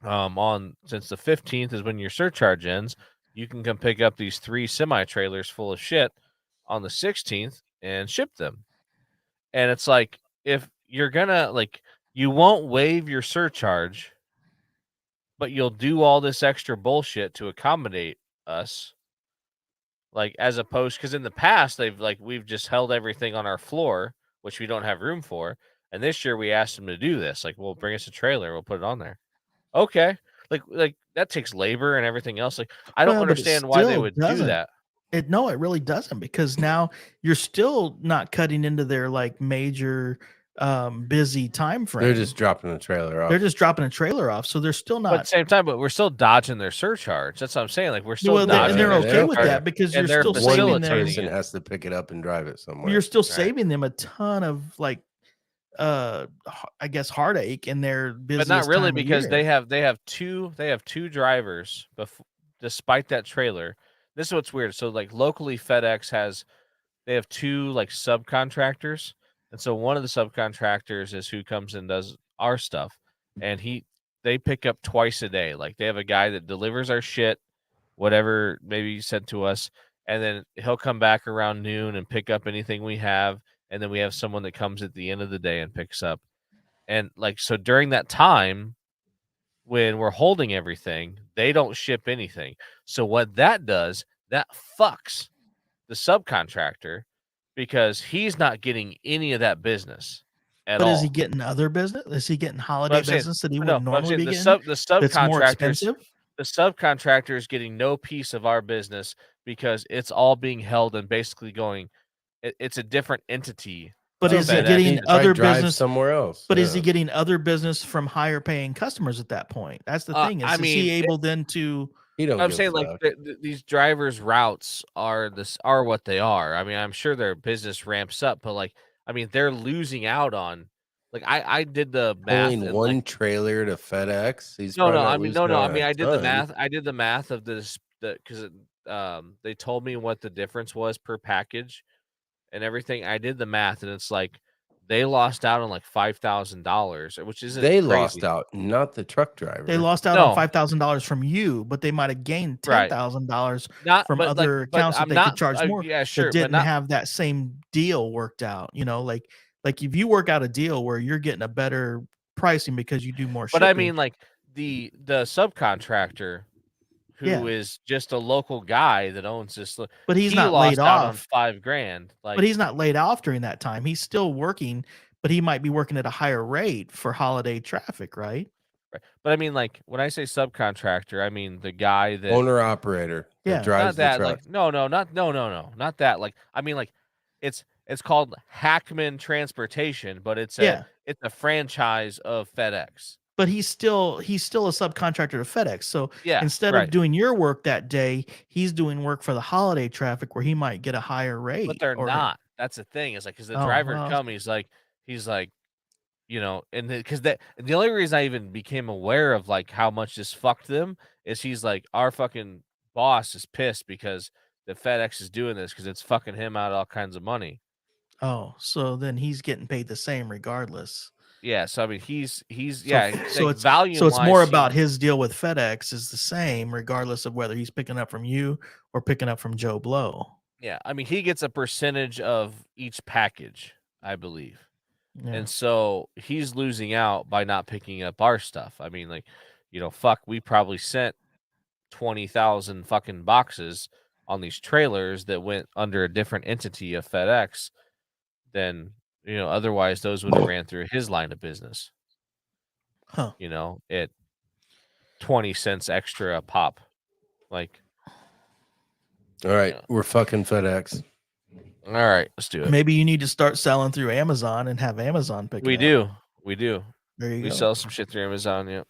since the 15th is when your surcharge ends, you can come pick up these 3 semi trailers full of shit on the 16th and ship them. And it's like, if you're gonna like, you won't waive your surcharge, but you'll do all this extra bullshit to accommodate us. Like, as opposed, because in the past we've just held everything on our floor, which we don't have room for. And this year we asked them to do this. Like, well, bring us a trailer, we'll put it on there. Okay. Like that takes labor and everything else. Like, I don't understand why they would do that. No, it really doesn't, because now you're still not cutting into their like major busy time frame. They're just dropping a trailer off. They're just dropping a trailer off, so they're still But at the not. same time, but we're still dodging their surcharge. That's what I'm saying. Like we're still Well, dodging. and they're their okay with surcharge. that because you're And they're still One saving them. facilitating person it. has to pick it up and drive it somewhere. You're still Right. saving them a ton of like, I guess heartache in their business. But not really, time of because year. they have two drivers despite that trailer. This is what's weird. So like locally, FedEx they have two like subcontractors, and so one of the subcontractors is who comes and does our stuff, and they pick up twice a day. Like they have a guy that delivers our shit, whatever maybe you sent to us, and then he'll come back around noon and pick up anything we have, and then we have someone that comes at the end of the day and picks up. And like so during that time when we're holding everything, they don't ship anything. So what that does, that fucks the subcontractor because he's not getting any of that business at But all. is he getting other business? Is he getting holiday business that he no, would but I'm normally saying be the getting? That's more subcontractors, expensive. the subcontractor is getting no piece of our business because it's all being held and basically going. It's a different entity. But of is he FedEx. getting He'd probably other drive business somewhere else? But is Yeah. he getting other business from higher paying customers at that point? That's the thing. I Is mean, he able then to? He don't. I'm give saying a like fuck. these drivers' routes are what they are. I mean, I'm sure their business ramps up, but like, I mean, they're losing out on. Like, I did the math. Pulling And, one like, trailer to FedEx. He's no, probably no, not I mean, losing out I on mean, a I did the ton. math. I did the math of this because they told me what the difference was per package and everything. I did the math, and it's like they lost out on like $5,000, which isn't They crazy. lost out, not the truck driver. They lost out on $5,000 from you, but they might have gained Right. $10,000 Not from but other like, but accounts that I'm they not. could charge more. Yeah, sure, That but didn't not. have that same deal worked out. You know, like if you work out a deal where you're getting a better pricing because you do more But shipping. I mean, like the subcontractor who is just a local guy that owns this. But he's he not lost laid out on off. $5,000. Like, But he's not laid off during that time. He's still working, but he might be working at a higher rate for holiday traffic, right? right. But I mean, like when I say subcontractor, I mean the guy that Owner operator that Yeah. drives not that the truck. like no, not that. Like I mean, like it's called Hackman Transportation, but it's a franchise of FedEx. But he's still a subcontractor to FedEx. So Yeah, instead right. of doing your work that day, he's doing work for the holiday traffic where he might get a higher rate. But they're not. That's the thing. Is like because the driver would come, he's like, you know, and because the only reason I even became aware of like how much this fucked them is he's like, our fucking boss is pissed because the FedEx is doing this because it's fucking him out all kinds of money. Oh, so then he's getting paid the same regardless. Yeah, so I mean he's so like, it's value. so it's more about his deal with FedEx is the same regardless of whether he's picking up from you or picking up from Joe Blow. Yeah, I mean he gets a percentage of each package, I believe. Yeah. And so he's losing out by not picking up our stuff. I mean, like, you know, fuck, we probably sent 20,000 fucking boxes on these trailers that went under a different entity of FedEx than, you know, otherwise those would have ran through his line of business. Huh. You know, at 20 cents extra a pop. Like, all right, we're fucking FedEx. All right, let's do it. Maybe you need to start selling through Amazon and have Amazon pick it up. We do. There you go. We sell some shit through Amazon, yeah.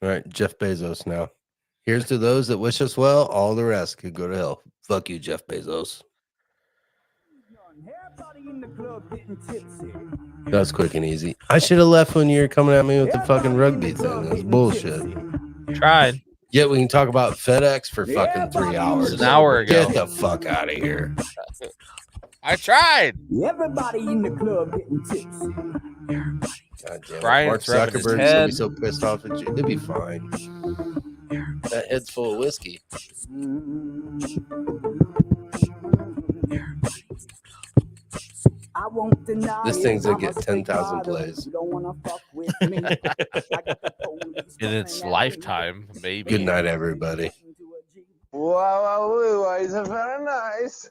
All right, Jeff Bezos now. Here's to those that wish us well. All the rest could go to hell. Fuck you, Jeff Bezos. That was quick and easy. I should have left when you were coming at me with the fucking rugby thing. That was bullshit. Tried. Yet we can talk about FedEx for fucking 3 hours. An hour ago. Get the fuck out of here. I tried. Everybody in the club getting tipsy. God damn it. Brian's Mark rubbing his Zuckerberg's gonna head. be so pissed off at you. They'll be fine. That head's full of whiskey. I won't deny This thing's gonna get 10,000 plays. In its lifetime, maybe. Good night, everybody. Wow, wow, wow, it's very nice.